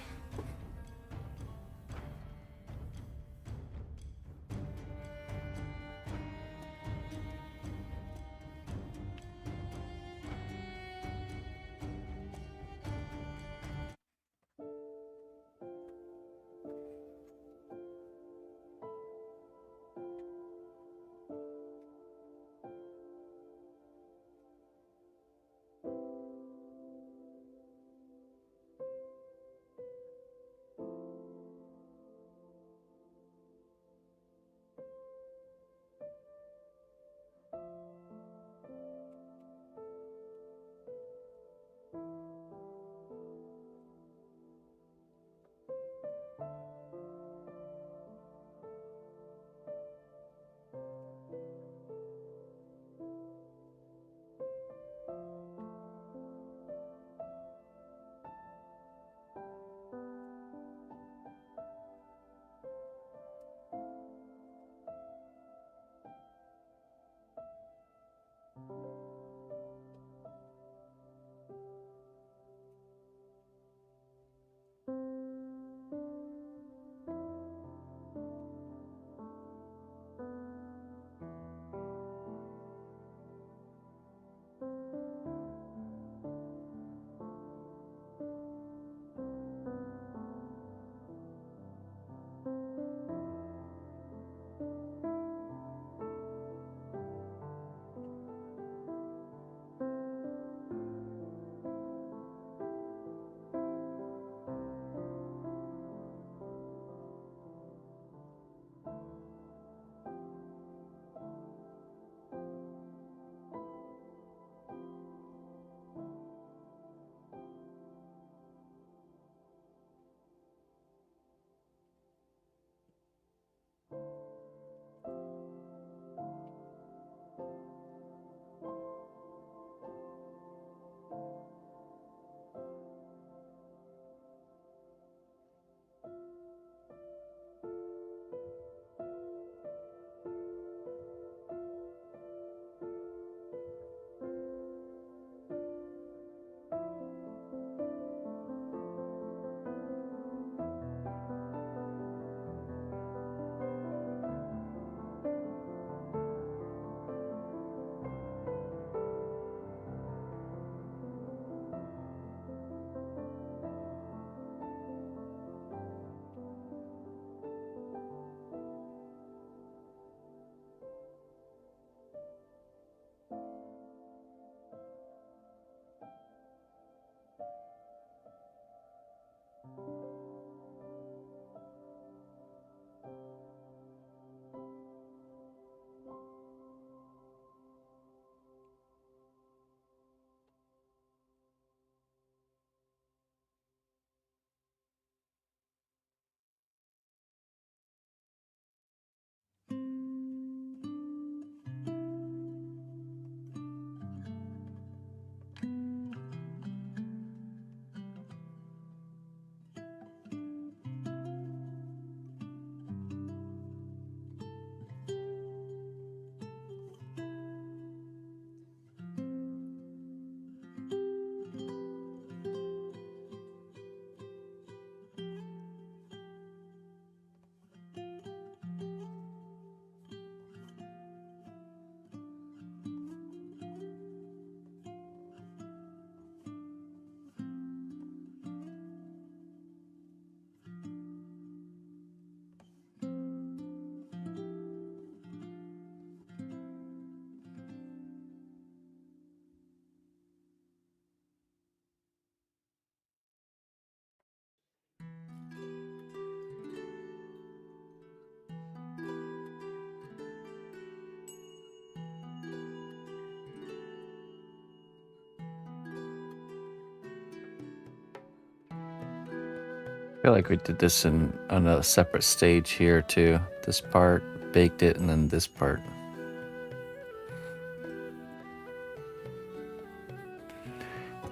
I feel like we did this on a separate stage here too. This part, baked it, and then this part.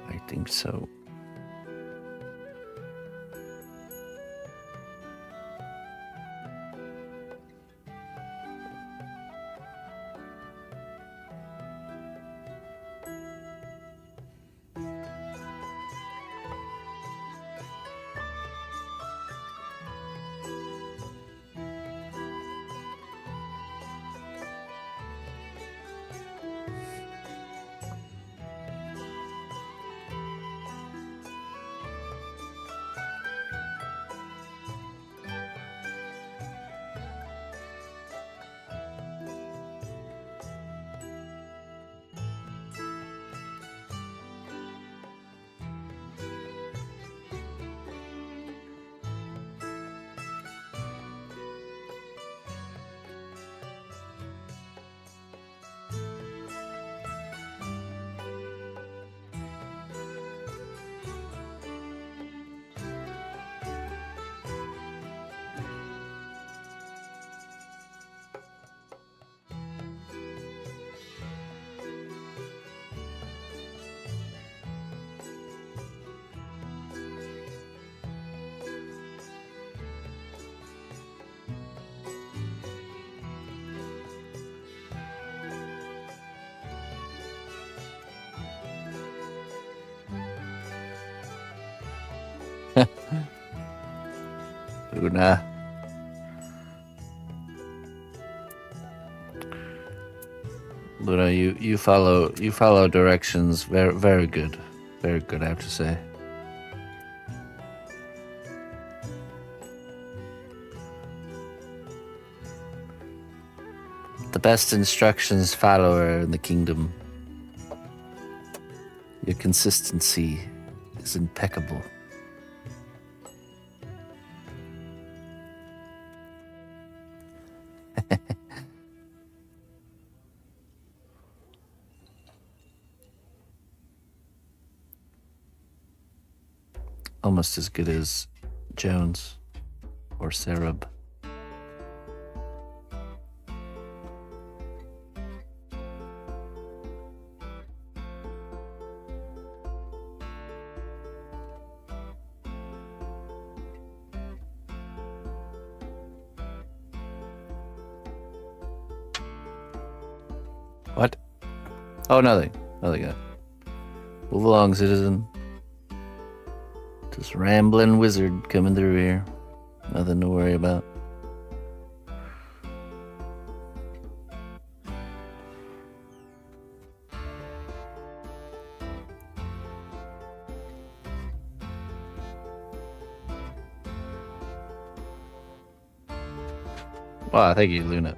I think so. Luna. Luna, you follow directions very good. Very good, I have to say. The best instructions follower in the kingdom. Your consistency is impeccable. Almost as good as Jones or Sereb. What? Oh, nothing. Nothing. Move along, citizen. Just rambling wizard coming through here. Nothing to worry about. Wow, thank you, Luna.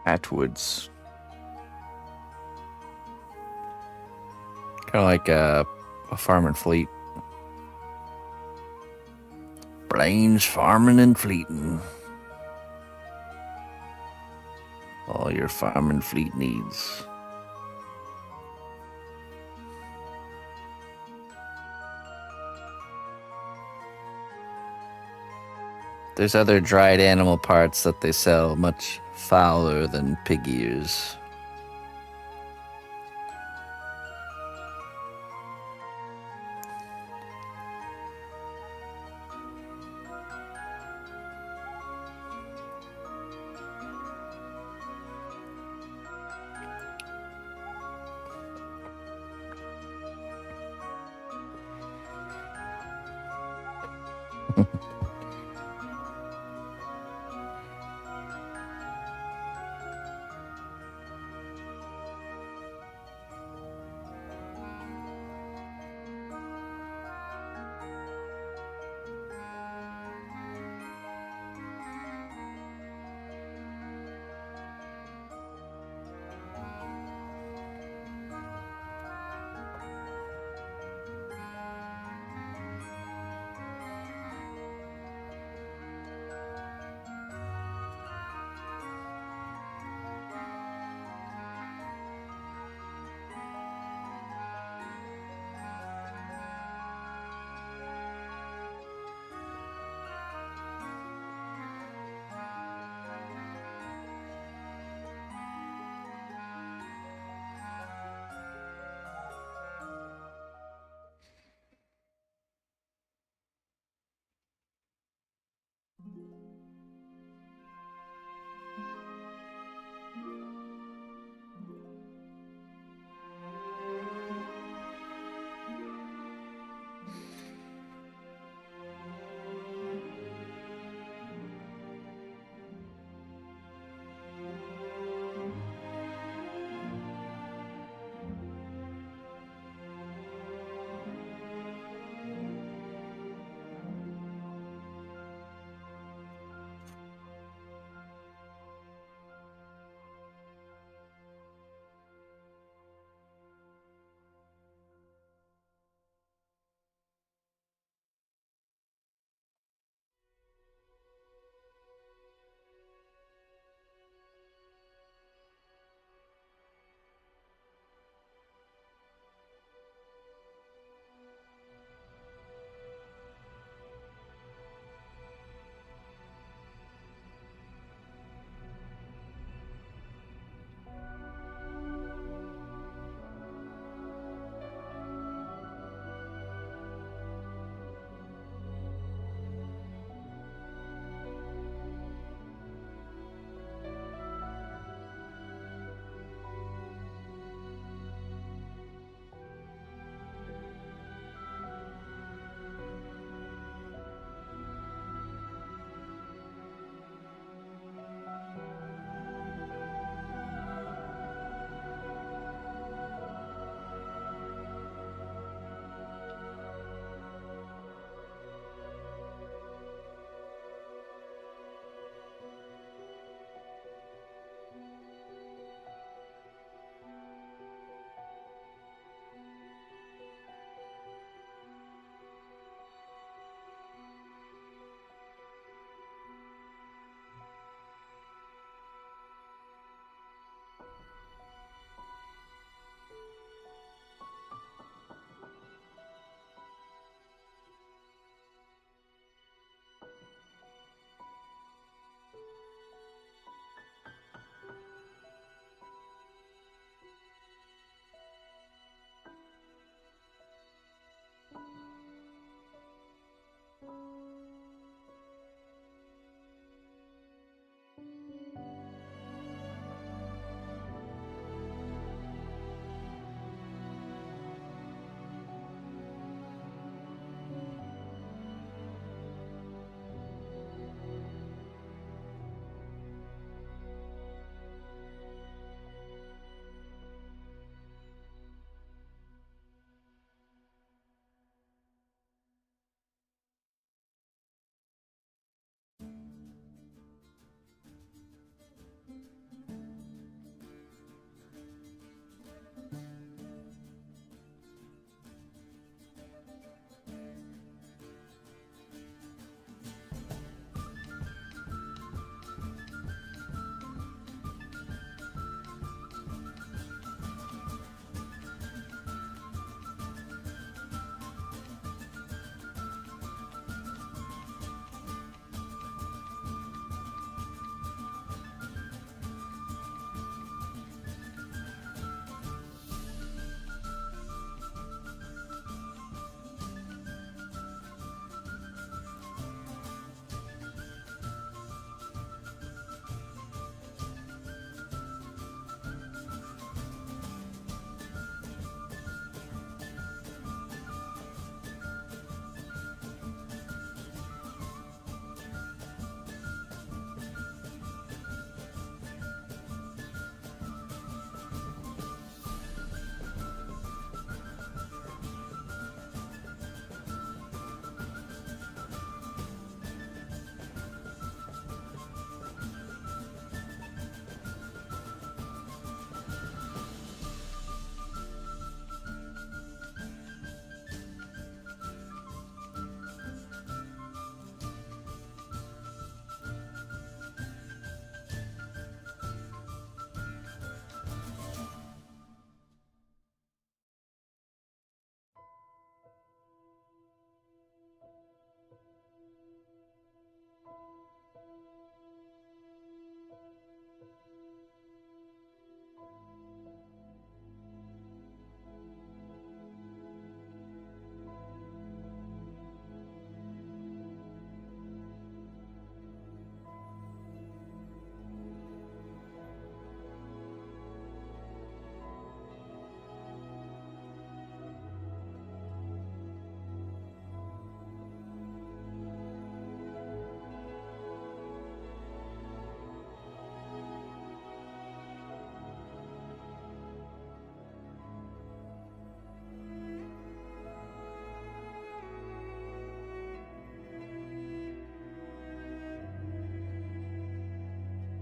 Atwoods. Kind of like a farm and fleet. Blaine's Farming and Fleeting. All your farm and fleet needs. There's other dried animal parts that they sell much fouler than pig ears.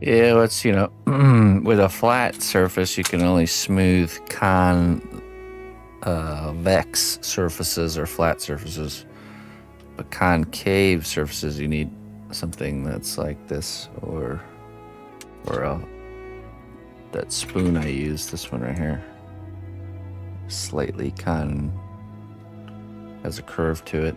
Yeah, well, it's, with a flat surface, you can only smooth convex surfaces or flat surfaces. But concave surfaces, you need something that's like this, or that spoon I use, this one right here, slightly has a curve to it.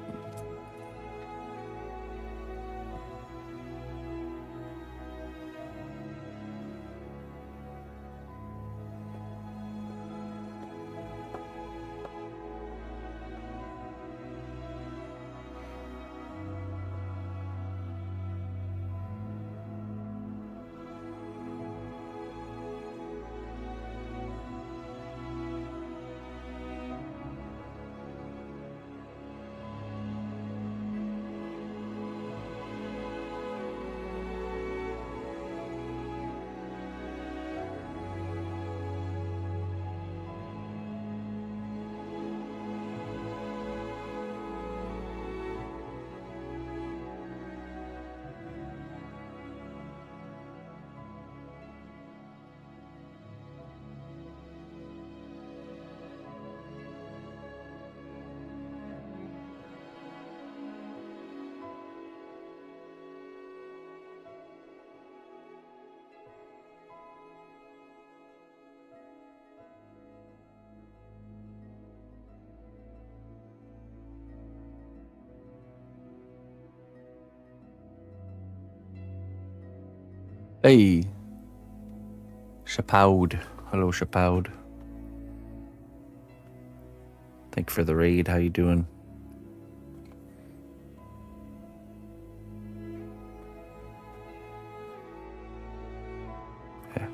Hey, Chapaud. Hello, Chapaud. Thank you for the raid. How you doing? Yeah.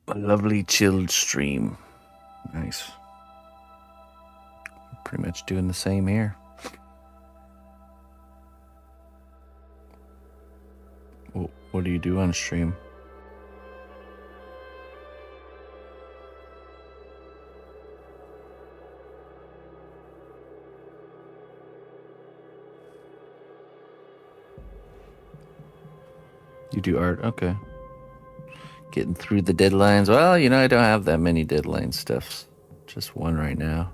A lovely chilled stream. Nice. Pretty much doing the same here. What do you do on stream? You do art? Okay. Getting through the deadlines. Well, I don't have that many deadline stuffs. Just one right now.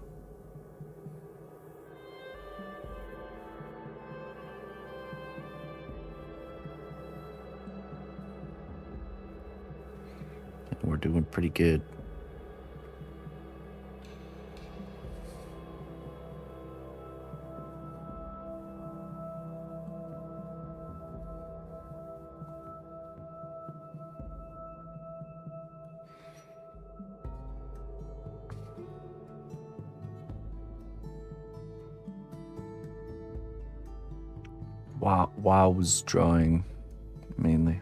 And we're doing pretty good. Wow's drawing, mainly.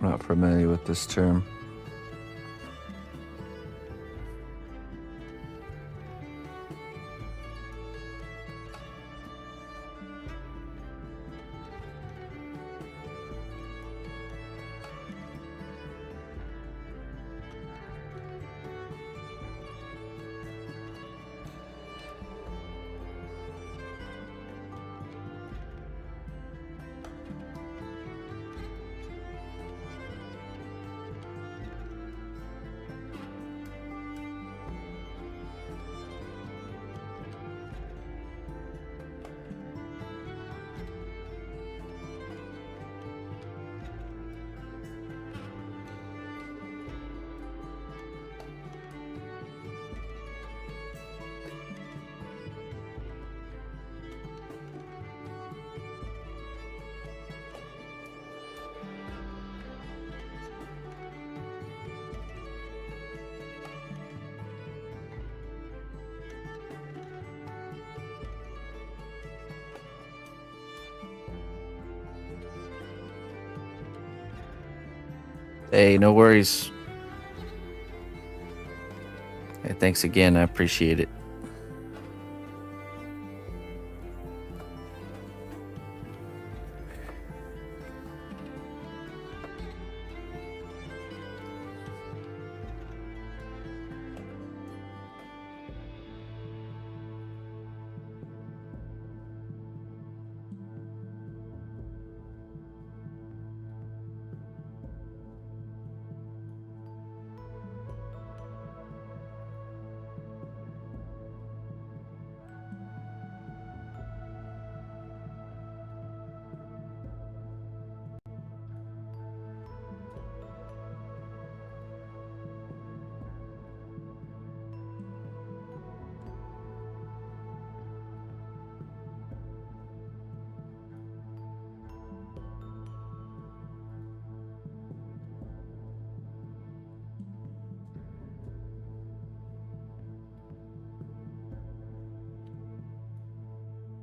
Not familiar with this term. Hey, no worries. Hey, thanks again. I appreciate it.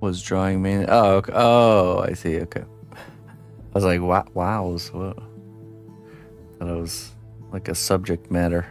Was drawing main. Oh, okay. Oh, I see. Okay. I was like, wow, wows. What? Thought it was like a subject matter.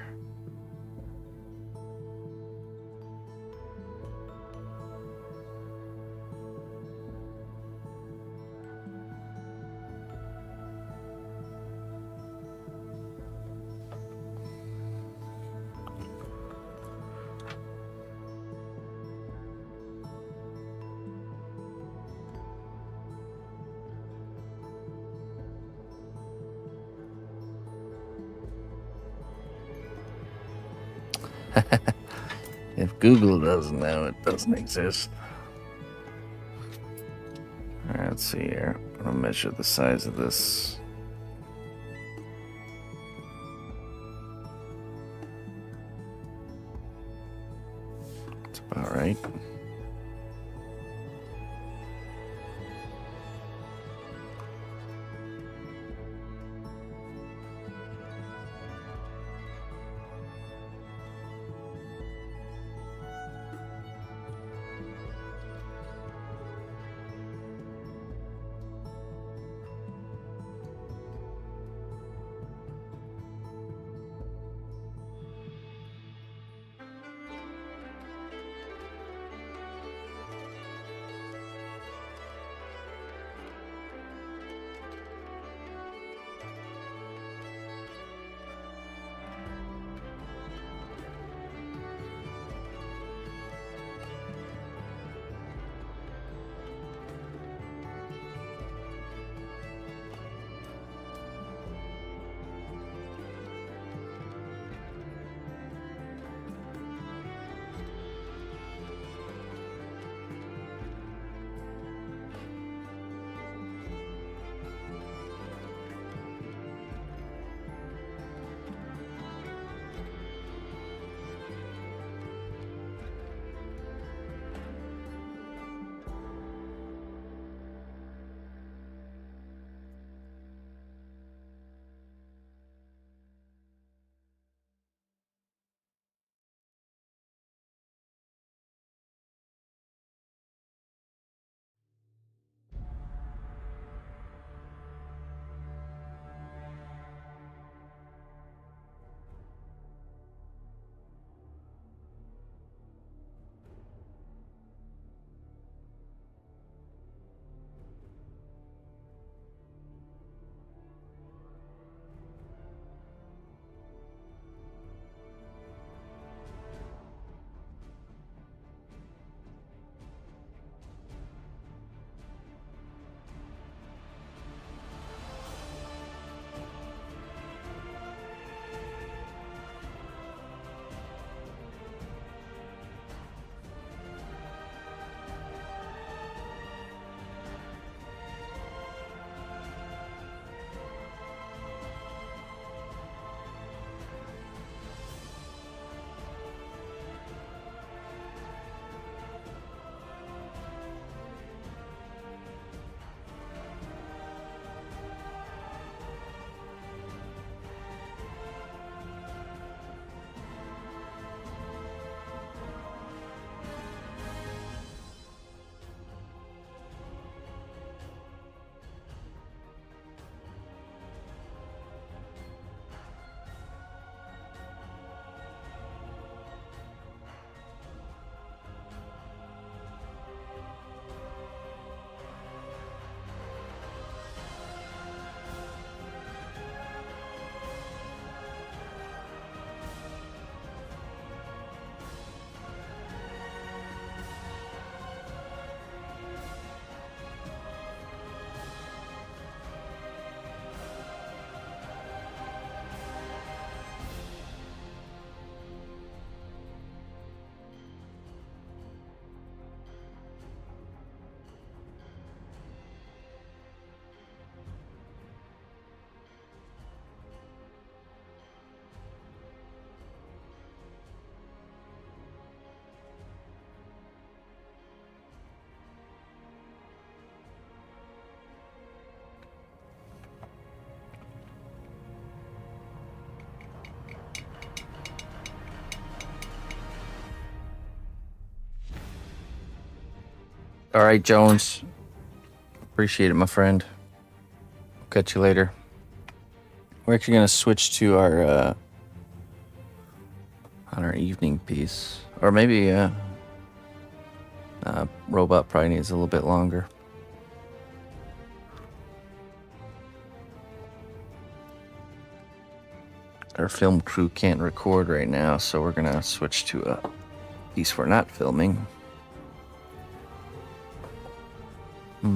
If Google doesn't know, it doesn't exist. All right, let's see here. I'm gonna measure the size of this. That's about right. All right, Jones. Appreciate it, my friend. Catch you later. We're actually gonna switch to our on our evening piece, or maybe robot probably needs a little bit longer. Our film crew can't record right now, so we're gonna switch to a piece we're not filming. Let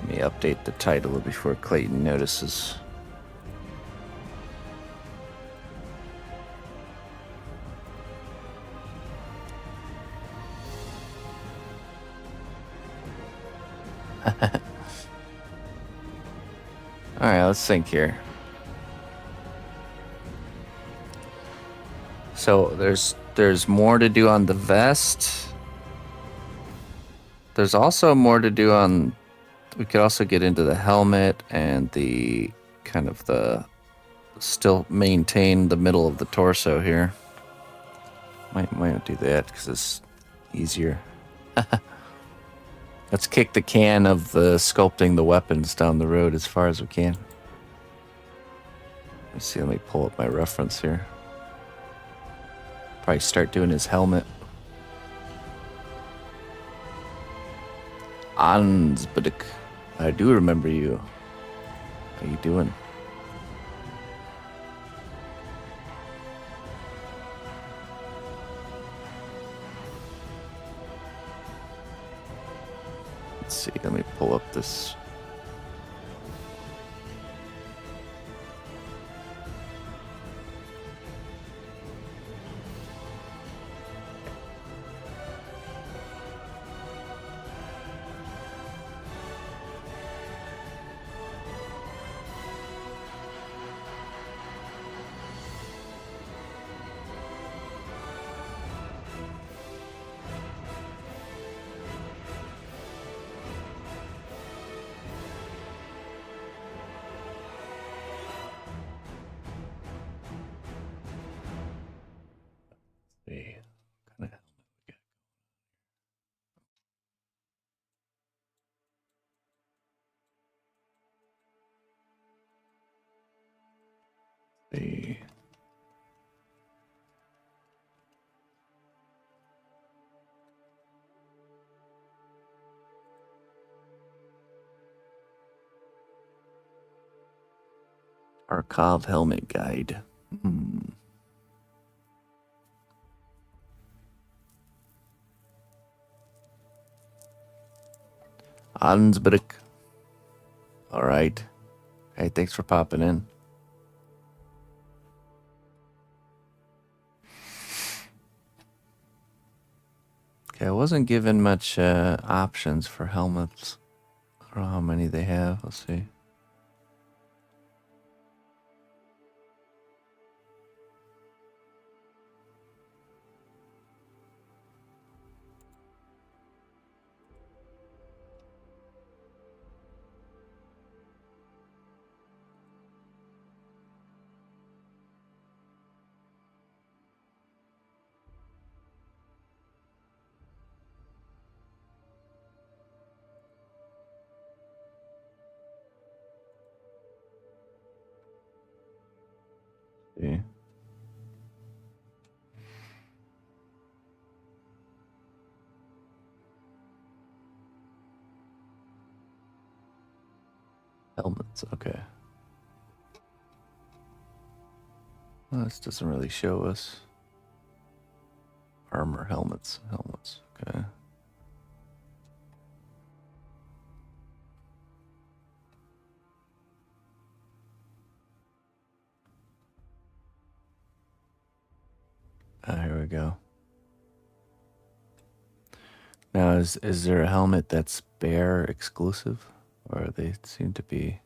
me update the title before Clayton notices. All right, let's think here. So there's more to do on the vest. There's also more to do on. We could also get into the helmet and the kind of the still maintain the middle of the torso here. Might do that because it's easier. Let's kick the can of the sculpting the weapons down the road as far as we can. Let's see, let me pull up my reference here. Probably start doing his helmet. Ansbedek, I do remember you. How you doing? Let's see, let me pull up this. The Tarkov helmet guide. Ansbedek. All right. Hey, thanks for popping in. Okay, I wasn't given much options for helmets. I don't know how many they have. Let's see. See. Helmets, okay. Well, this doesn't really show us. Armor, helmets, okay. Here we go. Now, is there a helmet that's bear exclusive? Or they seem to be...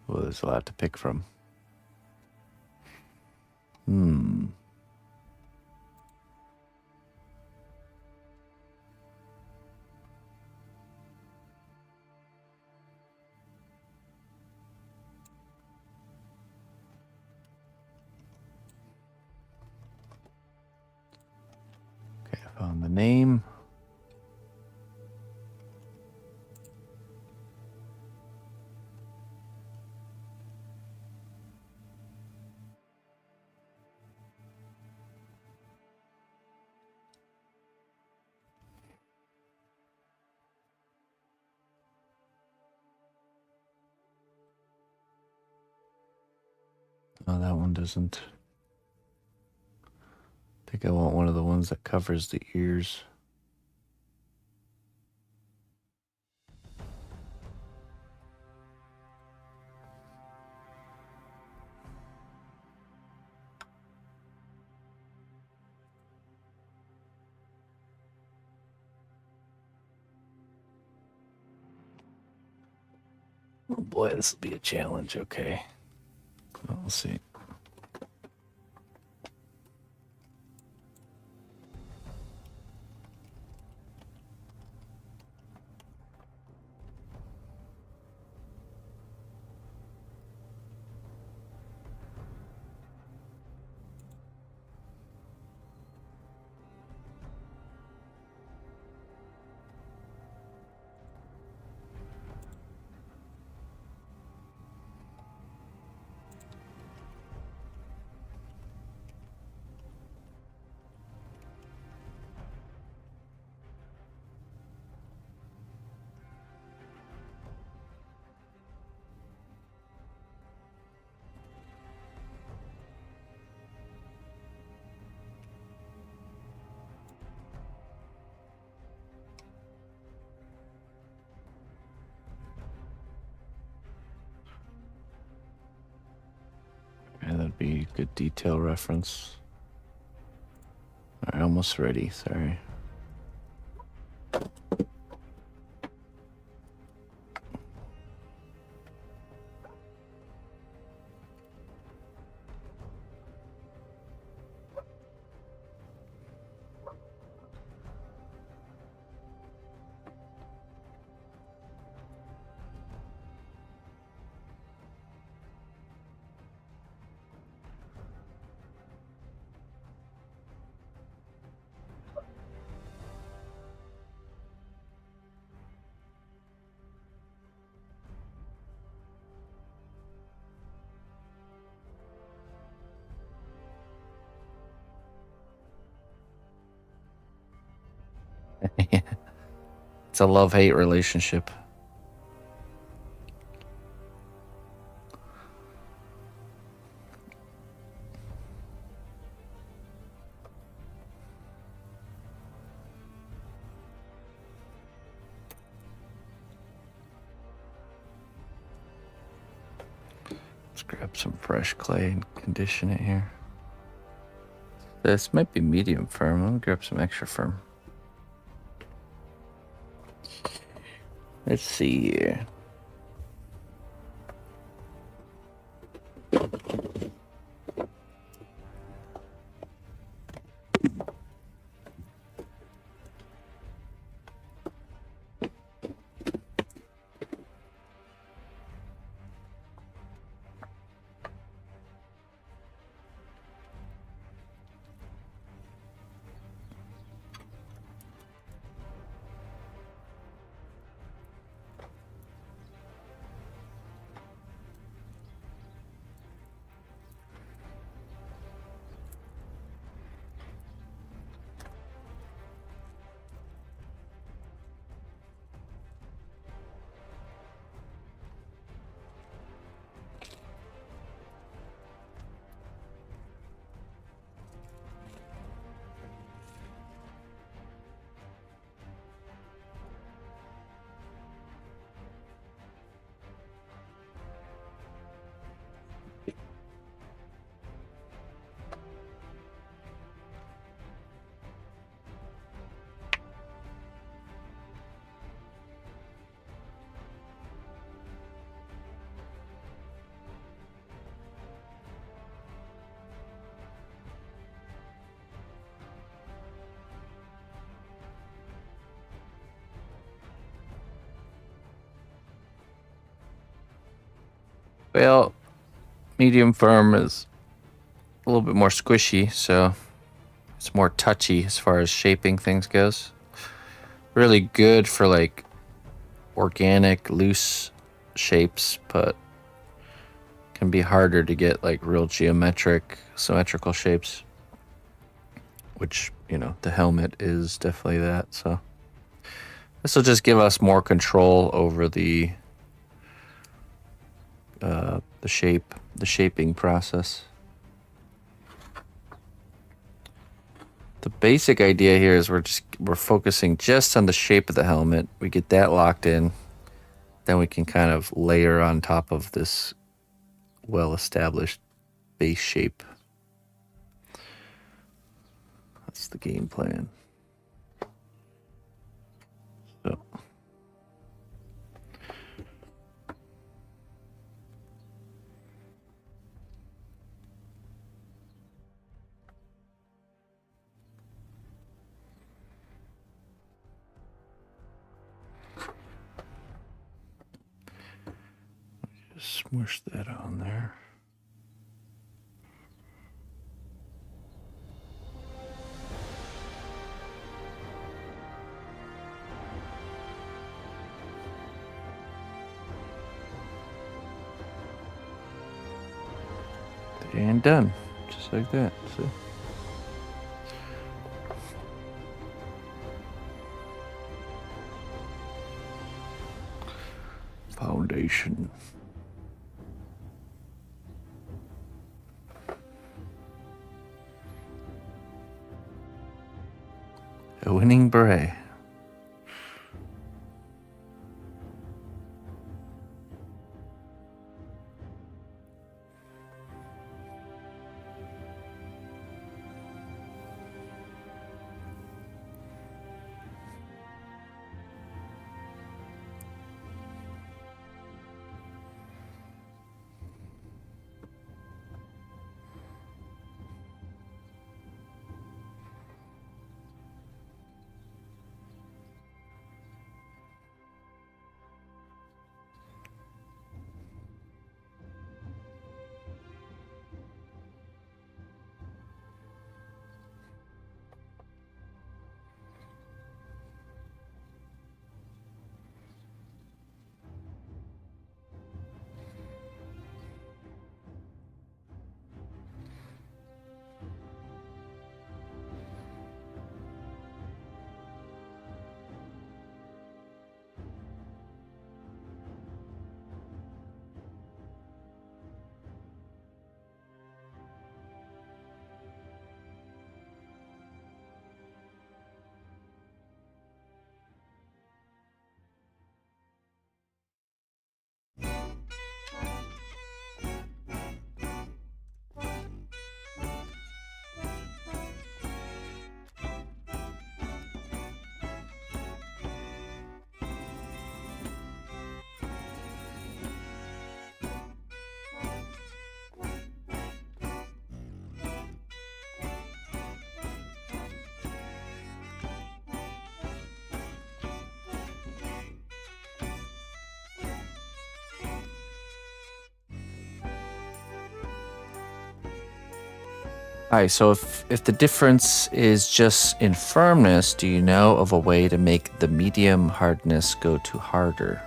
Well, there's a lot to pick from. name. Oh, that one doesn't. I think I want one of the ones that covers the ears. Oh boy, this will be a challenge. Okay. Well, we'll see. Okay, that'd be a good detail reference. All right, almost ready. Sorry. It's a love-hate relationship. Let's grab some fresh clay and condition it here. This might be medium firm. I'm gonna grab some extra firm. Let's see here. Well, medium firm is a little bit more squishy, so It's more touchy as far as shaping things goes. Really good for like organic, loose shapes, but can be harder to get like real symmetrical shapes. Which, you know, the helmet is definitely that. So this will just give us more control over the shaping process. The basic idea here is we're focusing just on the shape of the helmet. We get that locked in, then we can kind of layer on top of this well-established base shape. That's the game plan. So just smush that on there. And done, just like that. So foundation. A winning beret. Alright, so if the difference is just in firmness, do you know of a way to make the medium hardness go to harder?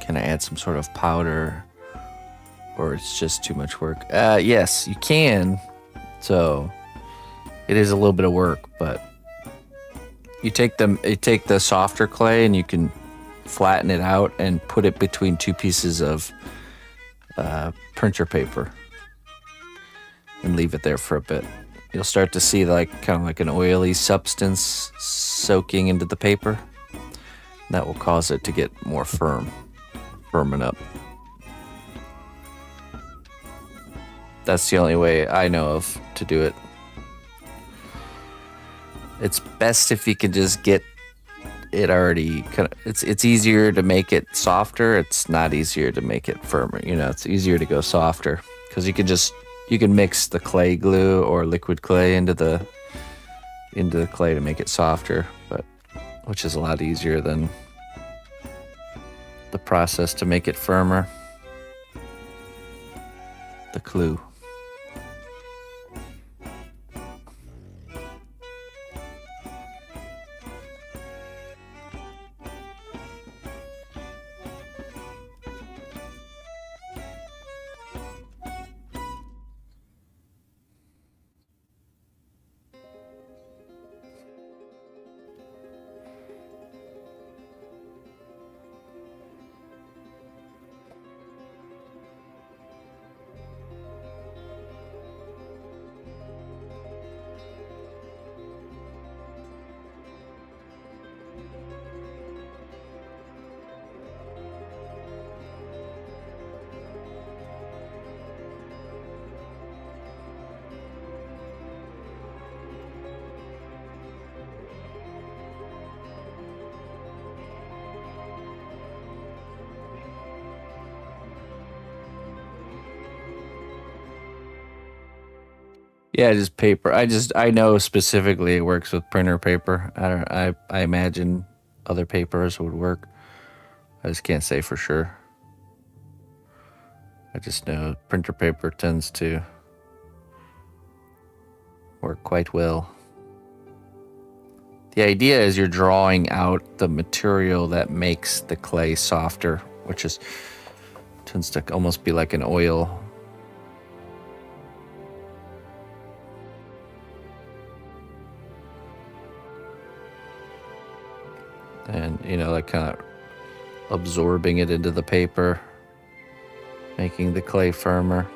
Can I add some sort of powder? Or it's just too much work? Yes, you can. So it is a little bit of work, but you take the softer clay and you can flatten it out and put it between two pieces of printer paper. And leave it there for a bit. You'll start to see like kind of like an oily substance soaking into the paper. That will cause it to get more firming up. That's the only way I know of to do it. It's best if you can just get it already kind of, it's easier to make it softer. It's not easier to make it firmer. You know, it's easier to go softer because you can mix the clay glue or liquid clay into the clay to make it softer, but which is a lot easier than the process to make it firmer. The glue. Yeah, just paper. I know specifically it works with printer paper. I imagine other papers would work. I just can't say for sure. I just know printer paper tends to work quite well. The idea is you're drawing out the material that makes the clay softer, which is tends to almost be like an oil. And, like kind of absorbing it into the paper, making the clay firmer.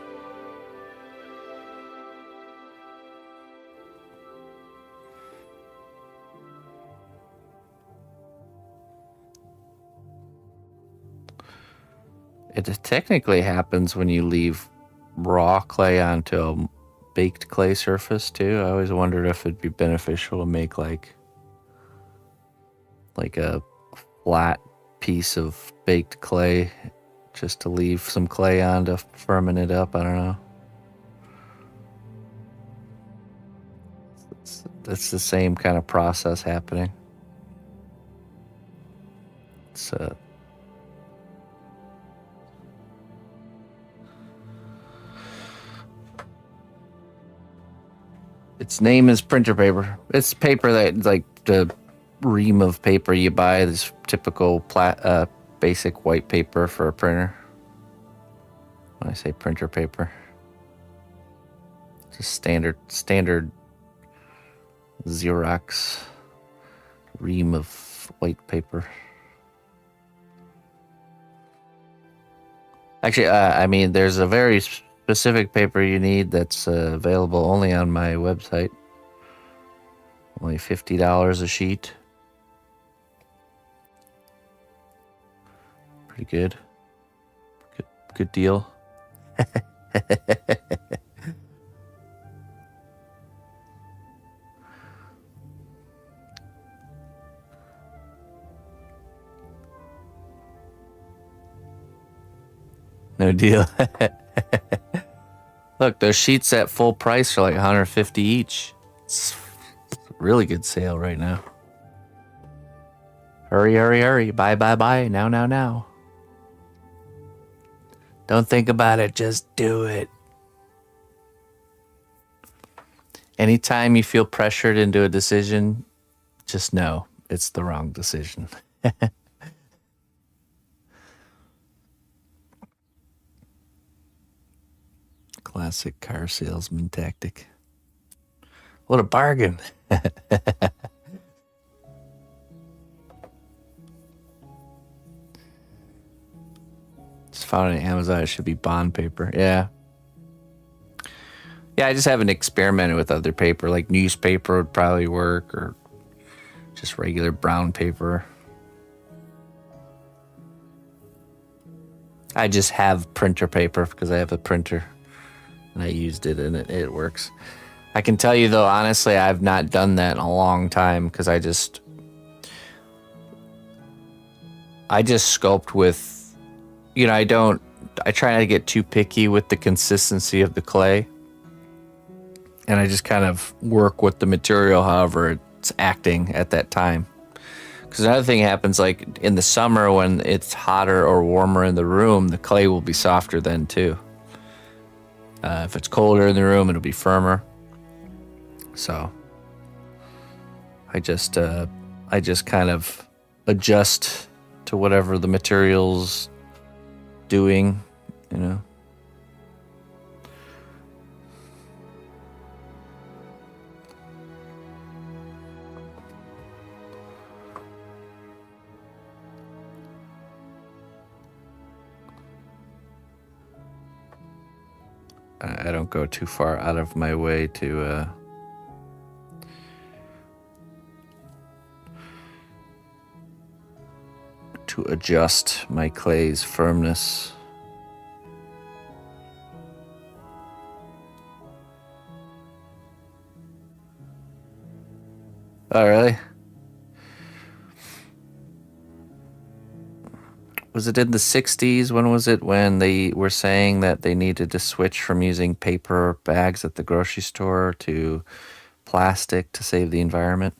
It technically happens when you leave raw clay onto a baked clay surface too. I always wondered if it'd be beneficial to make like a flat piece of baked clay just to leave some clay on to firmen it up. I don't know. It's the same kind of process happening. Its name is printer paper. It's paper that, like the ream of paper you buy, this typical basic white paper for a printer. When I say printer paper, just standard Xerox ream of white paper. Actually, I mean, there's a very specific paper you need that's available only on my website. Only $50 a sheet. Pretty good. Good deal. No deal. Look, those sheets at full price are like $150 each. It's a really good sale right now. Hurry, hurry, hurry. Buy, buy, buy. Now, now, now. Don't think about it. Just do it. Anytime you feel pressured into a decision, just know it's the wrong decision. Classic car salesman tactic. What a bargain. Just found it on Amazon. It should be bond paper. Yeah. Yeah, I just haven't experimented with other paper. Like newspaper would probably work, or just regular brown paper. I just have printer paper because I have a printer. And I used it, and it works. I can tell you, though, honestly, I've not done that in a long time because I just sculpt with, I try not to get too picky with the consistency of the clay. And I just kind of work with the material however it's acting at that time. Because another thing happens, like in the summer when it's hotter or warmer in the room, the clay will be softer then, too. If it's colder in the room, it'll be firmer. So I just kind of adjust to whatever the material's doing, I don't go too far out of my way to adjust my clay's firmness. Oh, really? was it in the 60s? When was it when they were saying that they needed to switch from using paper bags at the grocery store to plastic to save the environment?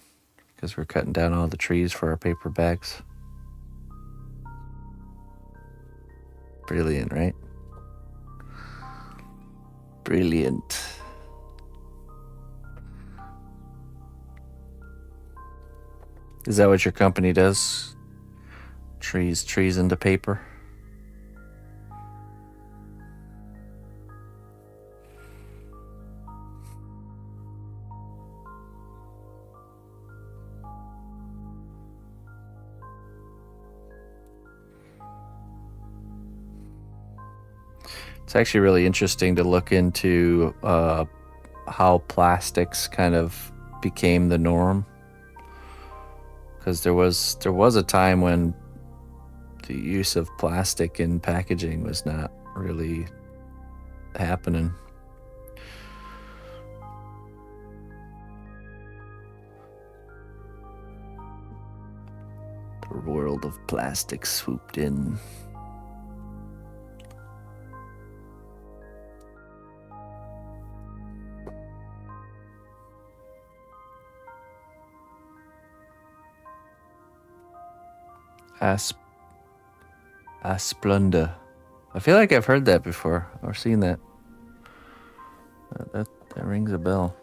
Because we're cutting down all the trees for our paper bags. Brilliant, right? Brilliant. Is that what your company does? Trees into paper? It's actually really interesting to look into how plastics kind of became the norm. Because there was a time when the use of plastic in packaging was not really happening. The world of plastic swooped in. Asplunda. I feel like I've heard that before or seen that. That rings a bell.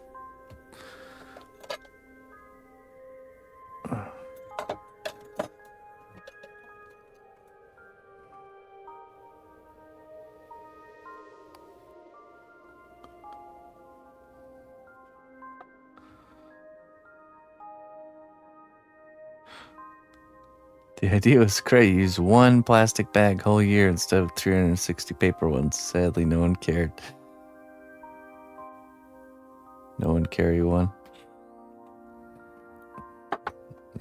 The idea was great. You use one plastic bag whole year instead of 360 paper ones. Sadly, no one cared. No one carry one.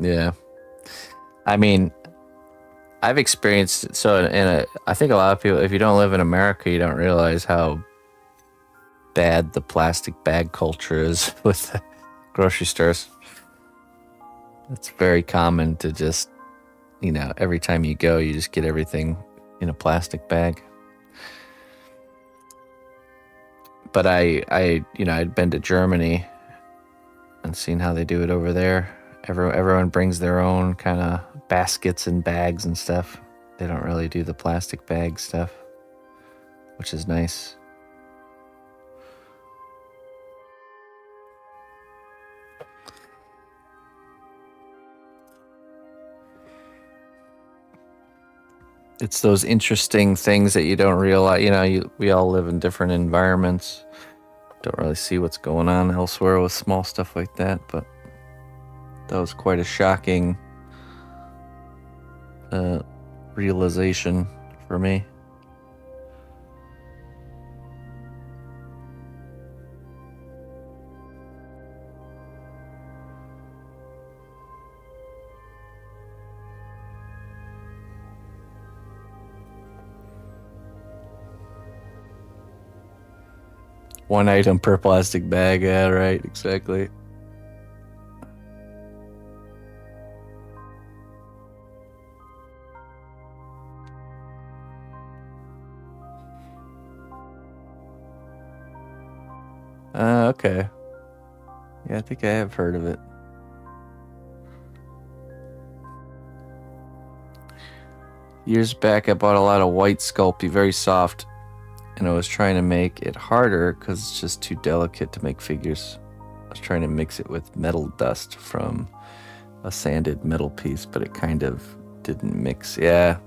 Yeah. I mean, I've experienced it. So, I think a lot of people, if you don't live in America, you don't realize how bad the plastic bag culture is with the grocery stores. It's very common to just, every time you go, you just get everything in a plastic bag. But I'd been to Germany and seen how they do it over there. Everyone brings their own kind of baskets and bags and stuff. They don't really do the plastic bag stuff, which is nice. It's those interesting things that you don't realize. We all live in different environments. Don't really see what's going on elsewhere with small stuff like that, but that was quite a shocking realization for me. One item per plastic bag. Yeah, right, exactly. Okay. Yeah, I think I have heard of it. Years back, I bought a lot of white Sculpting, very soft. And I was trying to make it harder because it's just too delicate to make figures. I was trying to mix it with metal dust from a sanded metal piece, but it kind of didn't mix. Yeah.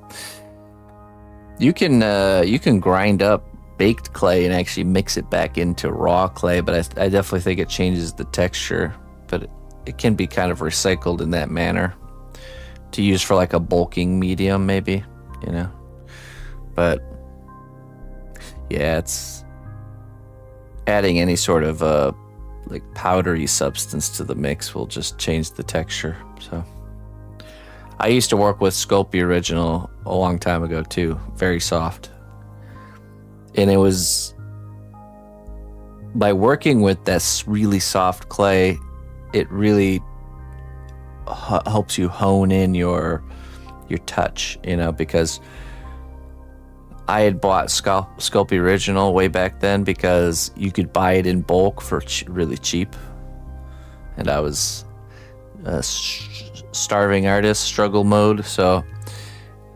You can grind up baked clay and actually mix it back into raw clay, but I definitely think it changes the texture. But it can be kind of recycled in that manner to use for like a bulking medium, maybe, But yeah, it's adding any sort of like powdery substance to the mix will just change the texture. So I used to work with Sculpting Original a long time ago too, very soft. And it was by working with this really soft clay, it really helps you hone in your your touch, you know, because I had bought Sculpting Original way back then because you could buy it in bulk for really cheap. And I was a starving artist, struggle mode, so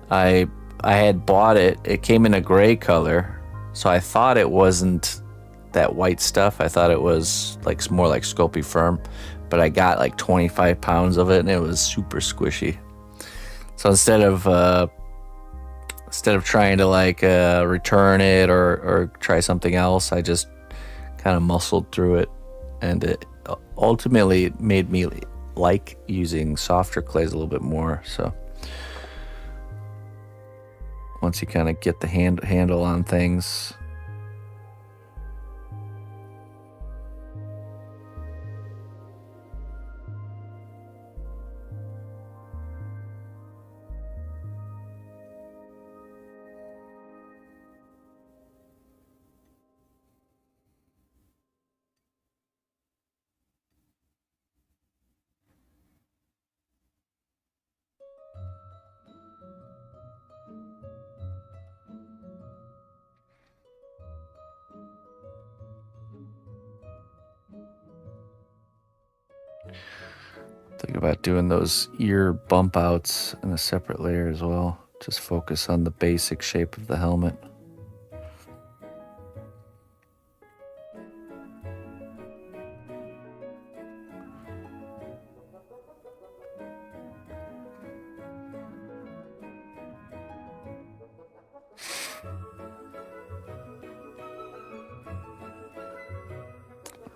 I had bought it. It came in a gray color, so I thought it wasn't that white stuff. I thought it was like more like Sculpting Firm, but I got like 25 pounds of it, and it was super squishy. So instead of trying to like return it or try something else, I just kind of muscled through it, and it ultimately made me like using softer clays a little bit more. So once you kind of get the handle on things. Think about doing those ear bump outs in a separate layer as well. Just focus on the basic shape of the helmet.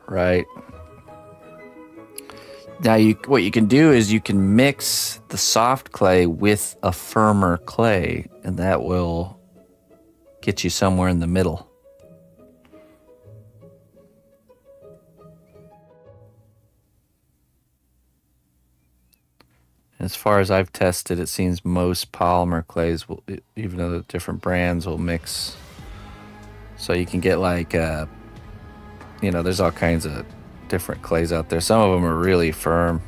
Right. Now, what you can do is you can mix the soft clay with a firmer clay, and that will get you somewhere in the middle. As far as I've tested, it seems most polymer clays will, even though the different brands will mix. So you can get like, you know, there's all kinds of different clays out there. Some of them are really firm.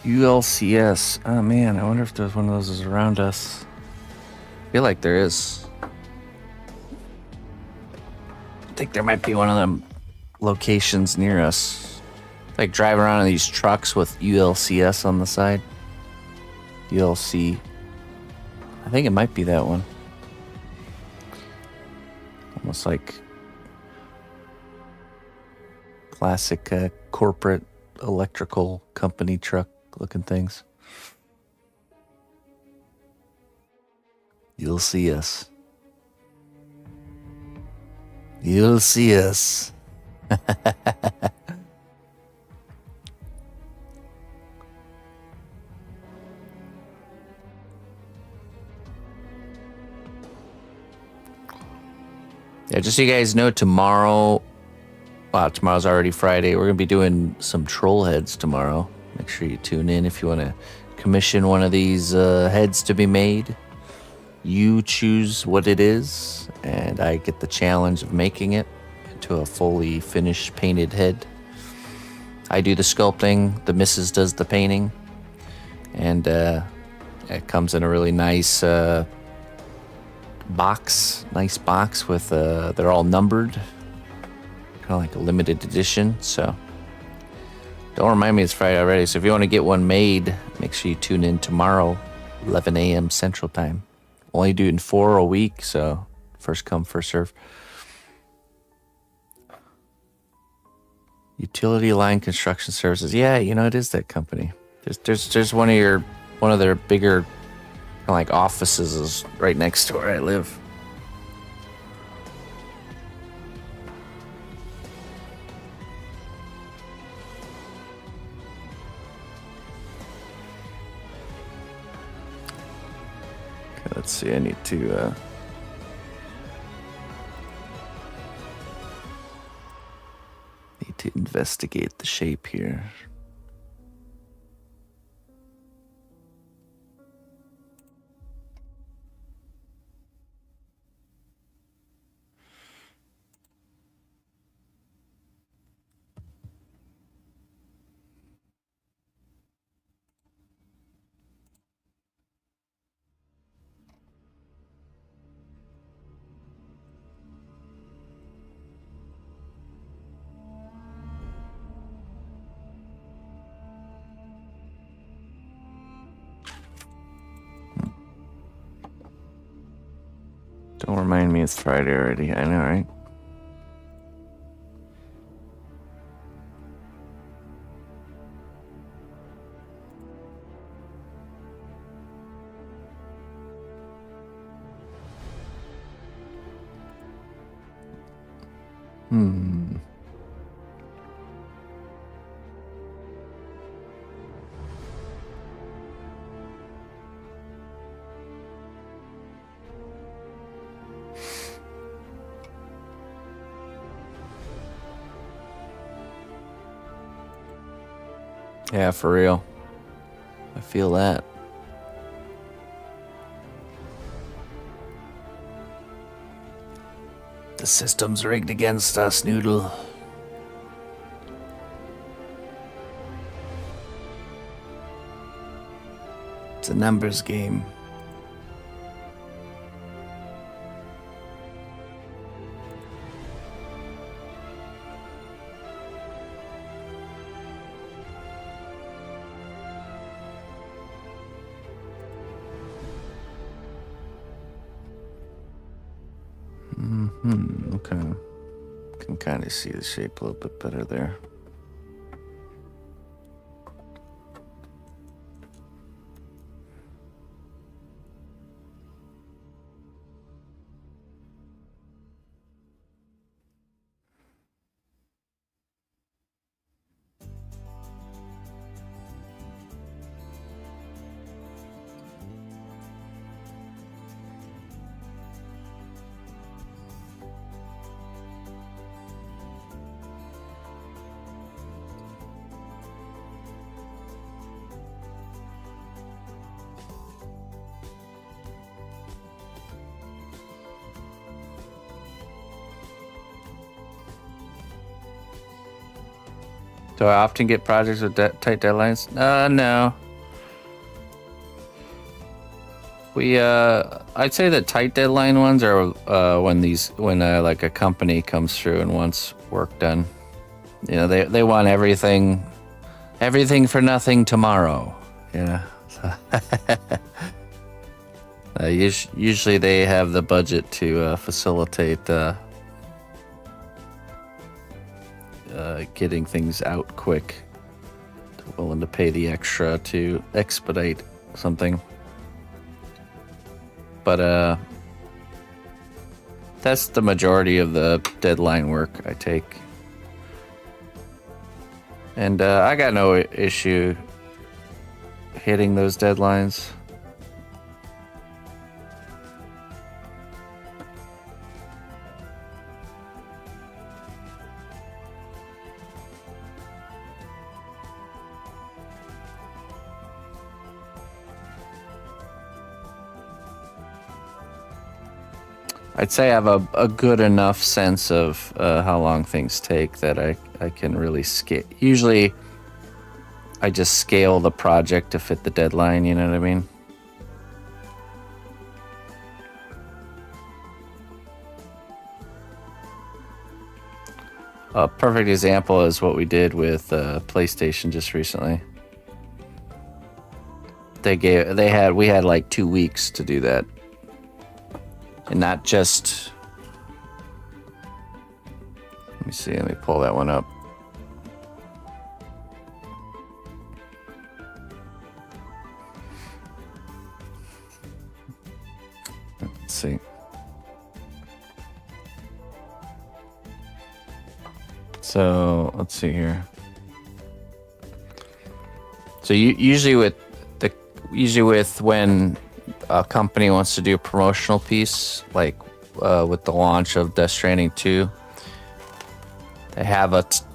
ULCS. Oh man, I wonder if there's one of those is around us. I feel like there is. I think there might be one of them locations near us. Like driving around in these trucks with ULCS on the side. ULC. I think it might be that one. Almost like classic corporate electrical company truck looking things. You'll see us. You'll see us. Yeah, just so you guys know, tomorrow, wow, tomorrow's already Friday. We're going to be doing some troll heads tomorrow. Make sure you tune in if you want to commission one of these heads to be made. You choose what it is, and I get the challenge of making it into a fully finished painted head. I do the sculpting, the missus does the painting, and it comes in a really nice box with they're all numbered, kind of like a limited edition. So Don't remind me it's Friday already. So if you want to get one made, make sure you tune in tomorrow, 11 a.m. Central Time. Only doing 4 a week, so first come, first serve. Utility Line Construction Services. Yeah, you know, it is that company. There's one of their bigger kind of like offices is right next to where I live. Okay, let's see. I need to investigate the shape here. Don't remind me it's Friday already. I know, right? Yeah, for real. I feel that. The system's rigged against us, Noodle. It's a numbers game. Okay. Can kind of see the shape a little bit better there. Do I often get projects with tight deadlines? No. I'd say the tight deadline ones are when like a company comes through and wants work done. You know, they want everything for nothing tomorrow. Yeah. Usually they have the budget to facilitate getting things out quick. They're willing to pay the extra to expedite something. But that's the majority of the deadline work I take. And I got no issue hitting those deadlines. I'd say I have a good enough sense of how long things take that I can really scale. Usually, I just scale the project to fit the deadline, you know what I mean? A perfect example is what we did with PlayStation just recently. We had like 2 weeks to do that, and not just. Let me see. Let me pull that one up. Let's see. So let's see here. So usually with when a company wants to do a promotional piece, like with the launch of Death Stranding 2, they have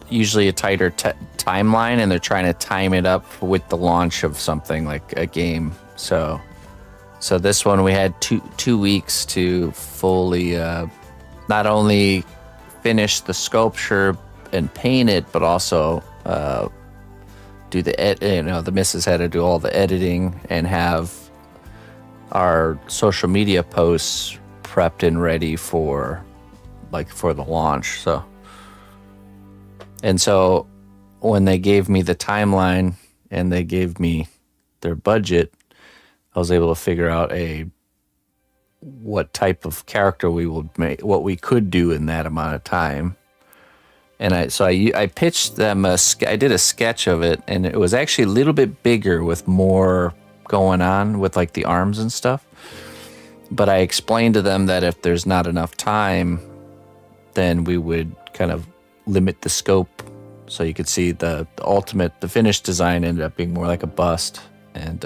usually a tighter timeline, and they're trying to time it up with the launch of something like a game. So this one we had two weeks to fully not only finish the sculpture and paint it, but also do the missus had to do all the editing and have our social media posts prepped and ready for the launch. So when they gave me the timeline and they gave me their budget, I was able to figure out what type of character we would make, what we could do in that amount of time. And I pitched them I did a sketch of it, and it was actually a little bit bigger with more going on with like the arms and stuff. But I explained to them that if there's not enough time, then we would kind of limit the scope. So you could see the finished design ended up being more like a bust, and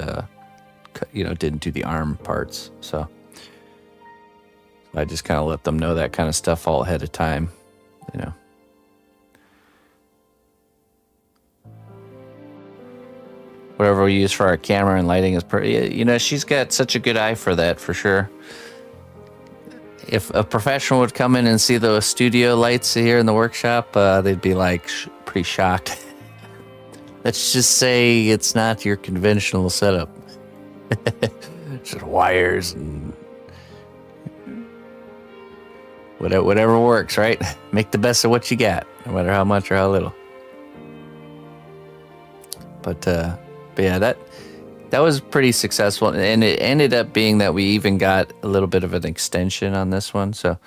didn't do the arm parts. So I just kind of let them know that kind of stuff all ahead of time, Whatever we use for our camera and lighting is pretty. She's got such a good eye for that, for sure. If a professional would come in and see the studio lights here in the workshop, they'd be like pretty shocked. Let's just say it's not your conventional setup. Just wires and whatever works, right? Make the best of what you got, no matter how much or how little. But yeah, that was pretty successful, and it ended up being that we even got a little bit of an extension on this one. So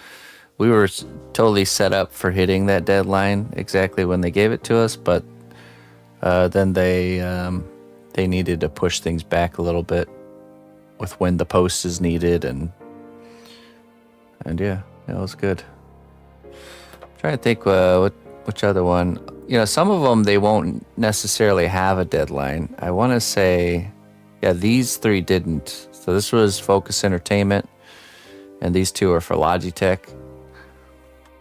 we were totally set up for hitting that deadline exactly when they gave it to us, but then they needed to push things back a little bit with when the post is needed, and yeah, it was good. I'm trying to think which other one. Some of them, they won't necessarily have a deadline. I want to say, yeah, these three didn't. So this was Focus Entertainment, and these two are for Logitech.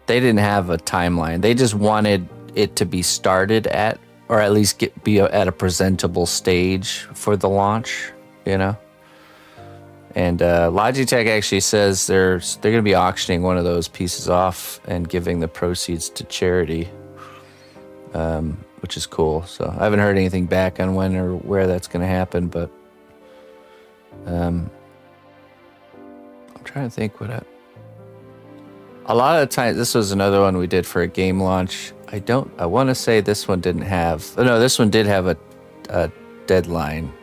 They didn't have a timeline. They just wanted it to be started at, or at least be at a presentable stage for the launch, And Logitech actually says they're going to be auctioning one of those pieces off and giving the proceeds to charity. Which is cool. So I haven't heard anything back on when or where that's going to happen, but I'm trying to think a lot of the time, this was another one we did for a game launch. I want to say this one didn't have, this one did have a deadline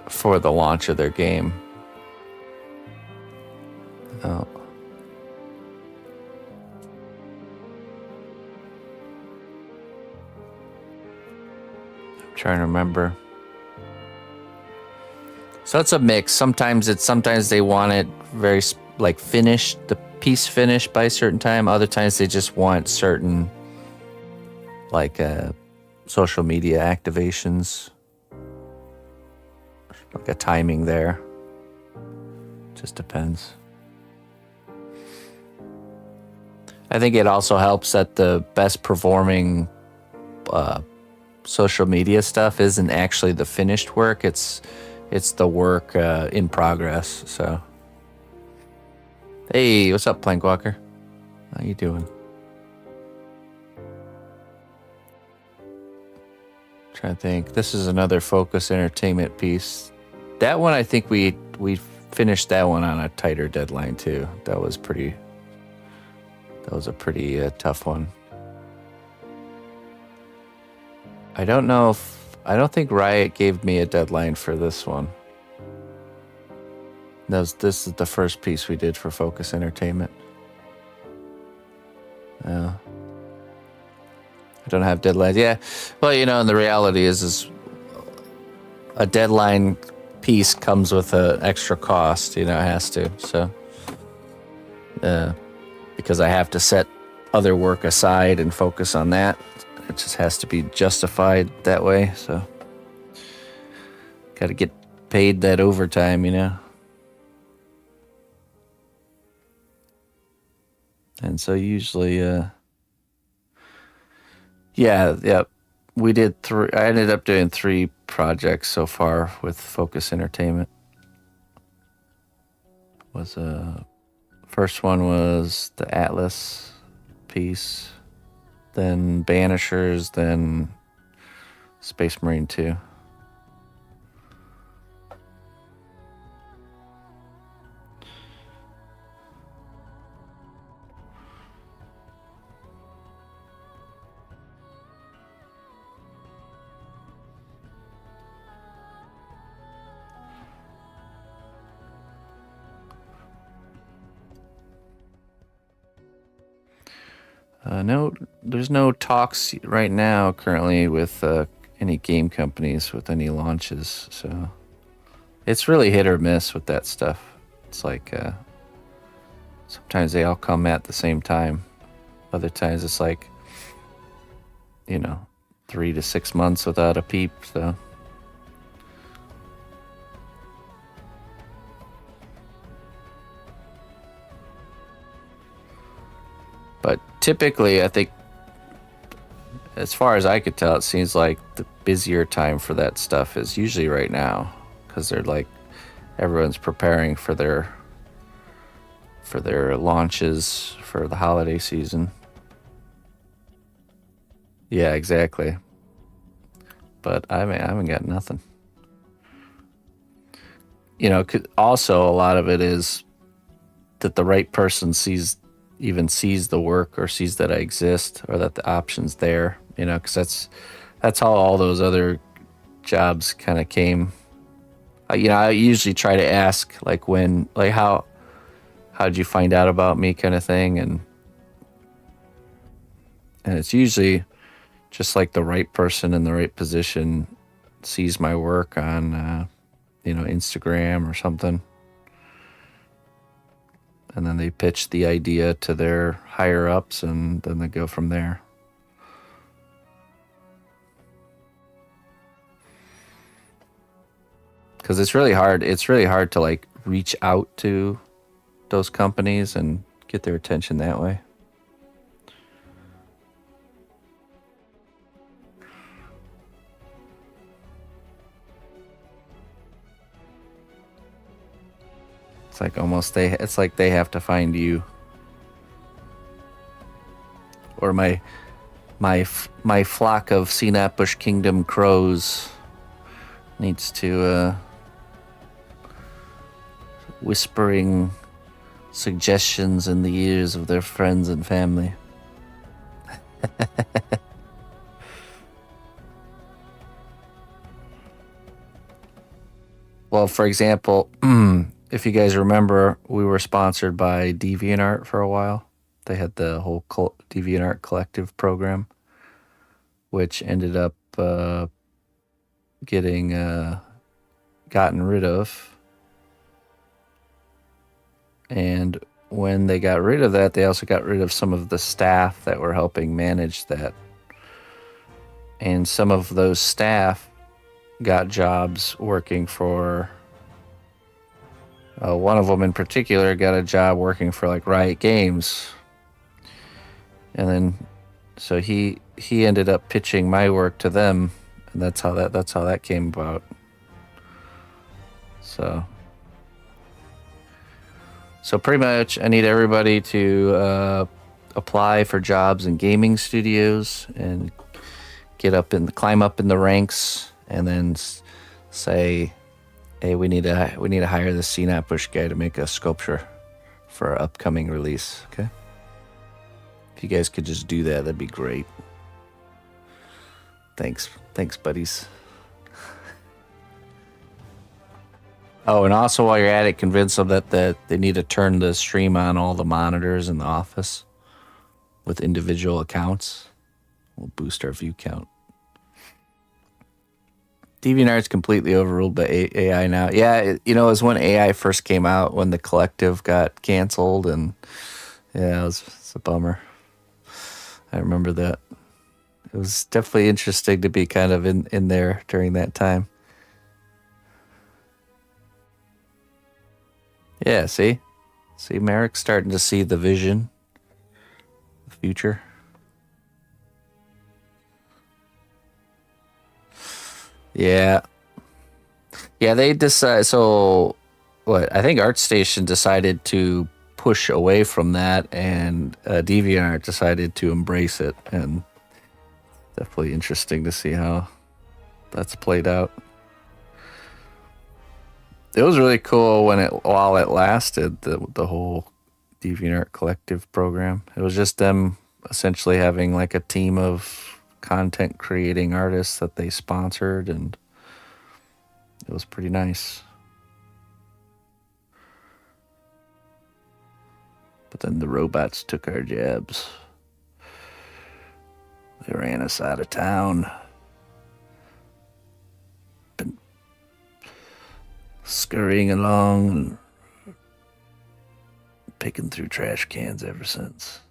for the launch of their game. Oh. Trying to remember. So it's a mix. Sometimes they want it very finished, the piece finished by a certain time. Other times they just want certain social media activations, like a timing there. Just depends. I think it also helps that the best performing social media stuff isn't actually the finished work. It's the work in progress. So, hey, what's up, Plankwalker? How you doing? Trying to think. This is another Focus Entertainment piece. That one, I think we That was a pretty tough one. I don't think Riot gave me a deadline for this one. This is the first piece we did for Focus Entertainment. I don't have deadlines. Yeah, well, and the reality is a deadline piece comes with an extra cost. It has to. So, because I have to set other work aside and focus on that, it just has to be justified that way. So, got to get paid that overtime, And so usually, we did three. I ended up doing 3 projects so far with Focus Entertainment. First one was the Atlas piece, then Banishers, then Space Marine 2. No, there's no talks right now currently with any game companies with any launches. So it's really hit or miss with that stuff. It's like sometimes they all come at the same time. Other times it's like, 3 to 6 months without a peep. So. But typically, I think, as far as I could tell, it seems like the busier time for that stuff is usually right now, because they're like, everyone's preparing for their launches for the holiday season. Yeah, exactly. But I haven't got nothing. Also a lot of it is that the right person sees the work or sees that I exist or that the option's there, because that's how all those other jobs kind of came. I usually try to ask how'd you find out about me kind of thing, and it's usually just like the right person in the right position sees my work on Instagram or something. And then they pitch the idea to their higher ups, and then they go from there. Because it's really hard. It's really hard to reach out to those companies and get their attention that way. It's like it's like they have to find you. Or my flock of cnotbusch kingdom crows needs to whispering suggestions in the ears of their friends and family. Well, for example, if you guys remember, we were sponsored by DeviantArt for a while. They had the whole DeviantArt collective program, which ended up getting gotten rid of. And when they got rid of that, they also got rid of some of the staff that were helping manage that. And some of those staff got jobs working for... one of them in particular got a job working for Riot Games. And then so he ended up pitching my work to them, and that's how that came about. So pretty much I need everybody to apply for jobs in gaming studios and climb up in the ranks, and then say, hey, we need to hire this cnotbusch guy to make a sculpture for our upcoming release. Okay. If you guys could just do that, that'd be great. Thanks, buddies. Oh, and also while you're at it, convince them that they need to turn the stream on all the monitors in the office with individual accounts. We'll boost our view count. DeviantArt's completely overruled by AI now. Yeah, it was when AI first came out, when the collective got canceled, and yeah, it's a bummer. I remember that. It was definitely interesting to be kind of in there during that time. Yeah, see, Merrick's starting to see the vision, the future. Yeah, they decide. So, what? I think ArtStation decided to push away from that, and DeviantArt decided to embrace it, and definitely interesting to see how that's played out. It was really cool while it lasted, the whole DeviantArt collective program. It was just them essentially having like a team of content creating artists that they sponsored, and it was pretty nice. But then the robots took our jobs. They ran us out of town. Been scurrying along and picking through trash cans ever since.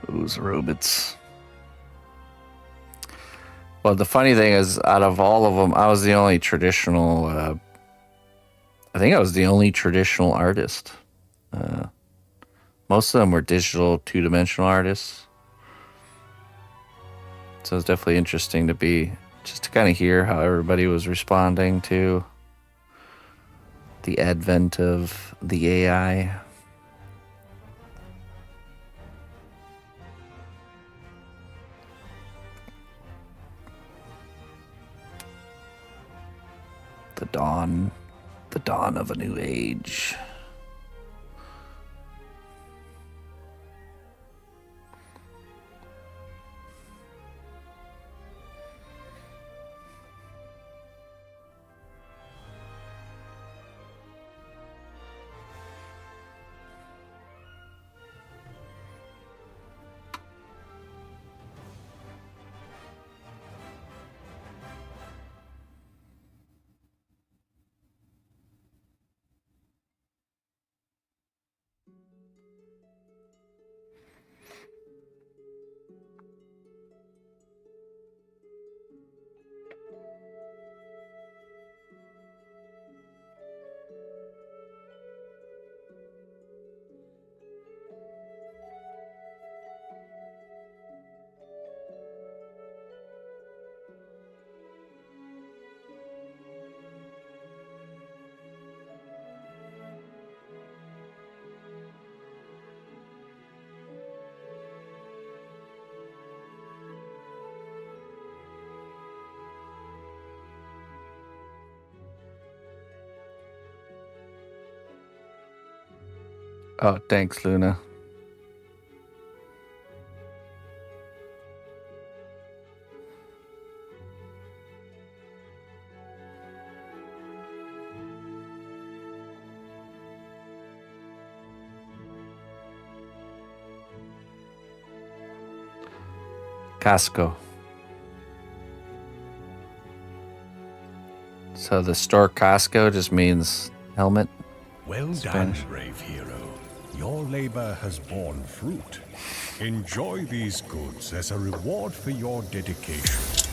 Those robots. Well, the funny thing is, out of all of them, I was the only traditional. I think I was the only traditional artist. Most of them were digital, two-dimensional artists. So it's definitely interesting to kind of hear how everybody was responding to the advent of the AI. The dawn of a new age. Oh, thanks, Luna. Casco. So the store Casco just means helmet. Well Spanish. done, brave hero. Your labor has borne fruit. Enjoy these goods as a reward for your dedication.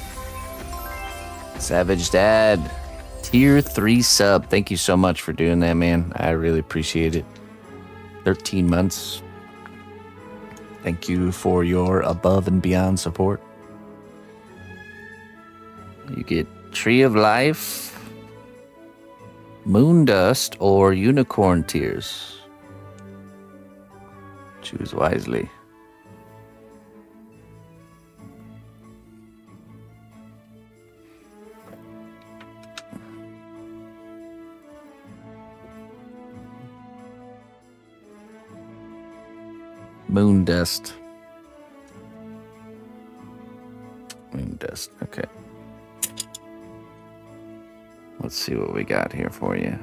Savage Dad, tier 3 sub. Thank you so much for doing that, man. I really appreciate it. 13 months. Thank you for your above and beyond support. You get Tree of Life, Moon dust or unicorn tears? Choose wisely. Moon dust. Moon dust. Okay. Let's see what we got here for you.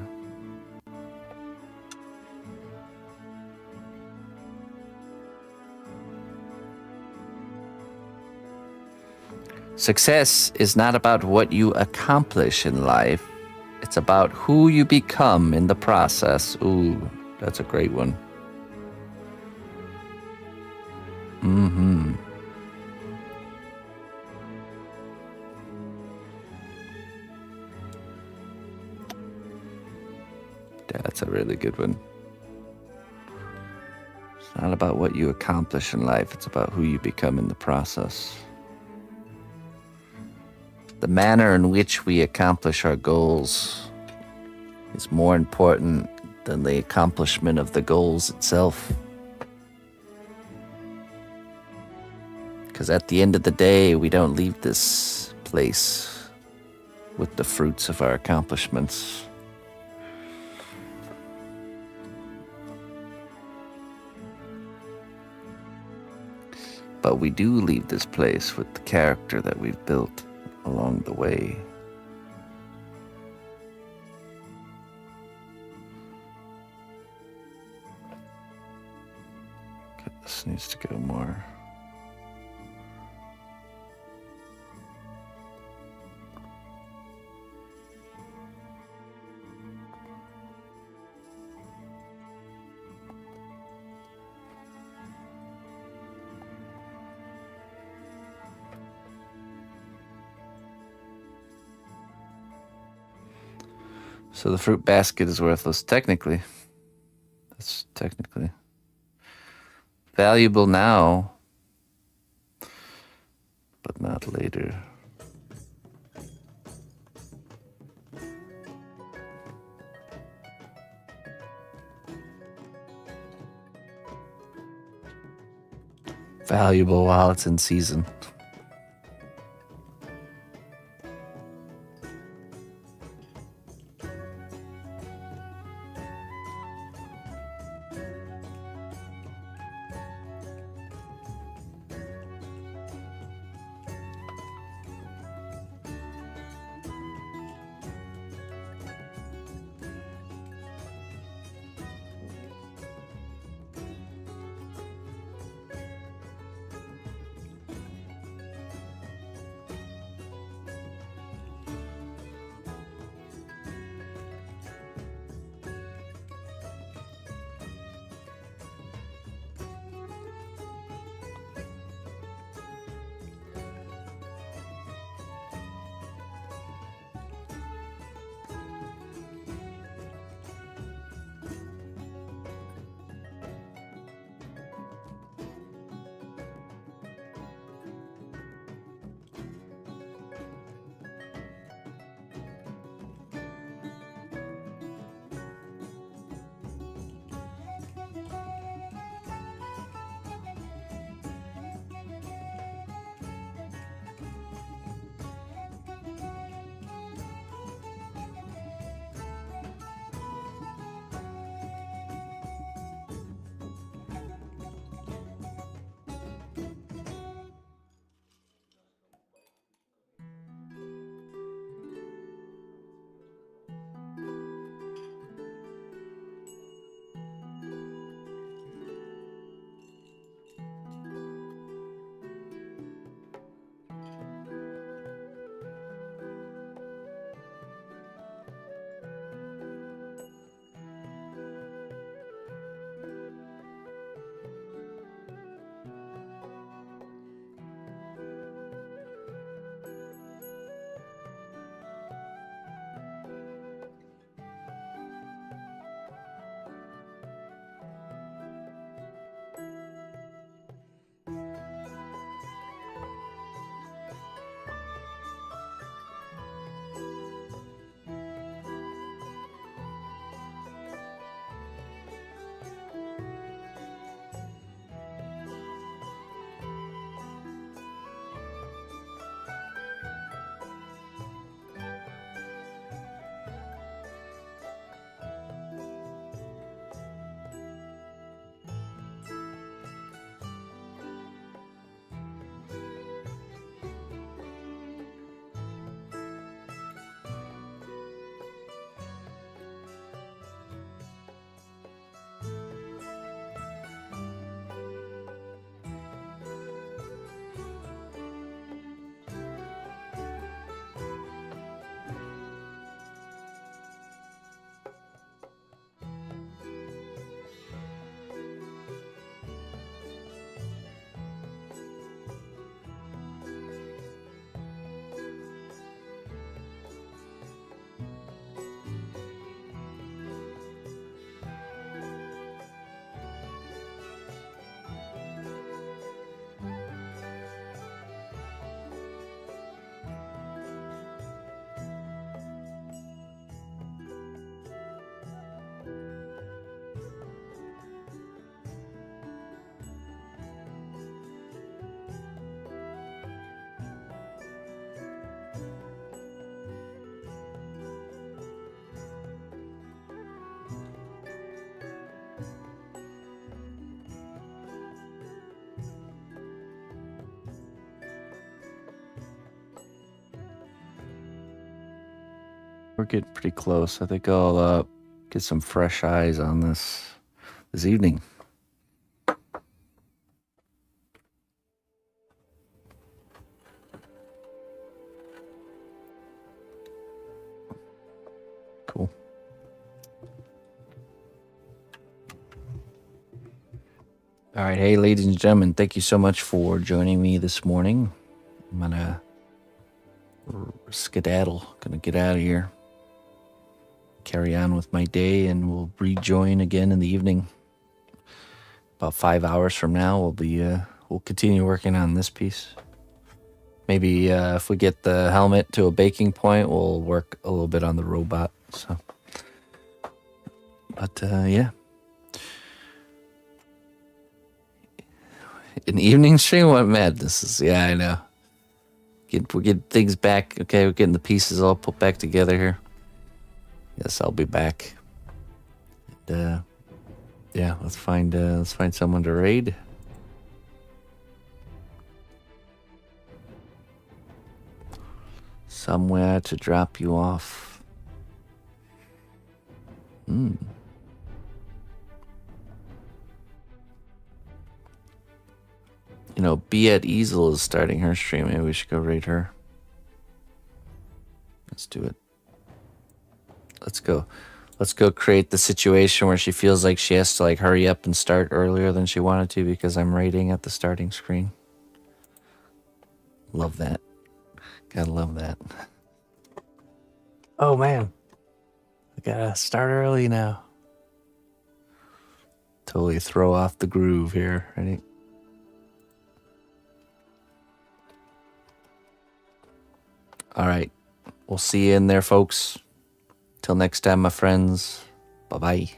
Success is not about what you accomplish in life. It's about who you become in the process. Ooh, that's a great one. Mm-hmm. That's a really good one. It's not about what you accomplish in life. It's about who you become in the process. The manner in which we accomplish our goals is more important than the accomplishment of the goals itself. Because at the end of the day, we don't leave this place with the fruits of our accomplishments. But we do leave this place with the character that we've built along the way. Okay, this needs to go more. So the fruit basket is worthless, technically. That's technically valuable now, but not later. Valuable while it's in season. we're getting pretty close. I think I'll get some fresh eyes on this evening. Cool. All right, hey, ladies and gentlemen, thank you so much for joining me this morning. I'm gonna skedaddle, gonna get out of here, carry on with my day, and we'll rejoin again in the evening. About 5 hours from now, we'll continue working on this piece. Maybe if we get the helmet to a baking point, we'll work a little bit on the robot. So, but yeah. An evening stream? What madness is? Yeah, I know. We're getting things back. Okay, we're getting the pieces all put back together here. Yes, I'll be back. And, yeah, let's find someone to raid. Somewhere to drop you off. You know, Be at Easel is starting her stream. Maybe we should go raid her. Let's do it. Let's go create the situation where she feels like she has to like hurry up and start earlier than she wanted to because I'm raiding at the starting screen. Love that. Gotta love that. Oh man. I gotta start early now. Totally throw off the groove here. Ready? All right. We'll see you in there, folks. Till next time, my friends. Bye-bye.